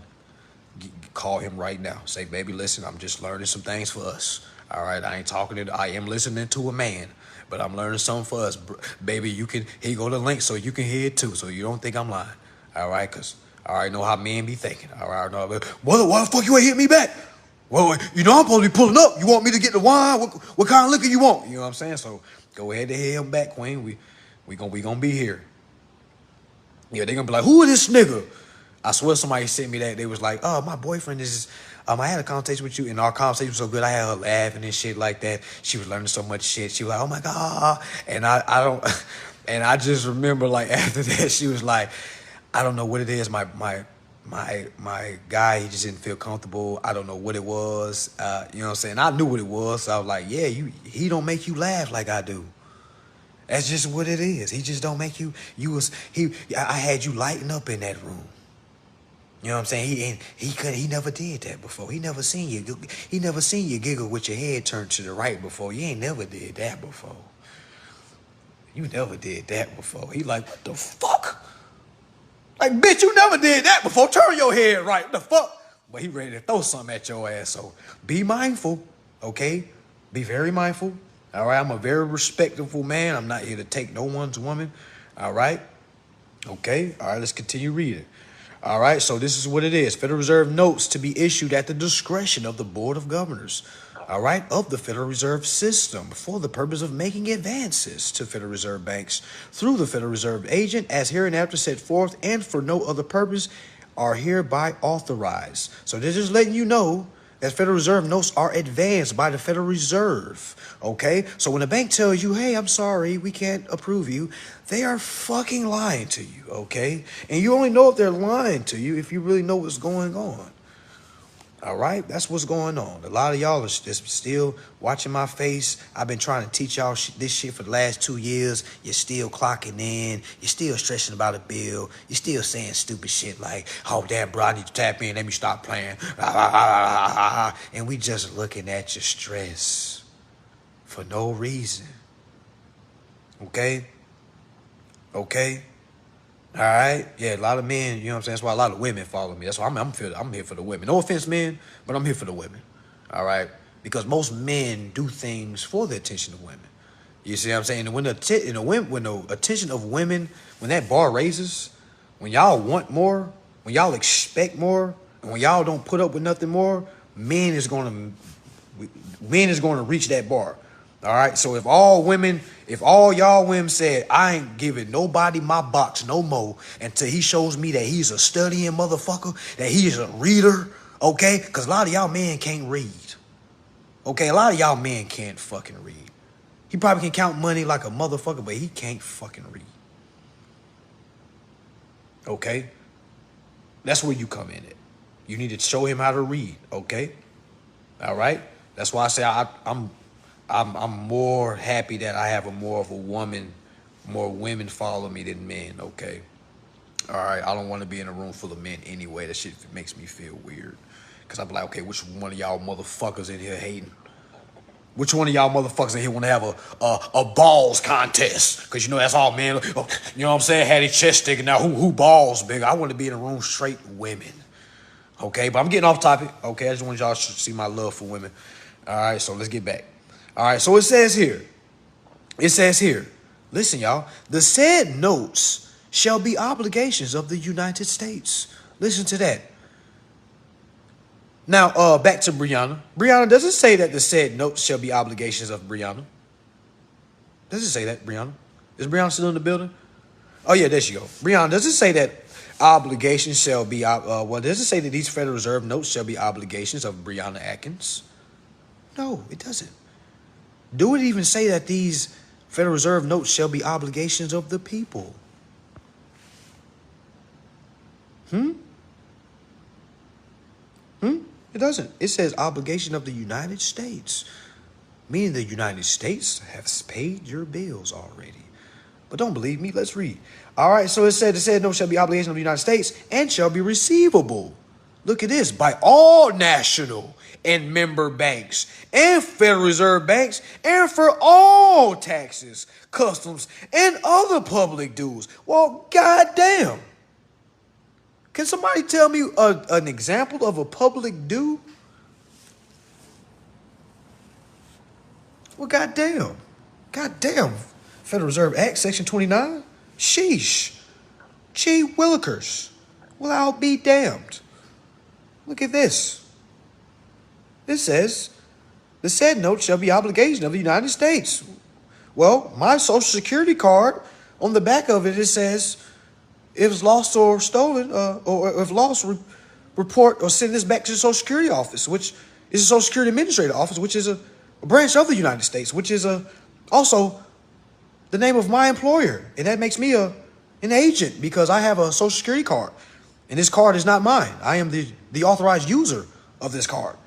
call him right now. Say, baby, listen, I'm just learning some things for us. All right. I am listening to a man, but I'm learning something for us. Baby, here you go the link so you can hear it too, so you don't think I'm lying. All right, because I already know how men be thinking. All right, no, why the fuck you ain't hit me back? Well, I'm supposed to be pulling up. You want me to get the wine? What kind of liquor you want? You know what I'm saying? So go ahead and hit him back, Queen. We gonna be here. Yeah, they gonna be like, who is this nigga? I swear somebody sent me that. They was like, oh, my boyfriend is. I had a conversation with you, and our conversation was so good. I had her laughing and shit like that. She was learning so much shit. She was like, oh my God, and I don't, and I just remember like after that, she was like, I don't know what it is. My guy, he just didn't feel comfortable. I don't know what it was. You know what I'm saying? I knew what it was. So I was like, yeah, he don't make you laugh like I do. That's just what it is. He just don't make you. I had you lighting up in that room. You know what I'm saying? He never did that before. He never seen you giggle with your head turned to the right before. You ain't never did that before. You never did that before. He like, what the fuck? Like, bitch, you never did that before. Turn your head right. What the fuck? But he ready to throw something at your ass. So be mindful, okay? Be very mindful. All right? I'm a very respectful man. I'm not here to take no one's woman. All right? Okay? All right, let's continue reading. All right, so this is what it is. Federal Reserve notes to be issued at the discretion of the Board of Governors, all right, of the Federal Reserve System for the purpose of making advances to Federal Reserve banks through the Federal Reserve agent as hereinafter set forth and for no other purpose are hereby authorized. So they're just letting you know that Federal Reserve notes are advanced by the Federal Reserve, okay? So when a bank tells you, hey, I'm sorry, we can't approve you, they are fucking lying to you, okay? And you only know if they're lying to you if you really know what's going on. All right, that's what's going on. A lot of y'all are just still watching my face. I've been trying to teach y'all this shit for the last 2 years. You're still clocking in. You're still stressing about a bill. You're still saying stupid shit like, oh, damn, bro, I need to tap in. Let me stop playing. And we just looking at your stress for no reason. Okay? Okay? All right, yeah, a lot of men, you know what I'm saying? That's why a lot of women follow me. That's why I'm here for the women. No offense, men, but I'm here for the women. All right, because most men do things for the attention of women. You see what I'm saying? And when the attention of women, when that bar raises, when y'all want more, when y'all expect more, and when y'all don't put up with nothing more, men is gonna Men is going to reach that bar. All right. So if all y'all women said, I ain't giving nobody my box no more until he shows me that he's a studying motherfucker, that he is a reader. Okay. Because a lot of y'all men can't read. Okay. A lot of y'all men can't fucking read. He probably can count money like a motherfucker, but he can't fucking read. Okay. That's where you come in at. You need to show him how to read. Okay. All right. That's why I say I'm more happy that I have more women follow me than men, okay? All right, I don't want to be in a room full of men anyway. That shit makes me feel weird. Because I'm like, okay, which one of y'all motherfuckers in here hating? Which one of y'all motherfuckers in here want to have a balls contest? Because, that's all men, you know what I'm saying? Had his chest sticking out. Who balls bigger? I want to be in a room straight women. Okay, but I'm getting off topic. Okay, I just want y'all to see my love for women. All right, so let's get back. All right, so it says here, listen, y'all, the said notes shall be obligations of the United States. Listen to that. Now, back to Brianna. Brianna, does it say that the said notes shall be obligations of Brianna? Does it say that, Brianna? Is Brianna still in the building? Oh, yeah, there she go. Brianna, does it say that obligations shall be, does it say that these Federal Reserve notes shall be obligations of Brianna Atkins? No, it doesn't. Do it even say that these Federal Reserve notes shall be obligations of the people? It doesn't. It says obligation of the United States, meaning the United States has paid your bills already. But don't believe me, let's read. All right, so it said no shall be obligation of the United States and shall be receivable. Look at this, by all national and member banks and Federal Reserve banks and for all taxes, customs, and other public dues. Well, goddamn. Can somebody tell me an example of a public due? Well, goddamn. Goddamn. Federal Reserve Act, Section 29? Sheesh. Gee willikers. Well, I'll be damned. Look at this. It says, the said note shall be obligation of the United States. Well, my Social Security card, on the back of it, it says, if it's lost or stolen, or if lost, report or send this back to the Social Security office, which is the Social Security Administrative Office, which is a branch of the United States, which is also the name of my employer. And that makes me an agent because I have a Social Security card. And this card is not mine. I am the authorized user of this card.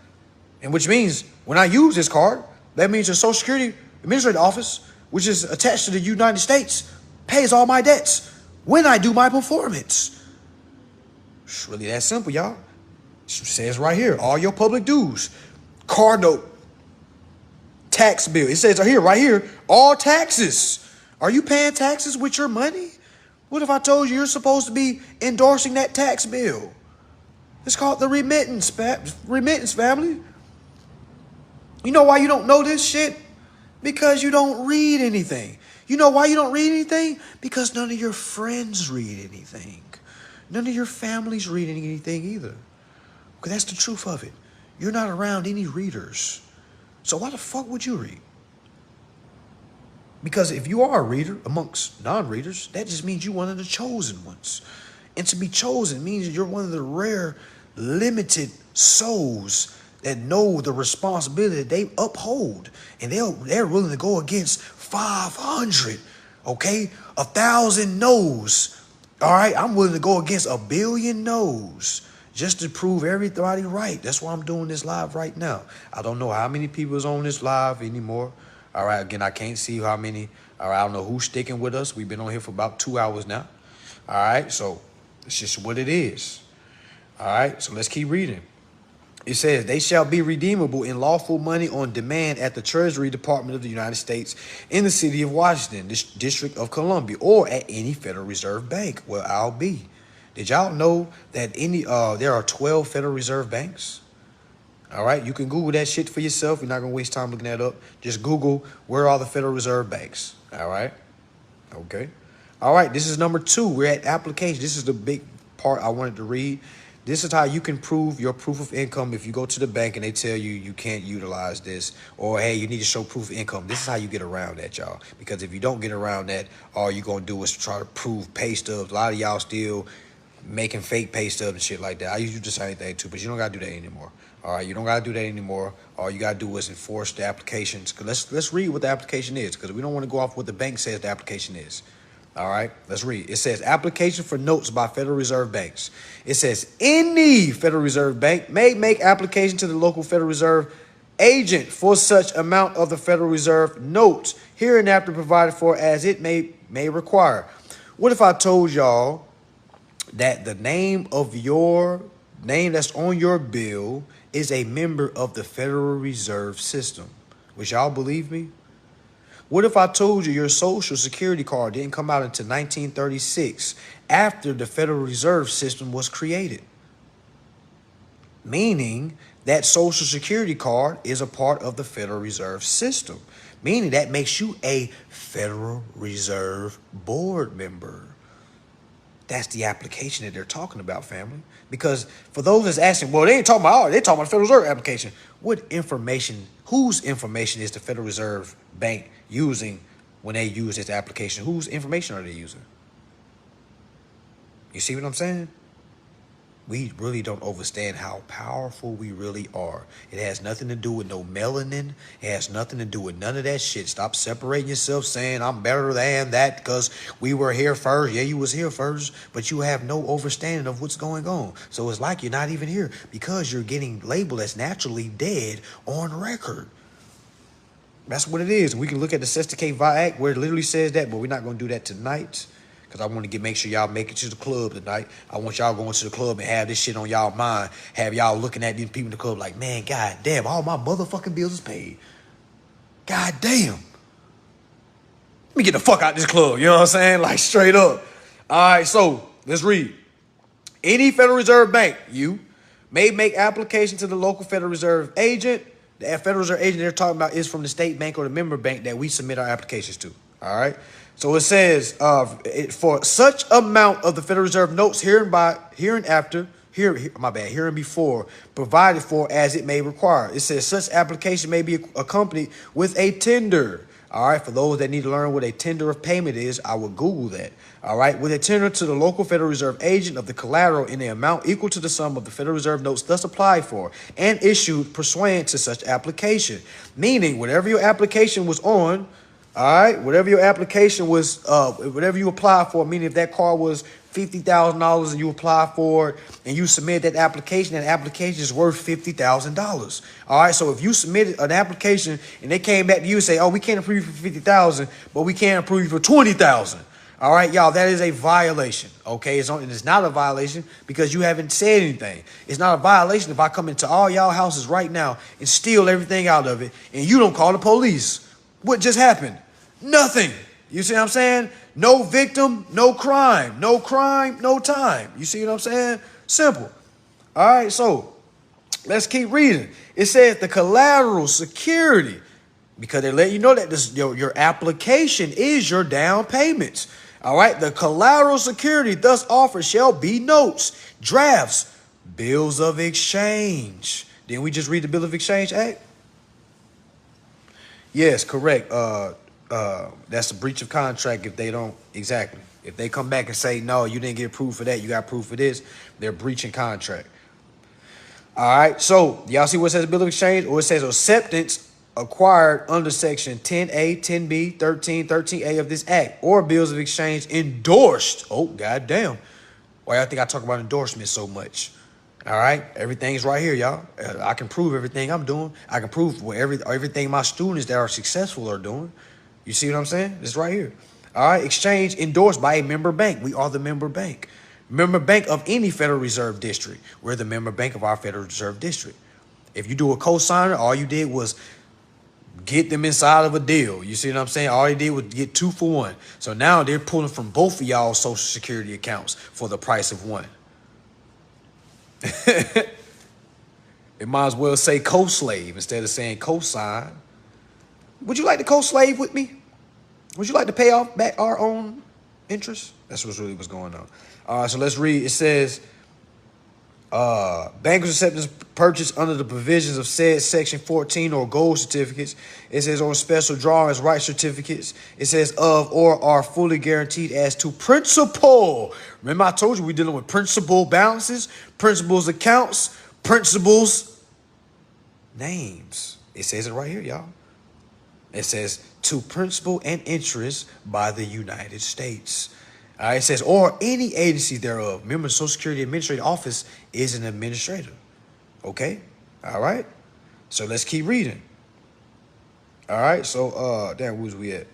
And which means when I use this card, that means the Social Security Administrative Office, which is attached to the United States, pays all my debts when I do my performance. It's really that simple, y'all. It says right here, all your public dues, car note, tax bill. It says right here, all taxes. Are you paying taxes with your money? What if I told you you're supposed to be endorsing that tax bill? It's called the remittance family. You know why you don't know this shit? Because you don't read anything. You know why you don't read anything? Because none of your friends read anything. None of your families read anything either. Because that's the truth of it. You're not around any readers. So why the fuck would you read? Because if you are a reader amongst non-readers, that just means you're one of the chosen ones. And to be chosen means you're one of the rare, limited souls that know the responsibility that they uphold. And they're willing to go against 500, okay? 1,000 no's. All right, I'm willing to go against 1 billion no's just to prove everybody right. That's why I'm doing this live right now. I don't know how many people is on this live anymore. All right, again, I can't see how many. All right, I don't know who's sticking with us. We've been on here for about 2 hours now. All right, so it's just what it is. All right, so let's keep reading. It says, they shall be redeemable in lawful money on demand at the Treasury Department of the United States in the city of Washington, District of Columbia, or at any Federal Reserve Bank where I'll be. Did y'all know that there are 12 Federal Reserve banks? All right, you can Google that shit for yourself. You're not going to waste time looking that up. Just Google, where are the Federal Reserve banks? All right, okay. All right, this is number 2. We're at application. This is the big part I wanted to read. This is how you can prove your proof of income if you go to the bank and they tell you you can't utilize this, or hey, you need to show proof of income. This is how you get around that, y'all. Because if you don't get around that, all you're going to do is try to prove pay stubs. A lot of y'all still making fake pay stubs and shit like that. I used to do the same thing too, but you don't got to do that anymore. All right, you don't got to do that anymore. All you got to do is enforce the applications. Let's read what the application is, because we don't want to go off what the bank says the application is. All right, let's read. It says application for notes by Federal Reserve banks. It says any Federal Reserve bank may make application to the local Federal Reserve agent for such amount of the Federal Reserve notes hereinafter provided for as it may require. What if I told y'all that the name of your name that's on your bill is a member of the Federal Reserve System? Would y'all believe me? What if I told you your Social Security card didn't come out until 1936 after the Federal Reserve System was created? Meaning that Social Security card is a part of the Federal Reserve System. Meaning that makes you a Federal Reserve board member. That's the application that they're talking about, family. Because for those that's asking, well, they ain't talking about, they're talking about Federal Reserve application. What information, whose information is the Federal Reserve Bank using when they use this application? Whose information are they using? You see what I'm saying? We really don't understand how powerful we really are. It has nothing to do with no melanin. It has nothing to do with none of that shit. Stop separating yourself saying I'm better than that because we were here first. Yeah, you was here first, but you have no understanding of what's going on. So it's like you're not even here because you're getting labeled as naturally dead on record. That's what it is. We can look at the Sesticate Act where it literally says that, but we're not going to do that tonight. Because I want to make sure y'all make it to the club tonight. I want y'all going to the club and have this shit on y'all mind. Have y'all looking at these people in the club like, man, god damn, all my motherfucking bills is paid. God damn. Let me get the fuck out this club. You know what I'm saying? Like straight up. All right, so let's read. Any Federal Reserve bank, you may make application to the local Federal Reserve agent. The Federal Reserve agent they're talking about is from the state bank or the member bank that we submit our applications to. All right. So it says, for such amount of the Federal Reserve notes hereinafter, hereinbefore, provided for as it may require. It says such application may be accompanied with a tender. All right, for those that need to learn what a tender of payment is, I will Google that. All right, with a tender to the local Federal Reserve agent of the collateral in the amount equal to the sum of the Federal Reserve notes thus applied for and issued pursuant to such application. Meaning, whatever your application was on, all right, whatever your application was, whatever you applied for, meaning if that car was $50,000 and you apply for it and you submit that application is worth $50,000. All right, so if you submitted an application and they came back to you and say, oh, we can't approve you for $50,000, but we can approve you for $20,000. All right, y'all, that is a violation. Okay, it's not a violation because you haven't said anything. It's not a violation if I come into all y'all houses right now and steal everything out of it and you don't call the police. What just happened? Nothing. You see what I'm saying? No victim, no crime. No crime, no time. You see what I'm saying? Simple. All right, so let's keep reading. It says the collateral security, because they let you know that your application is your down payments. All right, the collateral security thus offered shall be notes, drafts, bills of exchange. Didn't we just read the Bill of Exchange Act? Yes, correct. That's a breach of contract if they don't, exactly. If they come back and say, no, you didn't get proof of that, you got proof of this, they're breaching contract. All right, so y'all see what it says Bill of Exchange? Or it says acceptance acquired under section 10A, 10B, 13, 13A of this act, or bills of exchange endorsed. Oh, goddamn. Why y'all think I talk about endorsement so much? All right, everything's right here, y'all. I can prove everything I'm doing. I can prove what everything my students that are successful are doing. You see what I'm saying? It's right here. All right, exchange endorsed by a member bank. We are the member bank. Member bank of any Federal Reserve district. We're the member bank of our Federal Reserve district. If you do a cosigner, all you did was get them inside of a deal. You see what I'm saying? All they did was get 2 for 1. So now they're pulling from both of y'all's Social Security accounts for the price of one. It might as well say co-slave instead of saying co-sign. Would you like to co-slave with me? Would you like to pay off back our own interest? That's what's really what's going on. All right, so let's read. It says, Bankers acceptance purchase under the provisions of said Section 14 or gold certificates. It says on special drawings, right certificates. It says of or are fully guaranteed as to principal. Remember I told you we're dealing with principal balances, principals accounts, principals names. It says it right here, y'all. It says to principal and interest by the United States. All right, it says, or any agency thereof. Remember, the Social Security Administrative Office is an administrator. Okay? All right? So let's keep reading. All right? So, damn, where's we at?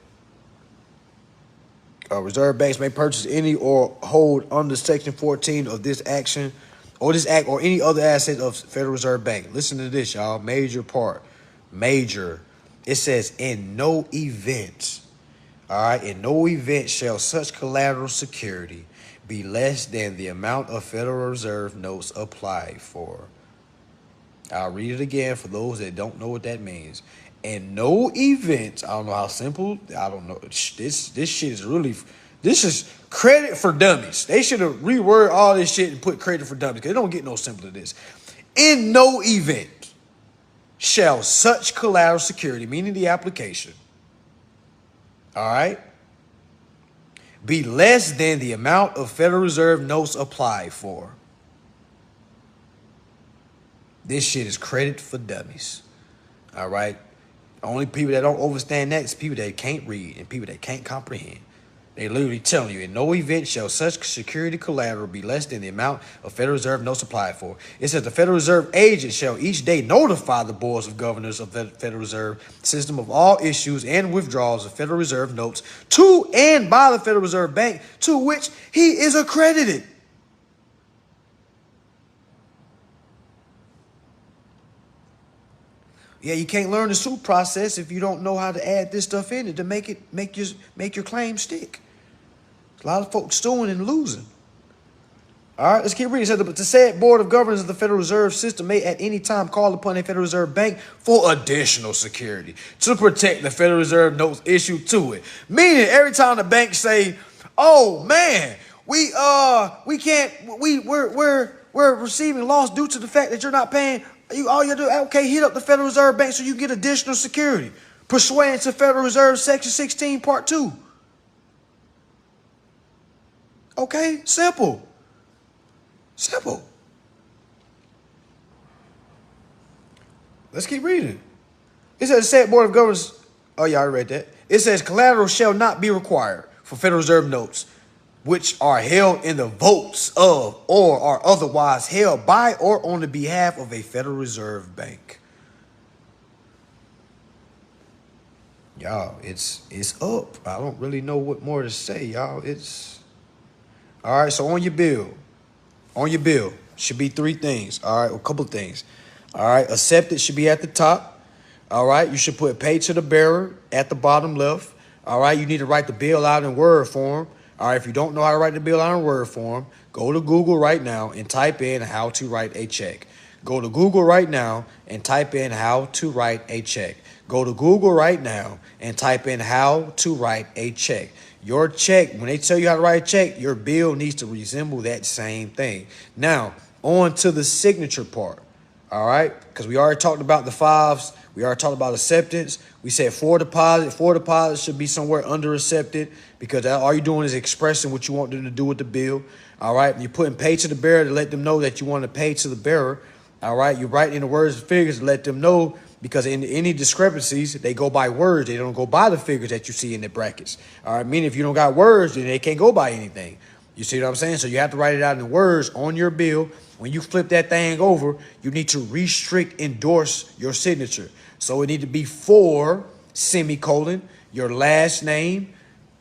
Reserve banks may purchase any or hold under Section 14 of this action or this act or any other asset of Federal Reserve Bank. Listen to this, y'all. Major part. Major. It says, in no event. All right, in no event shall such collateral security be less than the amount of Federal Reserve notes applied for. I'll read it again for those that don't know what that means. In no event, I don't know how simple, I don't know. This shit is really, this is credit for dummies. They should have reworded all this shit and put credit for dummies because it don't get no simpler than this. In no event shall such collateral security, meaning the application, all right, be less than the amount of Federal Reserve notes applied for. This shit is credit for dummies. All right. Only people that don't understand that is people that can't read and people that can't comprehend. They literally telling you, in no event shall such security collateral be less than the amount of Federal Reserve notes applied for. It says the Federal Reserve agent shall each day notify the boards of governors of the Federal Reserve System of all issues and withdrawals of Federal Reserve notes to and by the Federal Reserve Bank to which he is accredited. Yeah, you can't learn the suit process if you don't know how to add this stuff in it to make your claim stick. A lot of folks suing and losing. All right, let's keep reading. It says, but the said Board of Governors of the Federal Reserve System may at any time call upon a Federal Reserve Bank for additional security to protect the Federal Reserve notes issued to it. Meaning, every time the bank say, "Oh man, we're receiving loss due to the fact that you're not paying." All you do, okay, hit up the Federal Reserve Bank so you get additional security. Pursuant to Federal Reserve Section 16, Part 2. Okay, simple. Simple. Let's keep reading. It says, said Board of Governors, oh, yeah, I read that. It says, collateral shall not be required for Federal Reserve notes, which are held in the votes of or are otherwise held by or on the behalf of a Federal Reserve Bank. Y'all, it's up. I don't really know what more to say, y'all. It's all right. So on your bill should be three things. All right, a couple of things. All right, accepted should be at the top. All right, you should put pay to the bearer at the bottom left. All right, you need to write the bill out in Word form. All right, if you don't know how to write the bill out in Word form, go to Google right now and type in how to write a check. Go to Google right now and type in how to write a check. Go to Google right now and type in how to write a check. Your check, when they tell you how to write a check, your bill needs to resemble that same thing. Now, on to the signature part. All right, because we already talked about the fives. We already talked about acceptance. We said for deposit. For deposit should be somewhere under accepted because all you're doing is expressing what you want them to do with the bill. All right, you're putting pay to the bearer to let them know that you want to pay to the bearer. All right, you write in the words and figures to let them know because in any discrepancies, they go by words. They don't go by the figures that you see in the brackets. All right, meaning if you don't got words, then they can't go by anything. You see what I'm saying? So you have to write it out in the words on your bill. When you flip that thing over, you need to restrict endorse your signature. So it need to be for, semicolon, your last name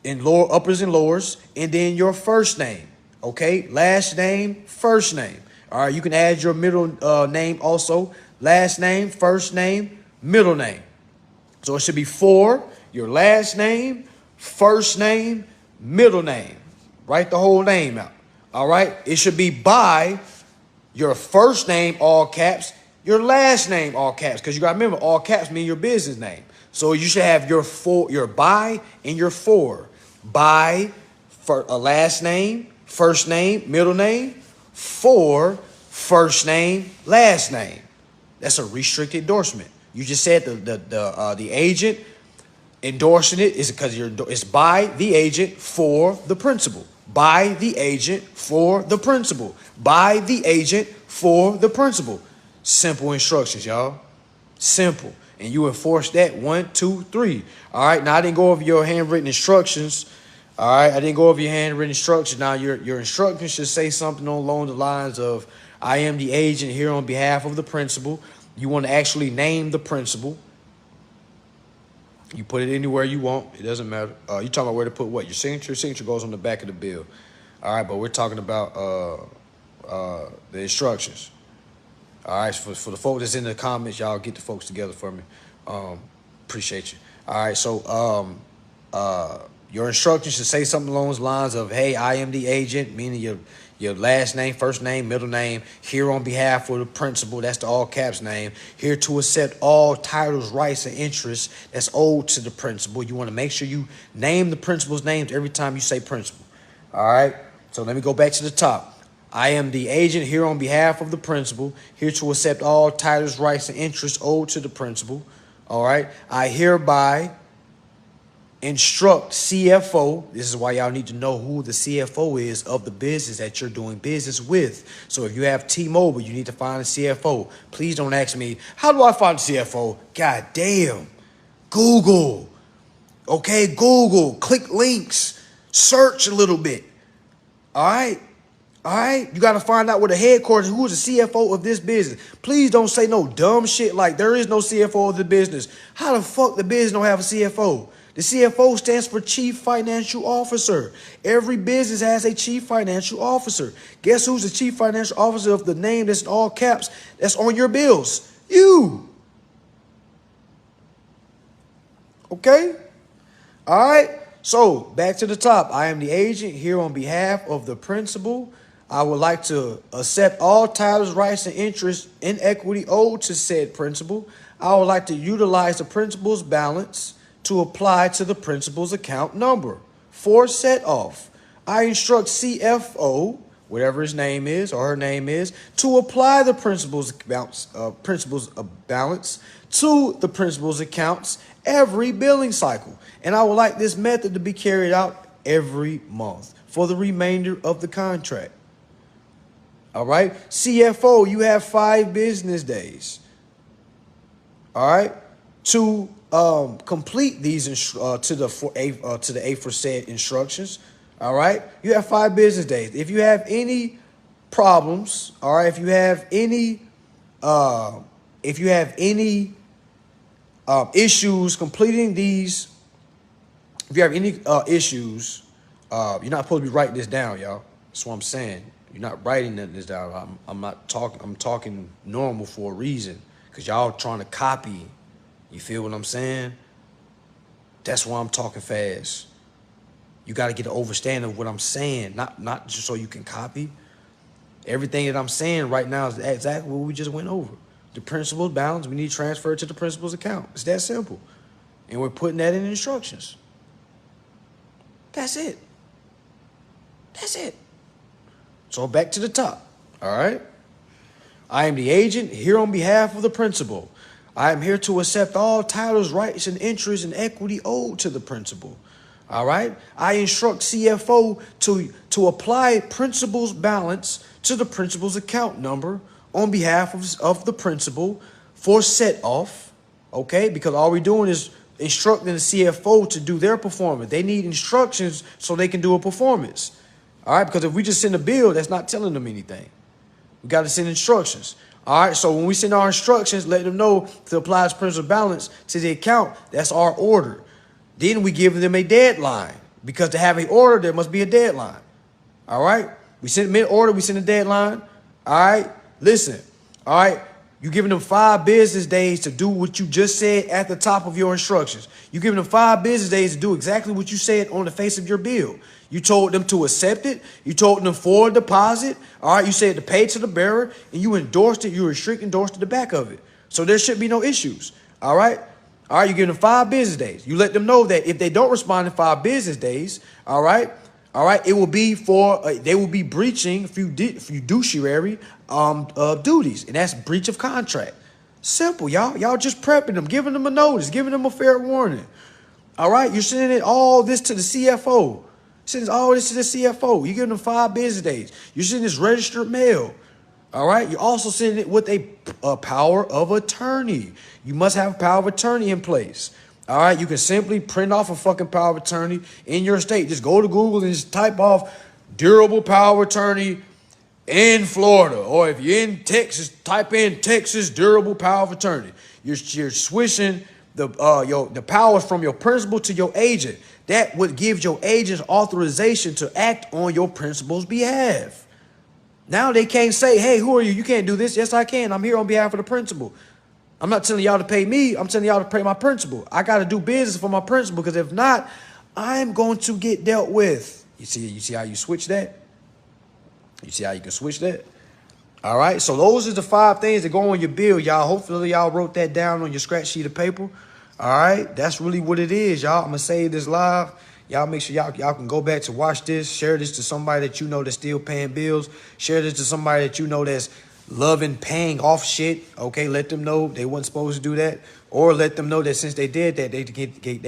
in lower uppers and lowers, and then your first name. Okay? Last name, first name. All right, you can add your middle name also. Last name, first name, middle name. So it should be for your last name, first name, middle name. Write the whole name out. All right? It should be by your first name, all caps, your last name, all caps. Because you got to remember, all caps mean your business name. So you should have your by and your for. By for a last name, first name, middle name, for first name, last name. That's a restricted endorsement. You just said the agent endorsing it is because it's by the agent for the principal. By the agent for the principal. By the agent for the principal. Simple instructions, y'all. Simple. And you enforce that 1, 2, 3. All right. Now I didn't go over your handwritten instructions. All right. I didn't go over your handwritten instructions. Now your instructions should say something along the lines of, I am the agent here on behalf of the principal. You want to actually name the principal. You put it anywhere you want. It doesn't matter. You talking about where to put what? Your signature? Your signature goes on the back of the bill. All right, but we're talking about the instructions. All right, for the folks that's in the comments, y'all get the folks together for me. Appreciate you. All right, so your instructions should say something along those lines of, hey, I am the agent, meaning your last name, first name, middle name, here on behalf of the principal, that's the all caps name, here to accept all titles, rights, and interests that's owed to the principal. You want to make sure you name the principal's names every time you say principal. All right, so let me go back to the top. I am the agent here on behalf of the principal, here to accept all titles, rights, and interests owed to the principal. All right, I hereby instruct CFO. This is why y'all need to know who the CFO is of the business that you're doing business with. So if you have T-Mobile, you need to find a CFO. Please don't ask me, how do I find a CFO? God damn. Google. Okay, Google. Click links. Search a little bit. All right? All right? You got to find out where the headquarters, who is the CFO of this business. Please don't say no dumb shit like there is no CFO of the business. How the fuck the business don't have a CFO? The CFO stands for Chief Financial Officer. Every business has a Chief Financial Officer. Guess who's the Chief Financial Officer of the name that's in all caps that's on your bills? You. Okay? All right? So, back to the top. I am the agent here on behalf of the principal. I would like to accept all titles, rights, and interests in equity owed to said principal. I would like to utilize the principal's balance to apply to the principal's account number for set off. I instruct CFO, whatever his name is or her name is, to apply the principal's balance to the principal's accounts every billing cycle. And I would like this method to be carried out every month for the remainder of the contract. All right. CFO, you have 5 business days. All right. To complete these to the aforesaid instructions. All right. You have 5 business days. If you have any problems, all right, if you have any issues completing these, if you have any issues, you're not supposed to be writing this down, y'all. That's what I'm saying. You're not writing this down. I'm talking normal for a reason, because y'all trying to copy. You feel what I'm saying? That's why I'm talking fast. You got to get an understanding of what I'm saying, not just so you can copy. Everything that I'm saying right now is exactly what we just went over. The principal's balance, we need to transfer it to the principal's account. It's that simple. And we're putting that in instructions. That's it. That's it. So back to the top. All right. I am the agent here on behalf of the principal. I am here to accept all titles, rights, and interests and equity owed to the principal. All right. I instruct CFO to apply principal's balance to the principal's account number on behalf of the principal for set off. Okay. Because all we're doing is instructing the CFO to do their performance. They need instructions so they can do a performance. All right. Because if we just send a bill, that's not telling them anything. We got to send instructions. All right, so when we send our instructions, let them know to apply this principal balance to the account. That's our order. Then we give them a deadline, because to have an order, there must be a deadline. All right, we send them an order, we send a deadline. All right, listen. All right, you're giving them 5 business days to do what you just said at the top of your instructions. You're giving them 5 business days to do exactly what you said on the face of your bill. You told them to accept it. You told them for a deposit. All right, you said to pay to the bearer, and you endorsed it. You restrict endorsed the back of it. So there should be no issues. All right. You give them 5 business days. You let them know that if they don't respond in 5 business days, all right, All right, it will be for they will be breaching fiduciary duties, and that's breach of contract. Simple, y'all. Y'all just prepping them, giving them a notice, giving them a fair warning. All right, you're sending all this to the CFO. Sending all this to the CFO. You're giving them 5 business days. You're sending this registered mail. All right, you're also sending it with a power of attorney. You must have a power of attorney in place. All right, you can simply print off a fucking power of attorney in your state. Just go to Google and just type off durable power of attorney in Florida. Or if you're in Texas, type in Texas durable power of attorney. You're switching the powers from your principal to your agent. That would give your agents authorization to act on your principal's behalf. Now they can't say, hey, who are you? You can't do this. Yes, I can. I'm here on behalf of the principal. I'm not telling y'all to pay me. I'm telling y'all to pay my principal. I got to do business for my principal, because if not, I'm going to get dealt with. You see how you switch that? You see how you can switch that? All right. So those are the 5 things that go on your bill, y'all. Hopefully y'all wrote that down on your scratch sheet of paper. All right. That's really what it is, y'all. I'm going to save this live. Y'all make sure y'all can go back to watch this. Share this to somebody that you know that's still paying bills. Share this to somebody that you know that's loving paying off shit. Okay, let them know they weren't supposed to do that. Or let them know that since they did that, they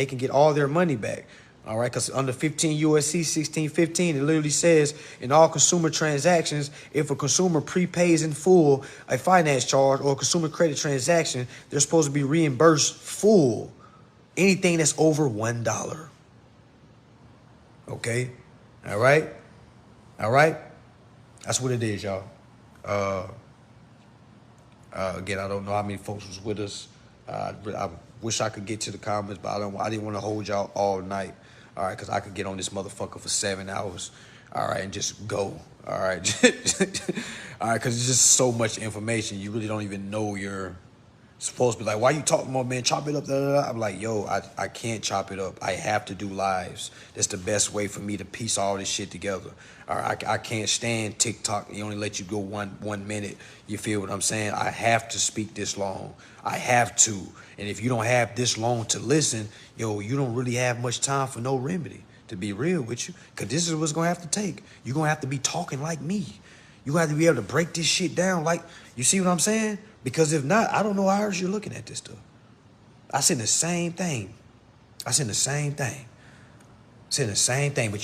can get all their money back. All right, because under 15 USC 1615, it literally says in all consumer transactions, if a consumer prepays in full a finance charge or a consumer credit transaction, they're supposed to be reimbursed full anything that's over $1. Okay, all right, that's what it is, y'all. Again, I don't know how many folks was with us. I wish I could get to the comments, but I didn't want to hold y'all all night. All right, because I could get on this motherfucker for 7 hours. All right, and just go. All right, all right, because it's just so much information. You really don't even know you're supposed to be like, why you talking about, man? Chop it up. Da, da, da. I'm like, yo, I can't chop it up. I have to do lives. That's the best way for me to piece all this shit together. All right, I can't stand TikTok. They only let you go one minute. You feel what I'm saying? I have to speak this long. I have to. And if you don't have this long to listen, yo, you don't really have much time for no remedy, to be real with you. Because this is what's going to have to take. You're going to have to be talking like me. You have to be able to break this shit down like, you see what I'm saying? Because if not, I don't know how else you're looking at this stuff. I said the same thing. But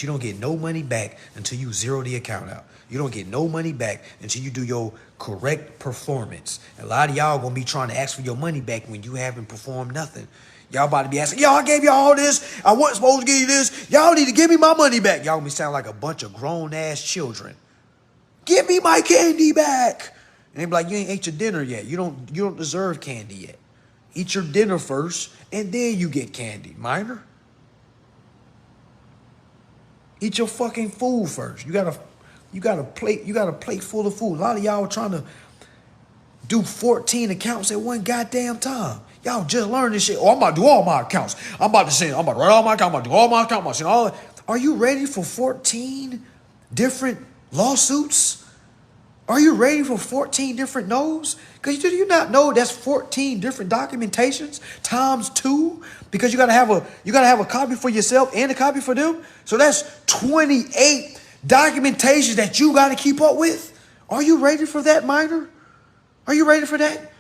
you don't get no money back until you zero the account out. You don't get no money back until you do your correct performance. A lot of y'all gonna be trying to ask for your money back when you haven't performed nothing. Y'all about to be asking, yo, I gave y'all all this. I wasn't supposed to give you this. Y'all need to give me my money back. Y'all gonna be sounding like a bunch of grown-ass children. Give me my candy back. And they be like, you ain't ate your dinner yet. You don't deserve candy yet. Eat your dinner first, and then you get candy, minor. Eat your fucking food first. You got a plate full of food. A lot of y'all are trying to do 14 accounts at one goddamn time. Y'all just learn this shit. Oh, I'm about to do all my accounts. I'm about to write all my accounts. I'm about to do all my accounts. Are you ready for 14 different lawsuits? Are you ready for 14 different no's? Because do you not know that's 14 different documentations times 2? Because you gotta have a copy for yourself and a copy for them. So that's 28 documentations that you gotta keep up with. Are you ready for that, minor? Are you ready for that?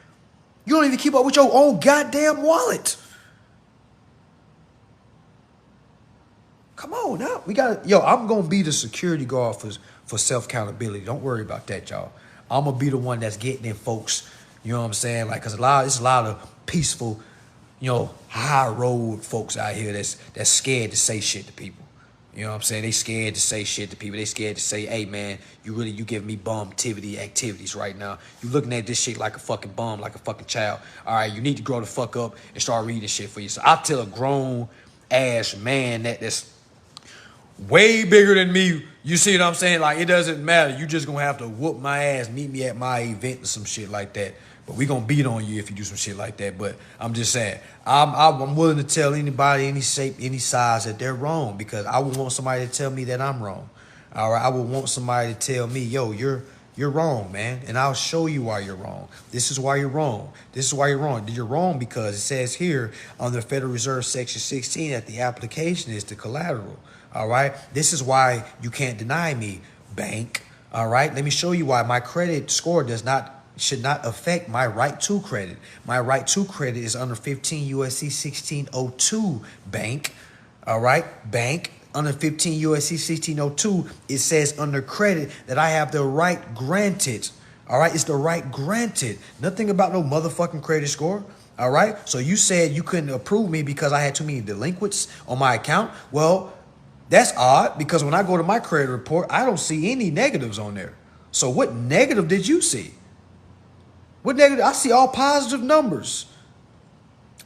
You don't even keep up with your own goddamn wallet. Come on now. I'm gonna be the security guard for self-accountability. Don't worry about that, y'all. I'm going to be the one that's getting in folks, you know what I'm saying? Like, because it's a lot of peaceful, high road folks out here that's scared to say shit to people. You know what I'm saying? They scared to say shit to people. They scared to say, hey, man, you give me bum-tivity activities right now. You looking at this shit like a fucking bum, like a fucking child. All right, you need to grow the fuck up and start reading shit for you. So I tell a grown-ass man that's way bigger than me. You see what I'm saying? Like, it doesn't matter. You just gonna have to whoop my ass, meet me at my event or some shit like that. But we gonna beat on you if you do some shit like that. But I'm just saying, I'm willing to tell anybody, any shape, any size, that they're wrong, because I would want somebody to tell me that I'm wrong. All right, I would want somebody to tell me, yo, you're you're wrong, man. And I'll show you why you're wrong. This is why you're wrong. This is why you're wrong. You're wrong because it says here on the Federal Reserve Section 16 that the application is the collateral. All right. This is why you can't deny me, bank. All right. Let me show you why my credit score should not affect my right to credit. My right to credit is under 15 USC 1602, bank. All right, bank. Under 15 USC 1602, it says under credit that I have the right granted. All right, it's the right granted. Nothing about no motherfucking credit score. All right, so you said you couldn't approve me because I had too many delinquents on my account. Well, that's odd because when I go to my credit report, I don't see any negatives on there. So what negative did you see? What negative? I see all positive numbers.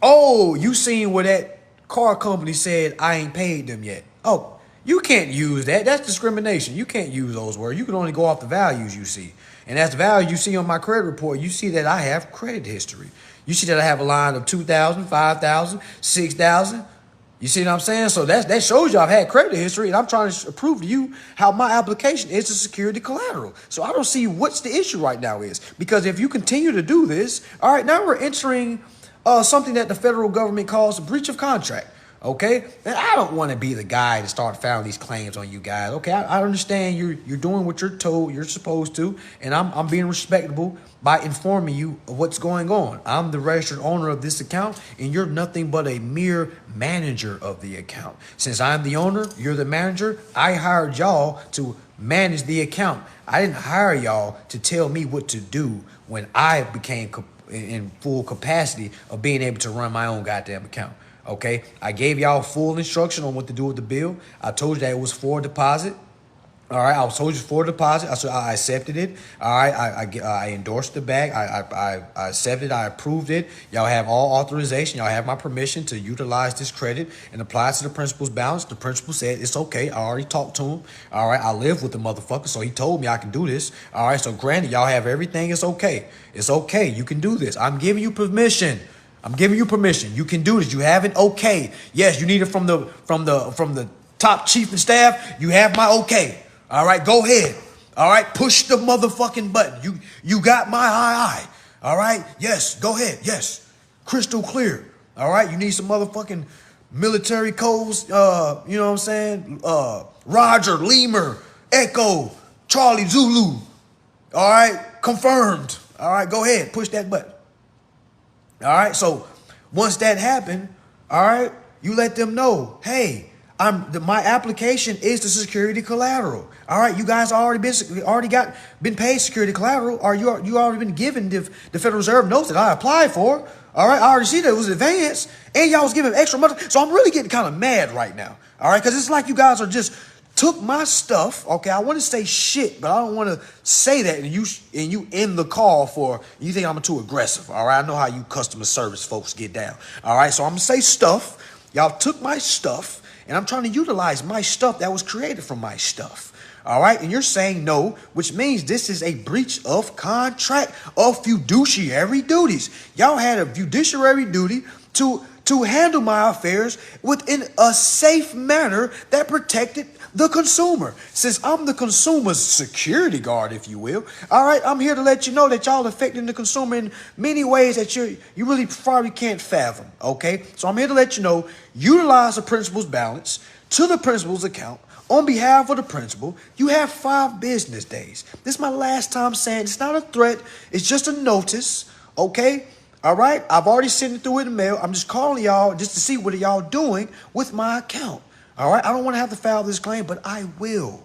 Oh, you seen where that car company said I ain't paid them yet. Oh, you can't use that. That's discrimination. You can't use those words. You can only go off the values you see. And that's the value you see on my credit report. You see that I have credit history. You see that I have a line of 2,000, 5,000, 6,000. You see what I'm saying? So that shows you I've had credit history, and I'm trying to prove to you how my application is a security collateral. So I don't see what's the issue right now is. Because if you continue to do this, all right, now we're entering something that the federal government calls a breach of contract. Okay, and I don't want to be the guy to start filing these claims on you guys. Okay, I understand you're doing what you're told you're supposed to, and I'm being respectable by informing you of what's going on. I'm the registered owner of this account, and you're nothing but a mere manager of the account. Since I'm the owner, you're the manager. I hired y'all to manage the account. I didn't hire y'all to tell me what to do when I became in full capacity of being able to run my own goddamn account. Okay, I gave y'all full instruction on what to do with the bill. I told you that it was for deposit. All right, I told you for deposit. I accepted it. All right, I endorsed the bag. I accepted. I approved it. Y'all have all authorization. Y'all have my permission to utilize this credit and apply it to the principal's balance. The principal said it's okay. I already talked to him. All right, I live with the motherfucker, so he told me I can do this. All right, so granted, y'all have everything. It's okay. It's okay. You can do this. I'm giving you permission. I'm giving you permission. You can do this. You have an okay. Yes, you need it from the top chief and staff. You have my okay. All right, go ahead. All right, push the motherfucking button. You got my aye. All right, yes, go ahead. Yes, crystal clear. All right, you need some motherfucking military codes. You know what I'm saying? Roger, Lemur, Echo, Charlie, Zulu. All right, confirmed. All right, go ahead. Push that button. All right, so once that happened, all right, you let them know, hey, my application is the security collateral. All right, you guys already been paid security collateral, or you already been given the Federal Reserve notes that I applied for. All right, I already see that it was advanced, and y'all was giving extra money. So I'm really getting kind of mad right now. All right, because it's like you guys are just took my stuff. Okay, I want to say shit, but I don't want to say that. And you end the call for you think I'm too aggressive. All right, I know how you customer service folks get down. All right, so I'm gonna say stuff. Y'all took my stuff, and I'm trying to utilize my stuff that was created from my stuff. All right, and you're saying no, which means this is a breach of contract of fiduciary duties. Y'all had a fiduciary duty to handle my affairs within a safe manner that protected the consumer. Since I'm the consumer's security guard, if you will, all right, I'm here to let you know that y'all affecting the consumer in many ways that you really probably can't fathom, okay? So I'm here to let you know, utilize the principal's balance to the principal's account on behalf of the principal. You have 5 business days. This is my last time saying it's not a threat. It's just a notice, okay? All right, I've already sent it through in the mail. I'm just calling y'all just to see what y'all doing with my account. All right, I don't want to have to file this claim, but I will.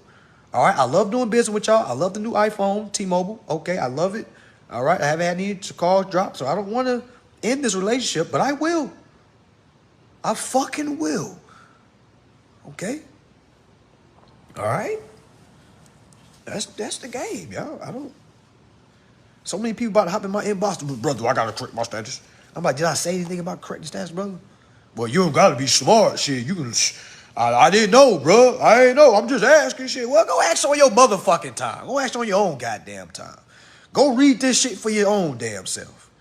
All right, I love doing business with y'all. I love the new iPhone, T-Mobile. Okay, I love it. All right, I haven't had any calls drop, so I don't want to end this relationship, but I will. I fucking will. Okay? All right? That's the game, y'all. I don't. So many people about to hop in my inbox. Brother, I gotta correct my status. I'm like, did I say anything about correcting status, brother? Well, you don't gotta be smart, shit. You can. I didn't know, bro. I ain't know. I'm just asking shit. Well, go ask on your motherfucking time. Go ask on your own goddamn time. Go read this shit for your own damn self.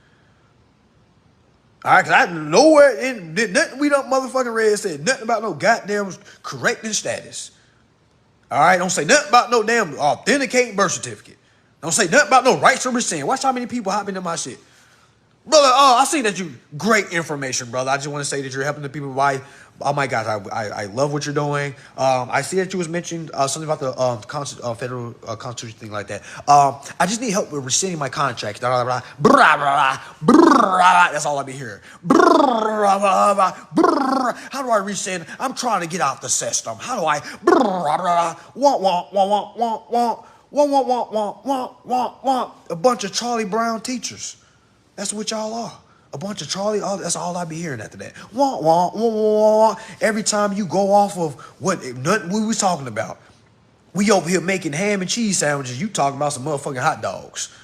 All right, because I nowhere in nothing we done motherfucking read said nothing about no goddamn correcting status. All right, don't say nothing about no damn authenticating birth certificate. Don't say nothing about no rights to rescind. Watch how many people hop into my shit. Brother, I see that you, great information, brother. I just want to say that you're helping the people buy. Oh my gosh, I love what you're doing. I see that you was mentioned something about the federal constitution thing like that. I just need help with rescinding my contract. Blah, blah, blah, blah, blah, blah. That's all I be hearing. Blah, blah, blah, blah. How do I rescind? I'm trying to get out the system. How do I? Blah, blah, want, want, want, want, want, want, want, want, want, want, want, want. A bunch of Charlie Brown teachers. That's what y'all are. A bunch of Charlie, that's all I be hearing after that. Wah, wah, wah, wah, wah. Every time you go off of what we was talking about. We over here making ham and cheese sandwiches. You talking about some motherfucking hot dogs.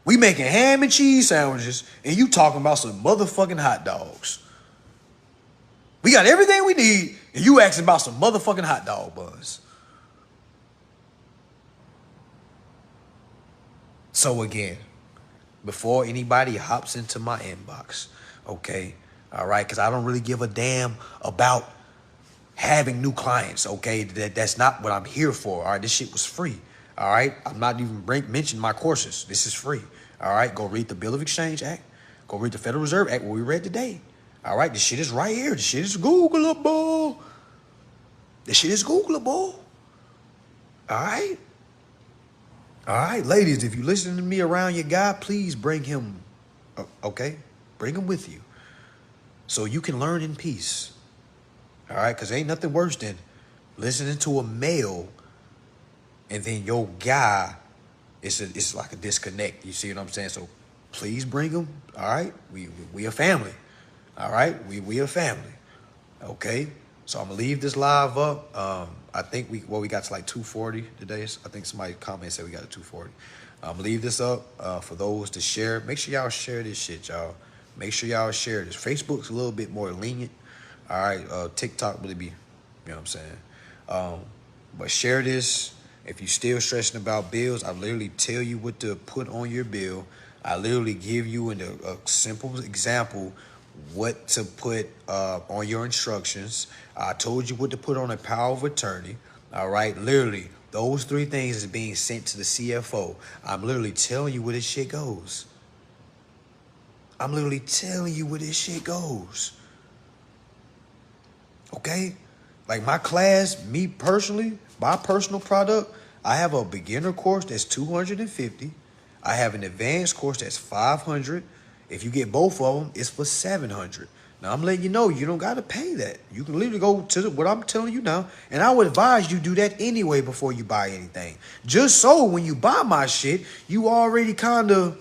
We making ham and cheese sandwiches, and you talking about some motherfucking hot dogs. We got everything we need, and you asking about some motherfucking hot dog buns. So again, before anybody hops into my inbox, okay? All right, because I don't really give a damn about having new clients, okay? That's not what I'm here for, all right? This shit was free, all right? I'm not even mentioning my courses. This is free, all right? Go read the Bill of Exchange Act. Go read the Federal Reserve Act, what we read today, all right? This shit is right here. This shit is Googleable. This shit is Googleable, all right? All right, ladies, if you listen to me around your guy, please bring him, okay? Bring him with you so you can learn in peace, all right? Because ain't nothing worse than listening to a male and then your guy, it's like a disconnect. You see what I'm saying? So please bring him, all right? We a family, all right? We a family, okay? So I'm going to leave this live up. I think we got to like 240 today. I think somebody commented said we got to 240. I'm going to leave this up for those to share. Make sure y'all share this shit, y'all. Make sure y'all share this. Facebook's a little bit more lenient. All right. TikTok really be, you know what I'm saying? But share this. If you're still stressing about bills, I literally tell you what to put on your bill. I literally give you a simple example what to put on your instructions. I told you what to put on a power of attorney. All right, literally, those 3 things is being sent to the CFO. I'm literally telling you where this shit goes. I'm literally telling you where this shit goes. Okay? Like my class, me personally, my personal product, I have a beginner course that's $250. I have an advanced course that's $500. If you get both of them, it's for $700. Now, I'm letting you know you don't got to pay that. You can literally go to what I'm telling you now, and I would advise you do that anyway before you buy anything. Just so when you buy my shit, you already kind of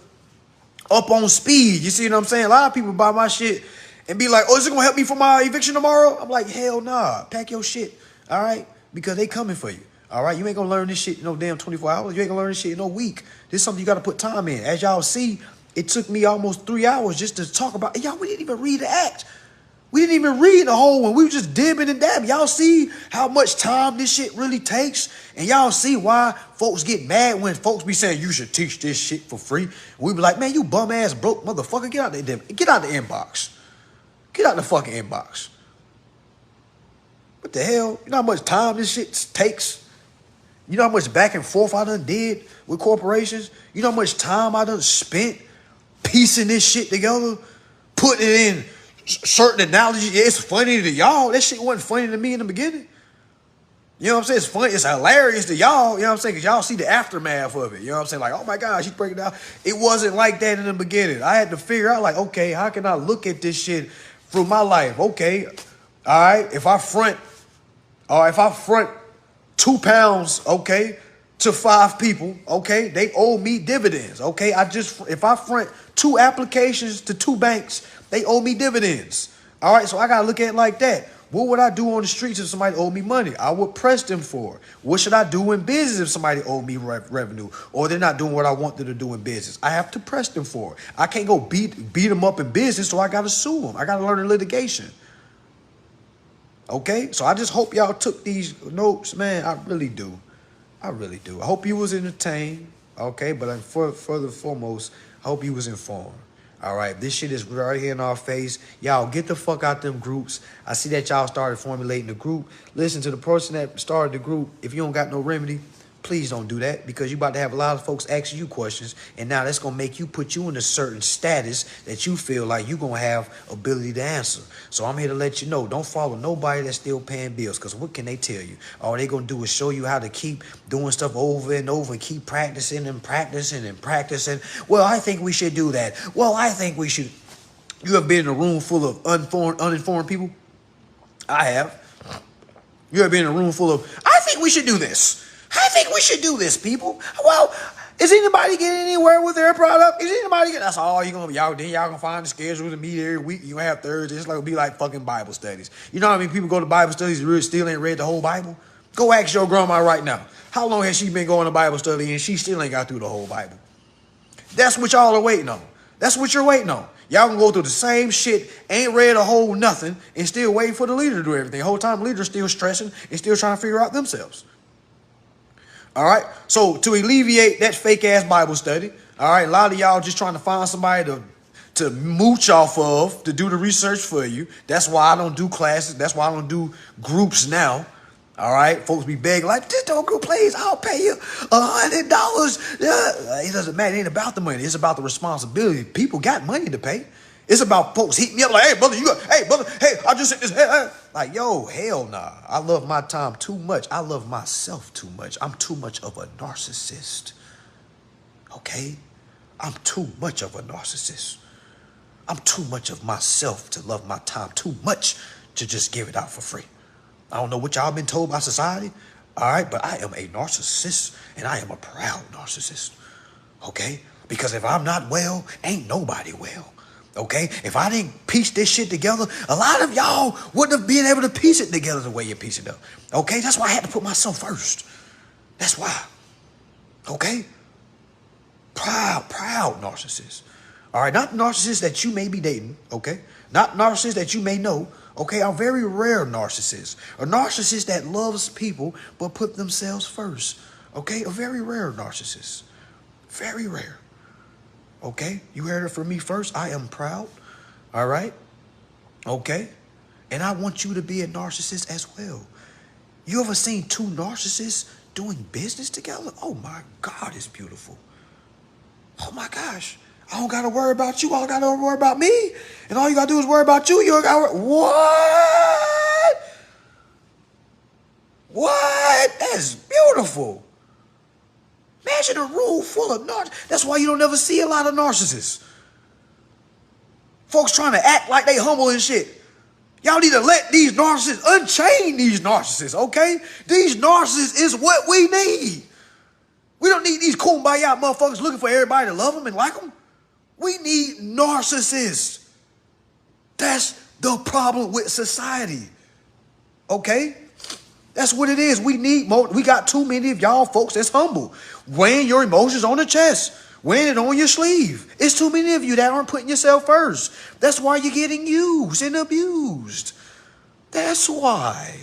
up on speed. You see what I'm saying? A lot of people buy my shit and be like, oh, is it going to help me for my eviction tomorrow? I'm like, hell nah. Pack your shit, all right? Because they coming for you, all right? You ain't going to learn this shit in no damn 24 hours. You ain't going to learn this shit in no week. This is something you got to put time in. As y'all see, it took me almost 3 hours just to talk about. Y'all, we didn't even read the act. We didn't even read the whole one. We were just dibbing and dabbing. Y'all see how much time this shit really takes? And y'all see why folks get mad when folks be saying you should teach this shit for free. We be like, man, you bum ass broke motherfucker. Get out the inbox. Get out the fucking inbox. What the hell? You know how much time this shit takes? You know how much back and forth I done did with corporations? You know how much time I done spent piecing this shit together, putting it in certain analogies? Yeah, it's funny to y'all. That shit wasn't funny to me in the beginning. You know what I'm saying? It's funny. It's hilarious to y'all. You know what I'm saying? Because y'all see the aftermath of it. You know what I'm saying? Like, oh my gosh, she's breaking down. It wasn't like that in the beginning. I had to figure out, like, okay, how can I look at this shit through my life? Okay, all right, if I front 2 pounds, okay, to 5 people, okay, they owe me dividends, okay? If I front 2 applications to 2 banks, they owe me dividends, all right? So I got to look at it like that. What would I do on the streets if somebody owed me money? I would press them for it. What should I do in business if somebody owed me revenue or they're not doing what I want them to do in business? I have to press them for it. I can't go beat them up in business, so I got to sue them. I got to learn the litigation. Okay? So I just hope y'all took these notes, man. I really do. I really do. I hope you was entertained, okay? But further foremost, I hope you was informed. All right, this shit is right here in our face. Y'all get the fuck out them groups. I see that y'all started formulating the group. Listen to the person that started the group. If you don't got no remedy, Please don't do that, because you about to have a lot of folks asking you questions, and now that's gonna make you put you in a certain status that you feel like you're gonna have ability to answer. So I'm here to let you know, don't follow nobody that's still paying bills, because what can they tell you? All they gonna do is show you how to keep doing stuff over and over and keep practicing and practicing and practicing. Well, I think we should do that. Well, I think we should. You have been in a room full of uninformed people? I have. You have been in a room full of, I think we should do this. I think we should do this, people. Well, is anybody getting anywhere with their product? Is anybody getting, that's all you're going to be. Y'all going to find the schedule to meet every week. You have Thursdays. It's like, it'll be like fucking Bible studies. You know how many people go to Bible studies and really still ain't read the whole Bible? Go ask your grandma right now. How long has she been going to Bible study and she still ain't got through the whole Bible? That's what y'all are waiting on. That's what you're waiting on. Y'all can go through the same shit, ain't read a whole nothing, and still waiting for the leader to do everything. The whole time the leader's still stressing and still trying to figure out themselves. All right? So to alleviate that fake-ass Bible study, all right, a lot of y'all just trying to find somebody to mooch off of, to do the research for you. That's why I don't do classes. That's why I don't do groups now. All right, folks be begging like, just don't go, please. I'll pay you $100. It doesn't matter. It ain't about the money. It's about the responsibility. People got money to pay. It's about folks heating me up like, hey brother, I just said this. Hey. Like, yo, hell nah. I love my time too much. I love myself too much. I'm too much of a narcissist. Okay, I'm too much of a narcissist. I'm too much of myself to love my time too much to just give it out for free. I don't know what y'all been told by society, all right, but I am a narcissist, and I am a proud narcissist, okay? Because if I'm not well, ain't nobody well, okay? If I didn't piece this shit together, a lot of y'all wouldn't have been able to piece it together the way you piece it up, okay? That's why I had to put myself first. That's why, okay? Proud narcissist, all right? Not narcissists that you may be dating, okay? Not narcissists that you may know. Okay, a very rare narcissist. A narcissist that loves people but put themselves first. Okay, a very rare narcissist. Very rare. Okay, you heard it from me first. I am proud. All right? Okay? And I want you to be a narcissist as well. You ever seen two narcissists doing business together? Oh my God, it's beautiful. Oh my gosh. I don't got to worry about you. All I got to worry about me. And all you got to do is worry about you. You don't got to worry. What? What? That's beautiful. Imagine a room full of narcissists. That's why you don't ever see a lot of narcissists. Folks trying to act like they humble and shit. Y'all need to let these narcissists, unchain these narcissists, okay? These narcissists is what we need. We don't need these kumbaya motherfuckers looking for everybody to love them and like them. We need narcissists. That's the problem with society. Okay? That's what it is. We need more. We got too many of y'all folks that's humble. Weighing your emotions on the chest. Weighing it on your sleeve. It's too many of you that aren't putting yourself first. That's why you're getting used and abused. That's why.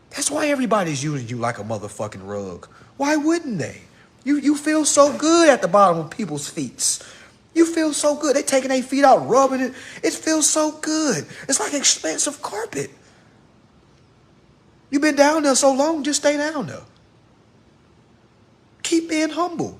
That's why everybody's using you like a motherfucking rug. Why wouldn't they? You feel so good at the bottom of people's feet. You feel so good. They taking their feet out, rubbing it. It feels so good. It's like expensive carpet. You've been down there so long, just stay down there. Keep being humble.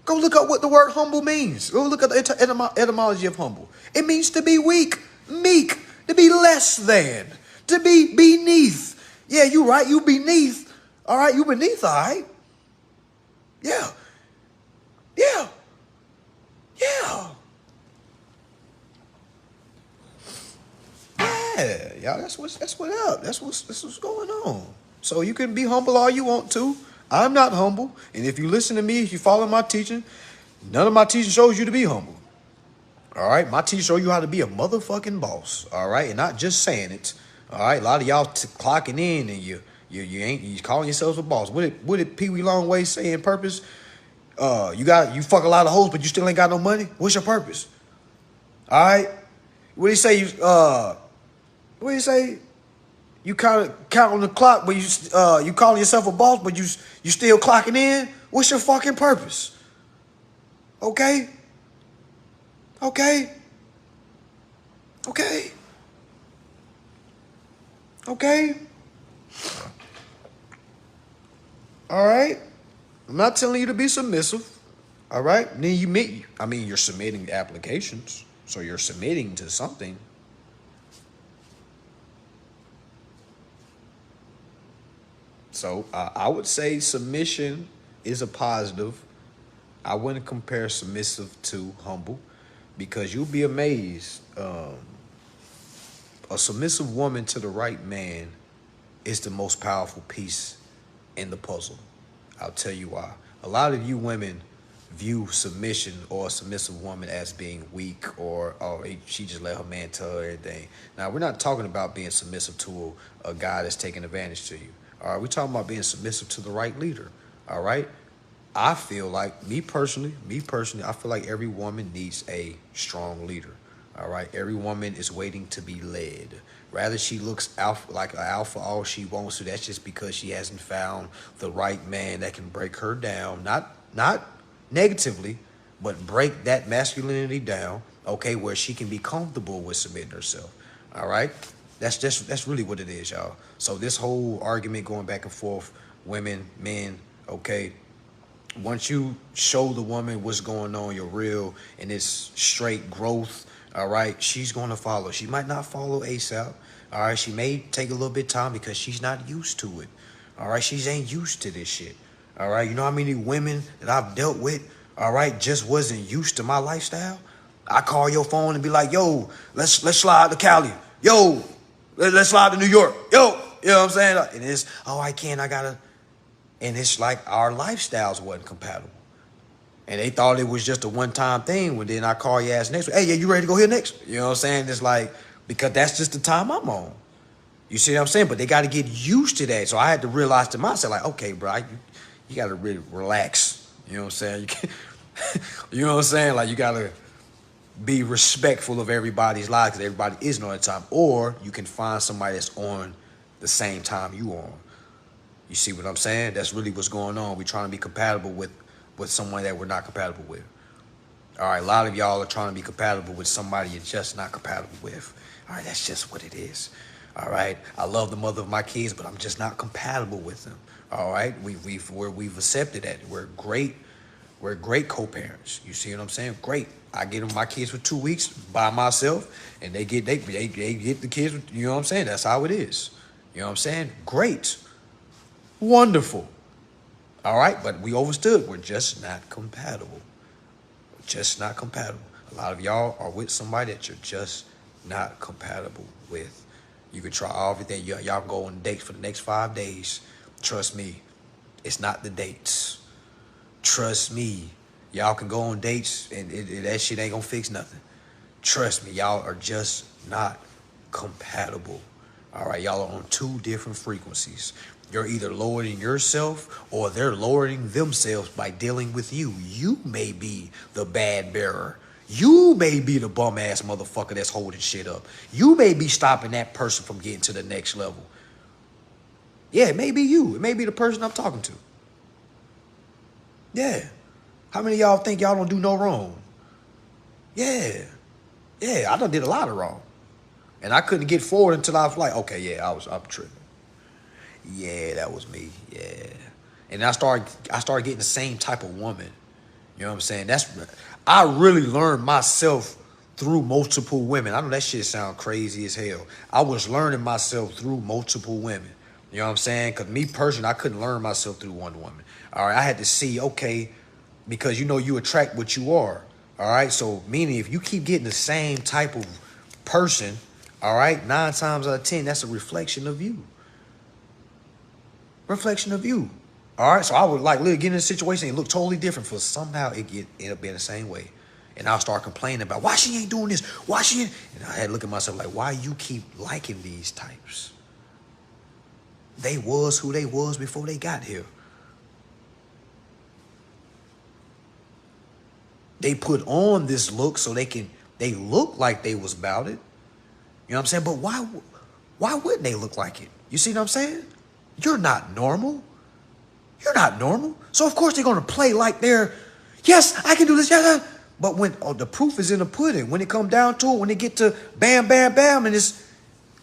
Go look up what the word humble means. Go look at the etymology of humble. It means to be weak, meek, to be less than, to be beneath. Yeah, you right. You beneath. All right, you beneath, all right? Yeah. Yeah. Yeah. Yeah, y'all, that's what's up. That's what's going on. So you can be humble all you want to. I'm not humble. And if you listen to me, if you follow my teaching, none of my teaching shows you to be humble. All right? My teaching show you how to be a motherfucking boss. All right? And not just saying it. All right? A lot of y'all clocking in and you calling yourselves a boss. What did Pee Wee Longway say in Purpose? You fuck a lot of hoes, but you still ain't got no money? What's your purpose? All right? What do you say? What do you say? You count on the clock, but you calling yourself a boss, but you still clocking in? What's your fucking purpose? Okay? Okay? Okay? Okay? All right? I'm not telling you to be submissive. All right. Then you meet. I mean, you're submitting applications, so you're submitting to something. So I would say submission is a positive. I wouldn't compare submissive to humble, because you'll be amazed. A submissive woman to the right man is the most powerful piece in the puzzle. I'll tell you why. A lot of you women view submission or a submissive woman as being weak, or she just let her man tell her everything. Now, we're not talking about being submissive to a guy that's taking advantage to you. All right, we're talking about being submissive to the right leader. All right. I feel like, me personally, I feel like every woman needs a strong leader. All right. Every woman is waiting to be led. Rather, she looks alpha, like an alpha all she wants to. That's just because she hasn't found the right man that can break her down. Not negatively, but break that masculinity down. Okay, where she can be comfortable with submitting herself. All right. That's really what it is, y'all. So this whole argument going back and forth, women, men, okay. Once you show the woman what's going on, you're real, and it's straight growth, all right, she's going to follow. She might not follow ASAP, all right? She may take a little bit of time because she's not used to it, all right? She ain't used to this shit, all right? You know how many women that I've dealt with, all right, just wasn't used to my lifestyle? I call your phone and be like, yo, let's slide to Cali. Yo, let's slide to New York. Yo, you know what I'm saying? And it's, oh, I can't, I gotta. And it's like our lifestyles wasn't compatible. And they thought it was just a one-time thing. When then I call your ass next week. Hey, yeah, you ready to go here next? You know what I'm saying? It's like, because that's just the time I'm on. You see what I'm saying? But they got to get used to that. So I had to realize to myself, like, okay, bro, you got to really relax. You know what I'm saying? You can't, you know what I'm saying? Like, you got to be respectful of everybody's lives, because everybody isn't on the time. Or you can find somebody that's on the same time you on. You see what I'm saying? That's really what's going on. We're trying to be compatible with someone that we're not compatible with. All right, a lot of y'all are trying to be compatible with somebody you're just not compatible with. All right, that's just what it is. All right, I love the mother of my kids, but I'm just not compatible with them. All right, we've accepted that. We're great co-parents. You see what I'm saying? Great. I get them my kids for 2 weeks by myself, and they get the kids. You know what I'm saying? That's how it is. You know what I'm saying? Great. Wonderful. All right, but we overstood. We're just not compatible. We're just not compatible. A lot of y'all are with somebody that you're just not compatible with. You can try everything. Y'all go on dates for the next 5 days. Trust me, it's not the dates. Trust me, y'all can go on dates and that shit ain't gonna fix nothing. Trust me, y'all are just not compatible. All right, y'all are on 2 different frequencies. You're either lowering yourself or they're lowering themselves by dealing with you. You may be the bad bearer. You may be the bum ass motherfucker that's holding shit up. You may be stopping that person from getting to the next level. Yeah, it may be you. It may be the person I'm talking to. Yeah. How many of y'all think y'all don't do no wrong? Yeah. Yeah, I done did a lot of wrong. And I couldn't get forward until I was like, okay, yeah, I'm tripping. Yeah, that was me. Yeah. And I started getting the same type of woman. You know what I'm saying? I really learned myself through multiple women. I know that shit sound crazy as hell. I was learning myself through multiple women. You know what I'm saying? Because me personally, I couldn't learn myself through one woman. All right, I had to see, okay, because you attract what you are. All right, so meaning if you keep getting the same type of person, all right, 9 times out of 10, that's a reflection of you. Reflection of you. All right, so I would like literally get in a situation and look totally different, for somehow it end up being the same way. And I'll start complaining about why she ain't doing this, why she ain't. And I had to look at myself like, why you keep liking these types? They was who they was before they got here. They put on this look so they look like they was about it. You know what I'm saying? But why wouldn't they look like it? You see what I'm saying? You're not normal. You're not normal. So of course they're going to play like they're, yes, I can do this. Yeah. But when the proof is in the pudding, when it come down to it, when they get to bam, bam, bam, and it's,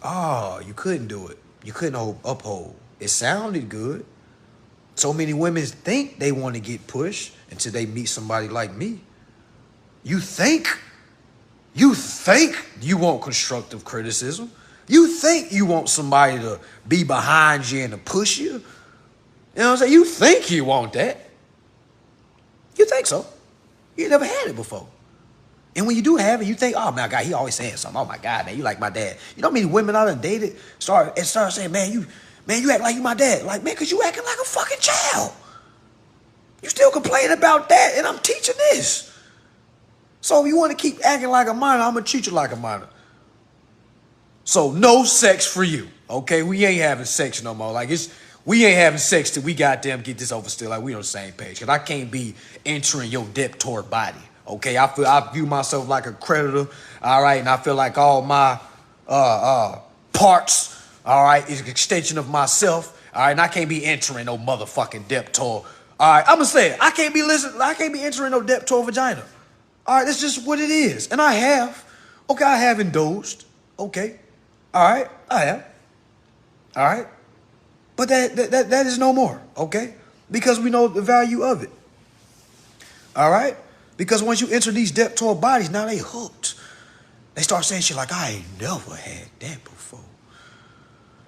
you couldn't do it. You couldn't uphold. It sounded good. So many women think they want to get pushed until they meet somebody like me. You think you want constructive criticism. You think you want somebody to be behind you and to push you. You know what I'm saying? You think you want that. You think so. You never had it before. And when you do have it, you think, oh, my God, he always saying something. Oh, my God, man, you like my dad. You know how many women I done dated start saying, man, you act like you my dad. Like, man, because you acting like a fucking child. You still complaining about that, and I'm teaching this. So if you want to keep acting like a minor, I'm going to treat you like a minor. So no sex for you, okay? We ain't having sex no more. Like, we ain't having sex till we goddamn get this over still. Like, we on the same page. Because I can't be entering your depth toward body, okay? I view myself like a creditor, all right? And I feel like all my parts, all right, is an extension of myself, all right? And I can't be entering no motherfucking depth toward, all right? I'm going to say it. I can't be entering no depth toward vagina. All right, that's just what it is. And I have indulged, okay? All right, I have. All right. But that is no more, okay? Because we know the value of it. All right? Because once you enter these depth toward bodies, now they hooked. They start saying shit like, I ain't never had that before.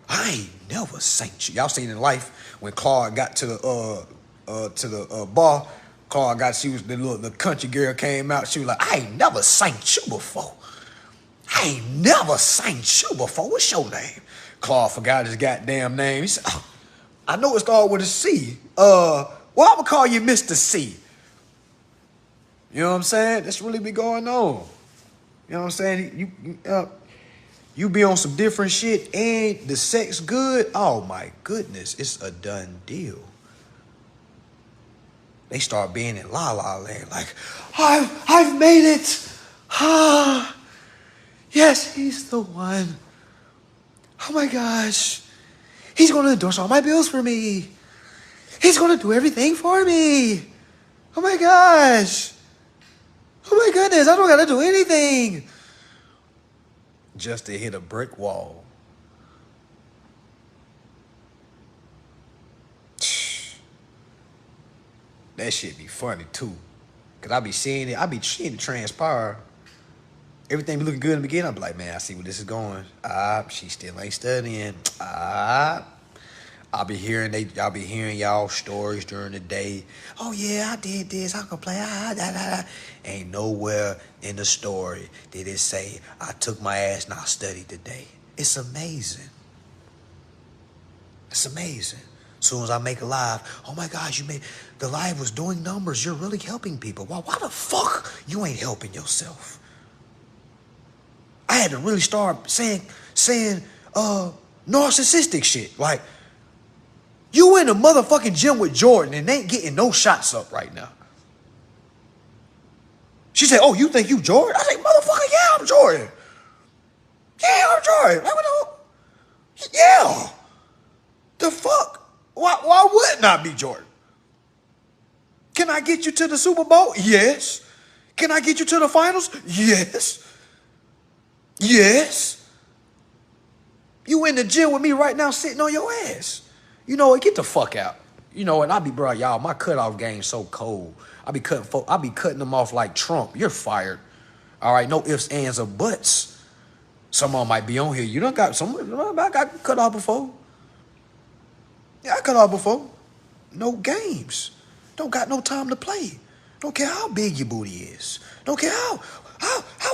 I ain't never seen shit. Y'all seen in Life when Claude got to the bar. Claude the country girl came out. She was like, I ain't never seen you before. I ain't never seen you before. What's your name? Claude forgot his goddamn name. He said, oh, I know it started with a C. Well, I'm going to call you Mr. C. You know what I'm saying? That's really be going on. You know what I'm saying? You be on some different shit and the sex good. Oh, my goodness. It's a done deal. They start being in la la land like, I've made it. Ah, yes, he's the one. Oh my gosh. He's going to endorse all my bills for me. He's going to do everything for me. Oh my gosh. Oh my goodness, I don't got to do anything. Just to hit a brick wall. That shit be funny too. Cause I be seeing it transpire. Everything be looking good in the beginning. I be like, man, I see where this is going. She still ain't studying. I'll be hearing y'all stories during the day. Oh yeah, I did this. I can play. Ain't nowhere in the story did it say I took my ass and I studied today. It's amazing. It's amazing. As soon as I make a live, oh my gosh, the live was doing numbers. You're really helping people. Why the fuck you ain't helping yourself? I had to really start saying narcissistic shit. Like, you in the motherfucking gym with Jordan and ain't getting no shots up right now. She said, oh, you think you Jordan? I said, motherfucker, yeah, I'm Jordan. Yeah, I'm Jordan. Like, what the, yeah. The fuck? Why wouldn't I be Jordan? Can I get you to the Super Bowl? Yes. Can I get you to the finals? Yes. Yes. You in the gym with me right now sitting on your ass. You know what? Get the fuck out. You know, and I be, bro, y'all, my cutoff game so cold. I be cutting them off like Trump. You're fired. All right, no ifs, ands, or buts. Someone might be on here. You done got I got cut off before. Yeah, I cut off before. No games. Don't got no time to play. Don't care how big your booty is. Don't care how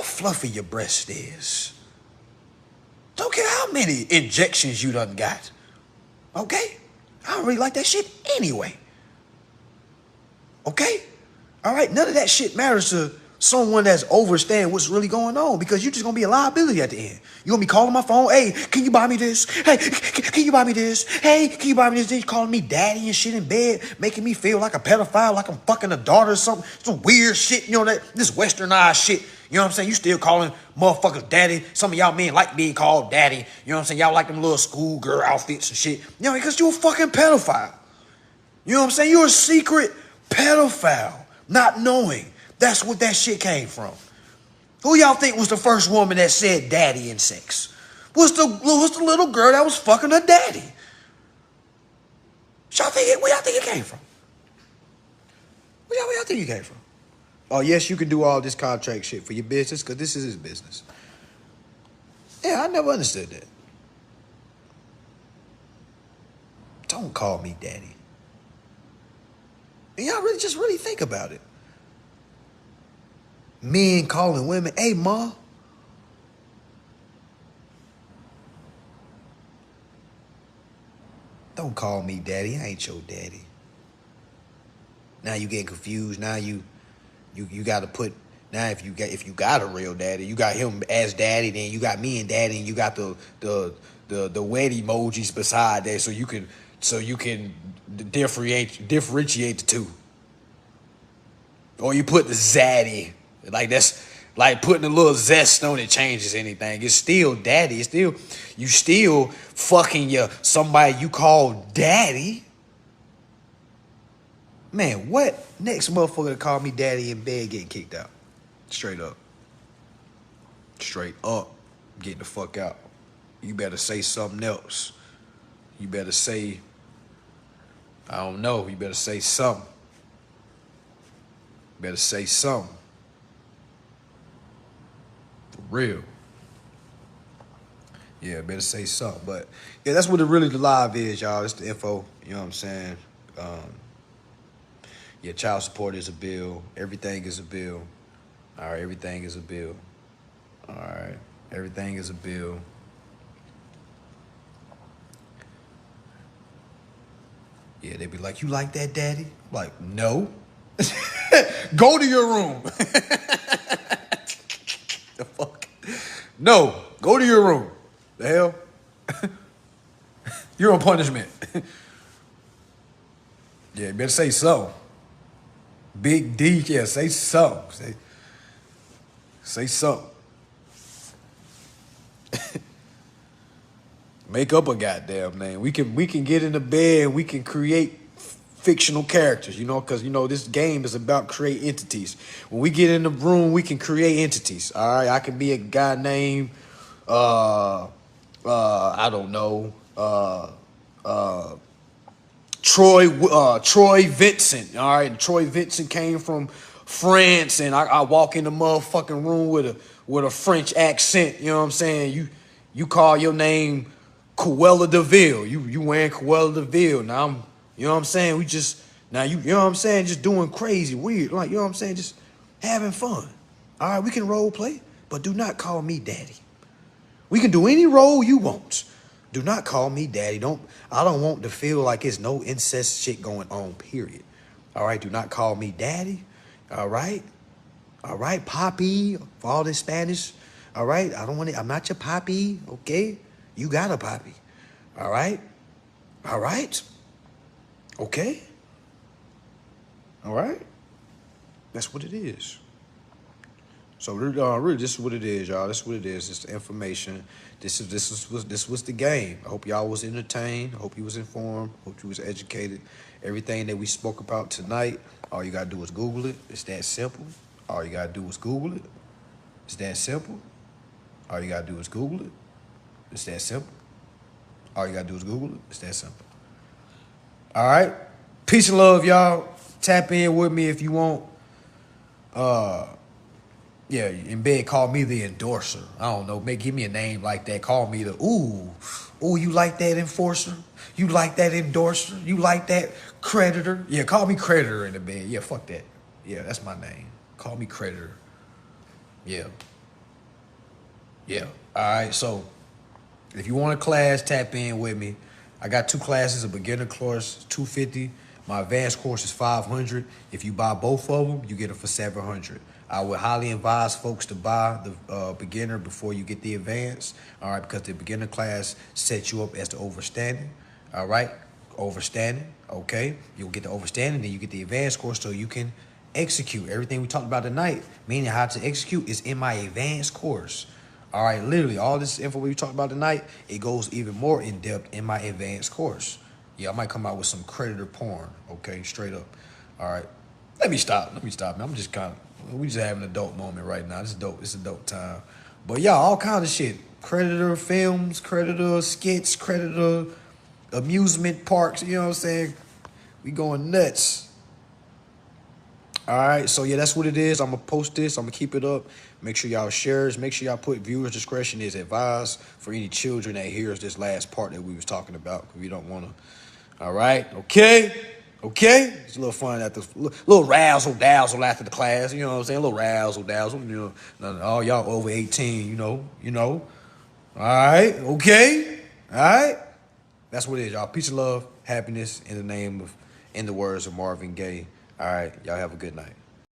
fluffy your breast is. Don't care how many injections you done got. Okay? I don't really like that shit anyway. Okay? All right? None of that shit matters to someone that's overstanding what's really going on, because you're just going to be a liability at the end. You're going to be calling my phone, hey, can you buy me this? Hey, can you buy me this? Hey, can you buy me this? Then you calling me daddy and shit in bed, making me feel like a pedophile, like I'm fucking a daughter or something. Some weird shit, you know, this westernized shit. You know what I'm saying? You still calling motherfuckers daddy. Some of y'all men like being called daddy. You know what I'm saying? Y'all like them little schoolgirl outfits and shit. You know, because you're a fucking pedophile. You know what I'm saying? You're a secret pedophile, not knowing. That's what that shit came from. Who y'all think was the first woman that said daddy in sex? Was the little girl that was fucking her daddy. Where y'all think it came from? Where y'all think it came from? Oh, yes, you can do all this contract shit for your business because this is his business. Yeah, I never understood that. Don't call me daddy. And y'all really think about it. Men calling women, hey, ma. Don't call me daddy. I ain't your daddy. Now you get confused. Now you got to put. Now if you got a real daddy, you got him as daddy. Then you got me and daddy, and you got the wet emojis beside that, so you can differentiate the two. Or you put the zaddy, like that's like putting a little zest on it changes anything. It's still daddy. It's still you still fucking somebody you call daddy. Man, what next motherfucker to call me daddy in bed getting kicked out? Straight up. Straight up. Get the fuck out. You better say something else. You better say, I don't know, you better say something. You better say something. For real. Yeah, better say something. But yeah, that's what the live is, y'all. It's the info. You know what I'm saying? Yeah, child support is a bill. Everything is a bill. All right, everything is a bill. All right, everything is a bill. Yeah, they be like, you like that, daddy? I'm like, no. Go to your room. The fuck? No, go to your room. The hell? You're on punishment. Yeah, you better say so. Big D, yeah, say something. Say something. Make up a goddamn name. We can get in the bed and we can create fictional characters, because this game is about create entities. When we get in the room, we can create entities. All right, I can be a guy named I don't know, Troy Vincent. All right, Troy Vincent came from France, and I walk in the motherfucking room with a French accent. You know what I'm saying? You call your name Cruella de Vil. You wearing Cruella de Vil. Now I'm, you know what I'm saying? We just now you know what I'm saying? Just doing crazy, weird, like, you know what I'm saying? Just having fun. All right, we can role play, but do not call me daddy. We can do any role you want. Do not call me daddy. I don't want to feel like it's no incest shit going on, period. All right, do not call me daddy. All right? All right, papi, for all this Spanish. All right, I'm not your papi, okay? You got a papi. All right? All right? Okay? All right? That's what it is. So really, this is what it is, y'all. This is what it is. It's the information. This was the game. I hope y'all was entertained. I hope you was informed. I hope you was educated. Everything that we spoke about tonight, all you gotta do is Google it. It's that simple. All you gotta do is Google it. It's that simple. All you gotta do is Google it. It's that simple. All you gotta do is Google it. It's that simple. All right. Peace and love, y'all. Tap in with me if you want. Yeah, in bed, call me the endorser. I don't know, give me a name like that. Call me the, ooh, you like that enforcer? You like that endorser? You like that creditor? Yeah, call me creditor in the bed. Yeah, fuck that. Yeah, that's my name. Call me creditor. Yeah. Yeah. All right, so if you want a class, tap in with me. I got 2 classes, a beginner course, $250. My advanced course is $500. If you buy both of them, you get it for $700. I would highly advise folks to buy the beginner before you get the advanced, all right, because the beginner class sets you up as the overstanding, all right? Overstanding, okay? You'll get the overstanding, then you get the advanced course so you can execute. Everything we talked about tonight, meaning how to execute, is in my advanced course. All right, literally, all this info we talked about tonight, it goes even more in-depth in my advanced course. Yeah, I might come out with some creditor porn, okay, straight up. All right, let me stop, man. I'm just we just having an adult moment right now. It's dope. It's a dope time. But yeah, all kinds of shit. Creditor films, creditor skits, creditor amusement parks. You know what I'm saying? We going nuts. All right, so yeah, that's what it is. I'm gonna post this. I'm gonna keep it up. Make sure y'all share this. Make sure y'all put viewers discretion is advised for any children that hears this last part that we was talking about. Cause we don't want to. All right, okay, okay. It's a little fun after, little razzle dazzle after the class. You know what I'm saying? A little razzle dazzle. You know, all y'all over 18. You know. All right, okay, all right. That's what it is, y'all. Peace and love, happiness in the words of Marvin Gaye. All right, y'all have a good night.